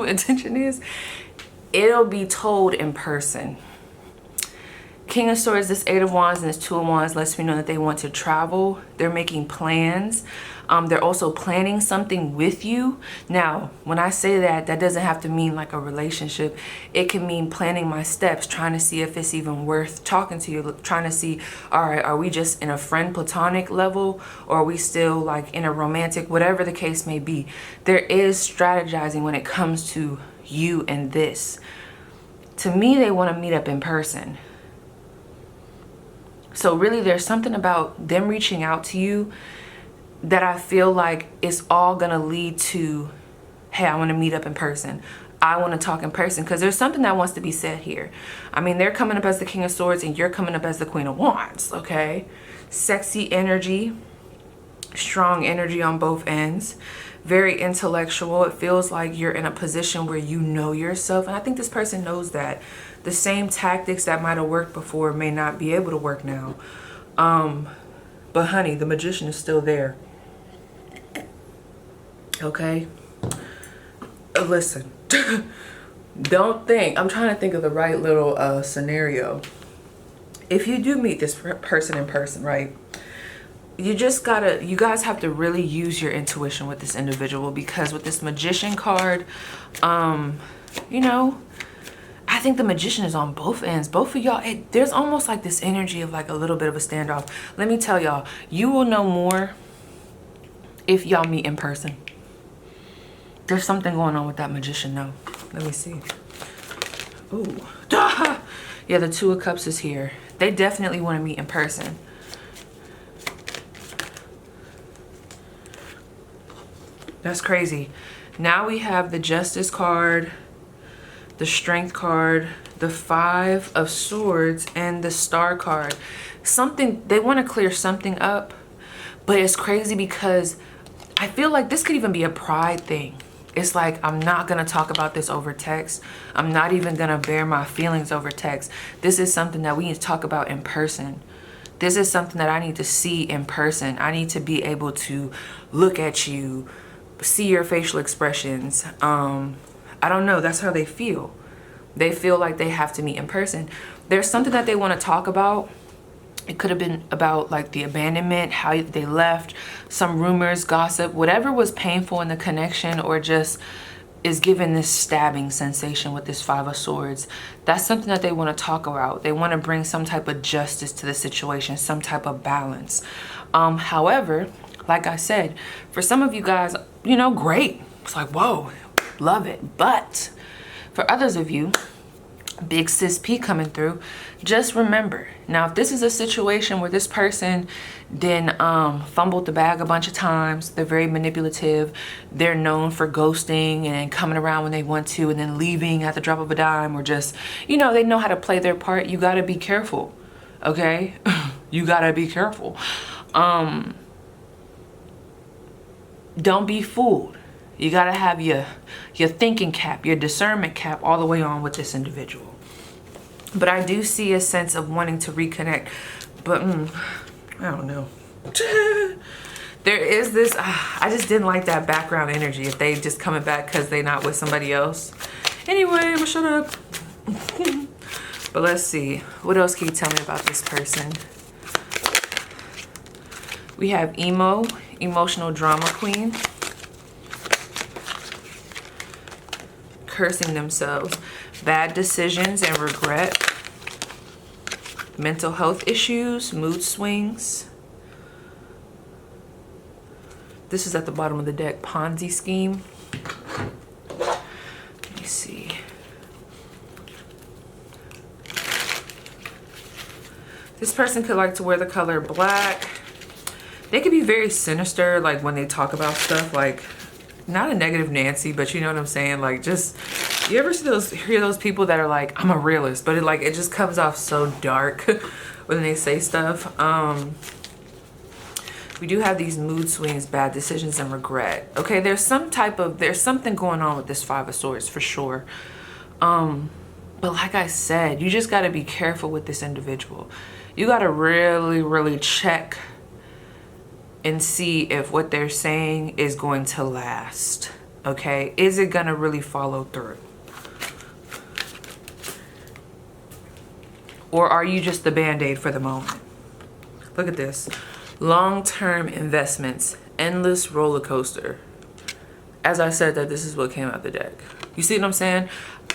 intention is, it'll be told in person. King of Swords, this 8 of Wands and this 2 of Wands lets me know that they want to travel. They're making plans. They're also planning something with you. Now, when I say that, that doesn't have to mean like a relationship. It can mean planning my steps, trying to see if it's even worth talking to you, trying to see, all right, are we just in a friend platonic level or are we still like in a romantic, whatever the case may be. There is strategizing when it comes to you and this. To me, they want to meet up in person. So really, there's something about them reaching out to you that I feel like it's all going to lead to, hey, I want to meet up in person. I want to talk in person, because there's something that wants to be said here. I mean, they're coming up as the King of Swords and you're coming up as the Queen of Wands, okay? Sexy energy, strong energy on both ends, very intellectual. It feels like you're in a position where you know yourself. And I think this person knows that. The same tactics that might have worked before may not be able to work now. But honey, the Magician is still there. Okay? Listen. Don't think. I'm trying to think of the right little scenario. If you do meet this person in person, right? You guys have to really use your intuition with this individual, because with this Magician card, you know, I think the Magician is on both ends. Both of y'all, there's almost like this energy of like a little bit of a standoff. Let me tell y'all, you will know more if y'all meet in person. There's something going on with that Magician though. Let me see. Ooh. Yeah, the 2 of Cups is here. They definitely want to meet in person. That's crazy. Now we have the Justice card, the Strength card, the 5 of Swords, and the Star card. Something, they want to clear something up, but it's crazy because I feel like this could even be a pride thing. It's like, I'm not going to talk about this over text. I'm not even going to bear my feelings over text. This is something that we need to talk about in person. This is something that I need to see in person. I need to be able to look at you, see your facial expressions. I don't know. That's how they feel. They feel like they have to meet in person. There's something that they want to talk about. It could have been about like the abandonment, how they left, some rumors, gossip, whatever was painful in the connection or just is given this stabbing sensation with this 5 of Swords. That's something that they want to talk about. They want to bring some type of justice to the situation, some type of balance. However, like I said, for some of you guys, you know, great. It's like, whoa, love it. But for others of you, big sis P coming through, just remember, now if this is a situation where this person then fumbled the bag a bunch of times, they're very manipulative, they're known for ghosting and coming around when they want to and then leaving at the drop of a dime, or just, you know, they know how to play their part. You got to be careful, okay? You got to be careful. Don't be fooled. You got to have your thinking cap, your discernment cap all the way on with this individual. But I do see a sense of wanting to reconnect. But I don't know. There is this, I just didn't like that background energy if they just coming back because they not with somebody else. Anyway, I'm gonna shut up. But let's see. What else can you tell me about this person? We have emotional drama queen. Cursing themselves. Bad decisions and regret. Mental health issues, mood swings. This is at the bottom of the deck. Ponzi scheme. Let me see. This person could like to wear the color black. They could be very sinister, like when they talk about stuff, like not a negative Nancy, but you know what I'm saying? Like, just, you ever hear those people that are like, I'm a realist, but it just comes off so dark when they say stuff. We do have these mood swings, bad decisions, and regret. Okay, there's something going on with this Five of Swords for sure. But like I said, you just got to be careful with this individual. You got to really, really check and see if what they're saying is going to last. Okay, is it going to really follow through? Or are you just the band-aid for the moment? Look at this. Long-term investments, endless roller coaster. As I said, that this is what came out the deck. You see what I'm saying?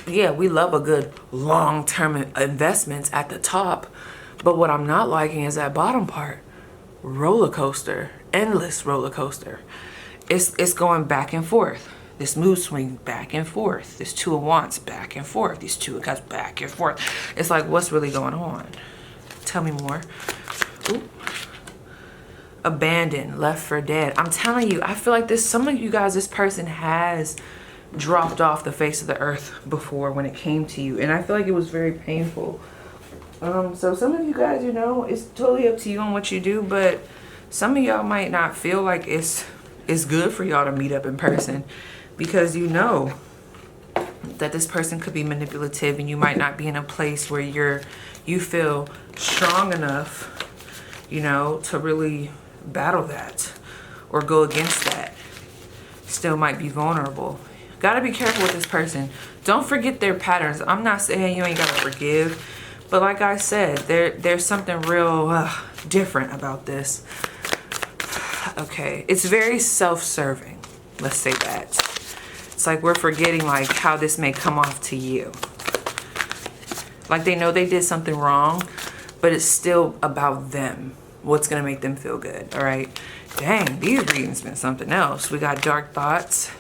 Yeah, we love a good long-term investments at the top, but what I'm not liking is that bottom part. Roller coaster, endless roller coaster. It's going back and forth. This mood swing back and forth. This Two of Wands back and forth. These Two of Cups back and forth. It's like, what's really going on? Tell me more. Ooh. Abandoned, left for dead. I'm telling you, I feel like some of you guys, this person has dropped off the face of the earth before when it came to you, and I feel like it was very painful. So some of you guys, you know, it's totally up to you on what you do, but some of y'all might not feel like it's good for y'all to meet up in person, because you know that this person could be manipulative, and you might not be in a place where you feel strong enough, you know, to really battle that or go against that. Still might be vulnerable. Gotta be careful with this person. Don't forget their patterns. I'm not saying you ain't gotta forgive, but like I said, there's something real different about this. Okay, it's very self-serving. Let's say that. It's like we're forgetting like how this may come off to you. Like they know they did something wrong, but it's still about them. What's gonna make them feel good, all right? Dang, these readings been something else. We got dark thoughts.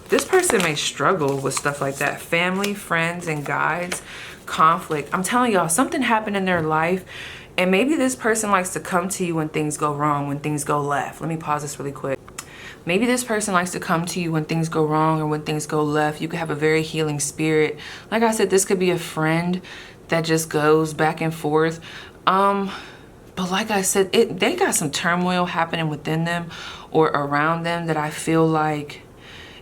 This person may struggle with stuff like that. Family, friends, and guides, conflict. I'm telling y'all, something happened in their life, and maybe this person likes to come to you when things go wrong, when things go left. Let me pause this really quick. Maybe this person likes to come to you when things go wrong or when things go left. You could have a very healing spirit. Like I said, this could be a friend that just goes back and forth. But like I said, they got some turmoil happening within them or around them that I feel like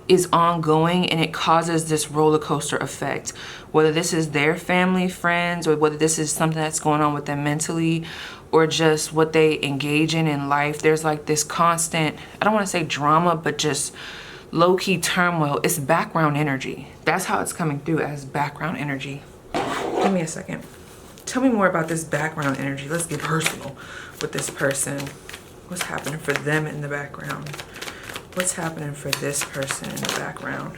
is ongoing, and it causes this roller coaster effect. Whether this is their family, friends, or whether this is something that's going on with them mentally, or just what they engage in life. There's like this constant, I don't want to say drama, but just low-key turmoil. It's background energy. That's how it's coming through, as background energy. Give me a second. Tell me more about this background energy. Let's get personal with this person. What's happening for them in the background? What's happening for this person in the background?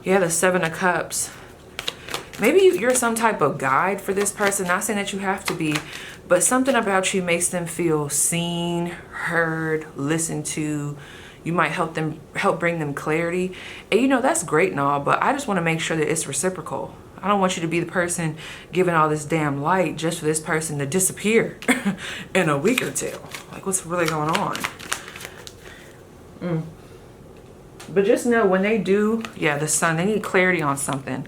Yeah, the Seven of Cups. Maybe you're some type of guide for this person. Not saying that you have to be, but something about you makes them feel seen, heard, listened to. You might help bring them clarity. And you know, that's great and all, but I just want to make sure that it's reciprocal. I don't want you to be the person giving all this damn light just for this person to disappear in a week or two. Like, what's really going on? But just know when they do, yeah, the Sun, they need clarity on something.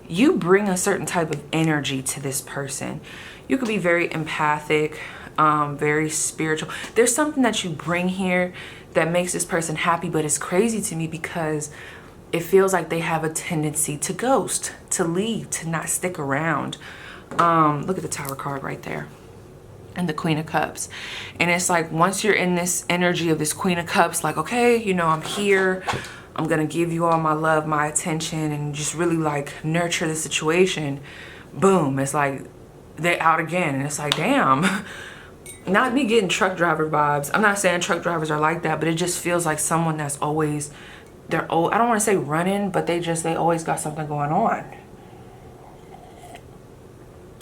You bring a certain type of energy to this person. You could be very empathic, very spiritual. There's something that you bring here that makes this person happy, but it's crazy to me because it feels like they have a tendency to ghost, to leave, to not stick around. Look at the Tower card right there. And the Queen of Cups. And it's like, once you're in this energy of this Queen of Cups, like, okay, you know, I'm here. I'm going to give you all my love, my attention, and just really like nurture the situation. Boom. It's like they're out again. And it's like, damn. Not me getting truck driver vibes. I'm not saying truck drivers are like that, but it just feels like someone that's always, I don't want to say running, but they always got something going on.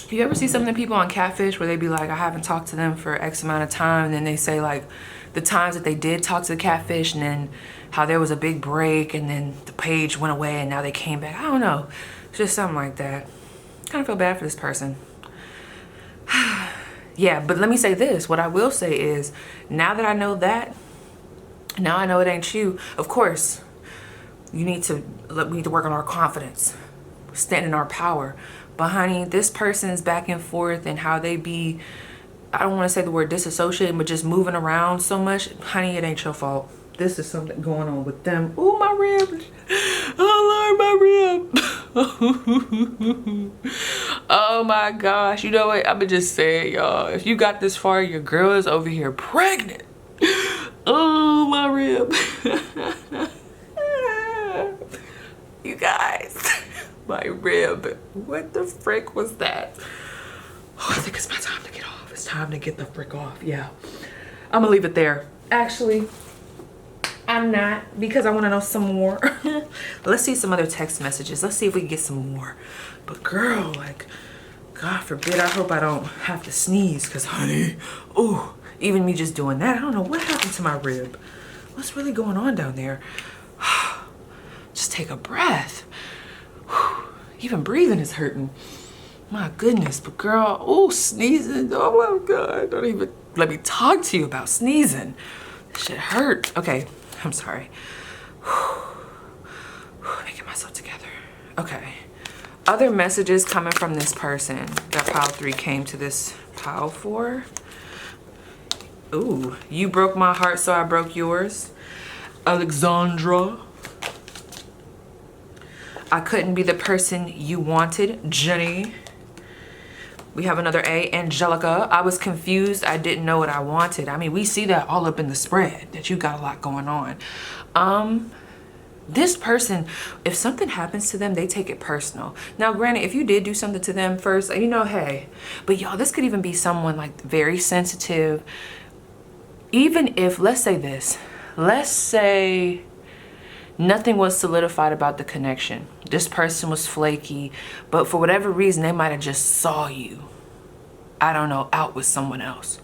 You ever see some of the people on Catfish where they be like, I haven't talked to them for X amount of time, and then they say like the times that they did talk to the catfish, and then how there was a big break, and then the page went away and now they came back. I don't know. It's just something like that. Kind of feel bad for this person. Yeah, but let me say this. What I will say is, now that I know that, now I know it ain't you. Of course, we need to work on our confidence, stand in our power. But honey, this person is back and forth and how they be, I don't want to say the word disassociating, but just moving around so much. Honey, it ain't your fault. This is something going on with them. Ooh, my rib. Oh, Lord, my rib. Oh, my gosh. You know what? I'm going to just say it, y'all. If you got this far, your girl is over here pregnant. Oh, my rib. You guys. My rib. What the frick was that? Oh, I think it's my time to get off. It's time to get the frick off. Yeah. I'm going to leave it there. Actually, I'm not, because I want to know some more. Let's see some other text messages. Let's see if we can get some more. But girl, like, God forbid, I hope I don't have to sneeze, because honey, oh, even me just doing that, I don't know what happened to my rib. What's really going on down there? Just take a breath. Even breathing is hurting. My goodness, but girl, oh, sneezing. Oh my God, don't even let me talk to you about sneezing. This shit hurt. Okay, I'm sorry. Let me get myself together. Okay. Other messages coming from this person that pile 3 came to this pile 4. Ooh, you broke my heart, so I broke yours. Alexandra. I couldn't be the person you wanted, Jenny. We have another A, Angelica. I was confused. I didn't know what I wanted. I mean, we see that all up in the spread, that you got a lot going on. This person, if something happens to them, they take it personal. Now, granted, if you did do something to them first, you know, hey, but y'all, this could even be someone like very sensitive. Even if, let's say this, let's say nothing was solidified about the connection. This person was flaky, but for whatever reason, they might have just saw you, I don't know, out with someone else.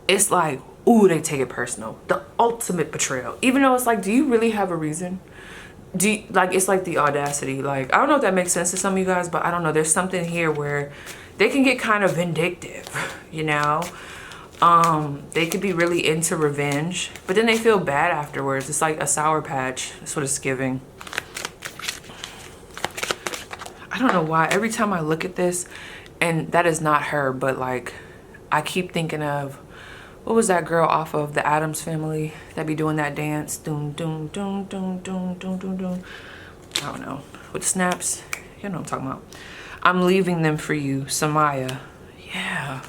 It's like, ooh, they take it personal. The ultimate betrayal. Even though it's like, do you really have a reason? Like, it's like the audacity. Like, I don't know if that makes sense to some of you guys, but I don't know. There's something here where they can get kind of vindictive, you know? They could be really into revenge, but then they feel bad afterwards. It's like a Sour Patch. That's what it's giving. I don't know why. Every time I look at this, and that is not her, but like, I keep thinking of, what was that girl off of the Addams Family that be doing that dance? Doom, doom, doom, doom, doom, doom, doom, doom. I don't know. With snaps. You know what I'm talking about. I'm leaving them for you, Samaya. Yeah.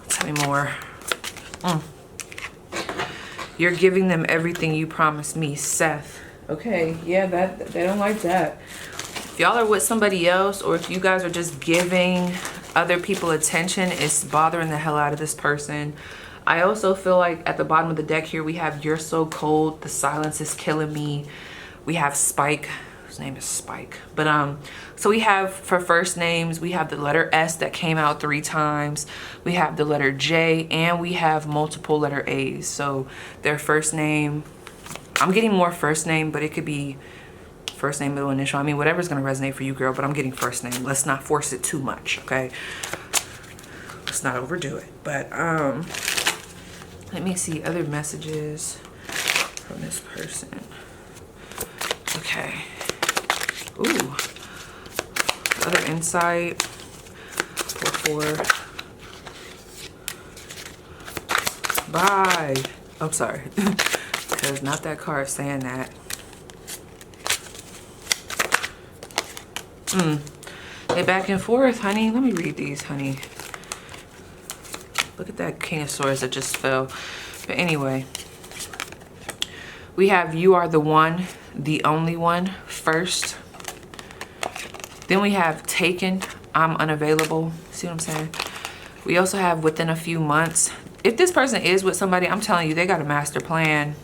Tell me more. You're giving them everything you promised me, Seth. Okay, yeah, that they don't like that. If y'all are with somebody else, or if you guys are just giving other people attention, it's bothering the hell out of this person. I also feel like at the bottom of the deck here, we have You're So Cold, The Silence Is Killing Me. We have Spike. His name is Spike. But so we have, for first names, we have the letter S that came out 3 times. We have the letter J, and we have multiple letter A's. So their first name, I'm getting more first name, but it could be first name, middle initial. I mean, whatever's gonna resonate for you, girl, but I'm getting first name. Let's not force it too much, okay? Let's not overdo it. But let me see other messages from this person. Okay. Ooh. Other insight. Pull 4. Bye. I'm sorry. Because not that card saying that. They back and forth, honey. Let me read these, honey. Look at that King of Swords that just fell. But anyway, we have You Are the One, the Only One first. Then we have Taken, I'm Unavailable. See what I'm saying? We also have Within a Few Months. If this person is with somebody, I'm telling you, they got a master plan.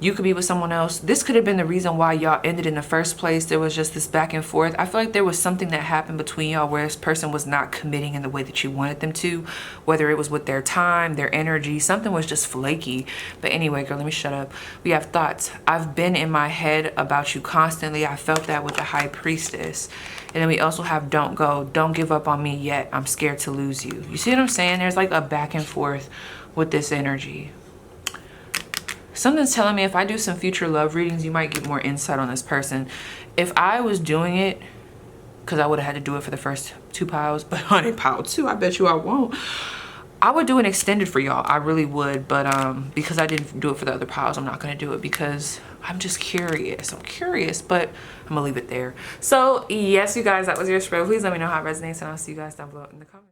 You could be with someone else. This could have been the reason why y'all ended in the first place. There was just this back and forth. I feel like there was something that happened between y'all where this person was not committing in the way that you wanted them to, whether it was with their time, their energy, something was just flaky. But anyway, girl, let me shut up. We have thoughts. I've been in my head about you constantly. I felt that with the High Priestess. And then we also have don't go. Don't give up on me yet. I'm scared to lose you. You see what I'm saying? There's like a back and forth with this energy. Something's telling me if I do some future love readings, you might get more insight on this person. If I was doing it, because I would have had to do it for the first 2 piles, but honey, pile 2, I bet you I won't. I would do an extended for y'all. I really would, but because I didn't do it for the other piles, I'm not going to do it because I'm just curious. I'm curious, but I'm going to leave it there. So yes, you guys, that was your spread. Please let me know how it resonates, and I'll see you guys down below in the comments.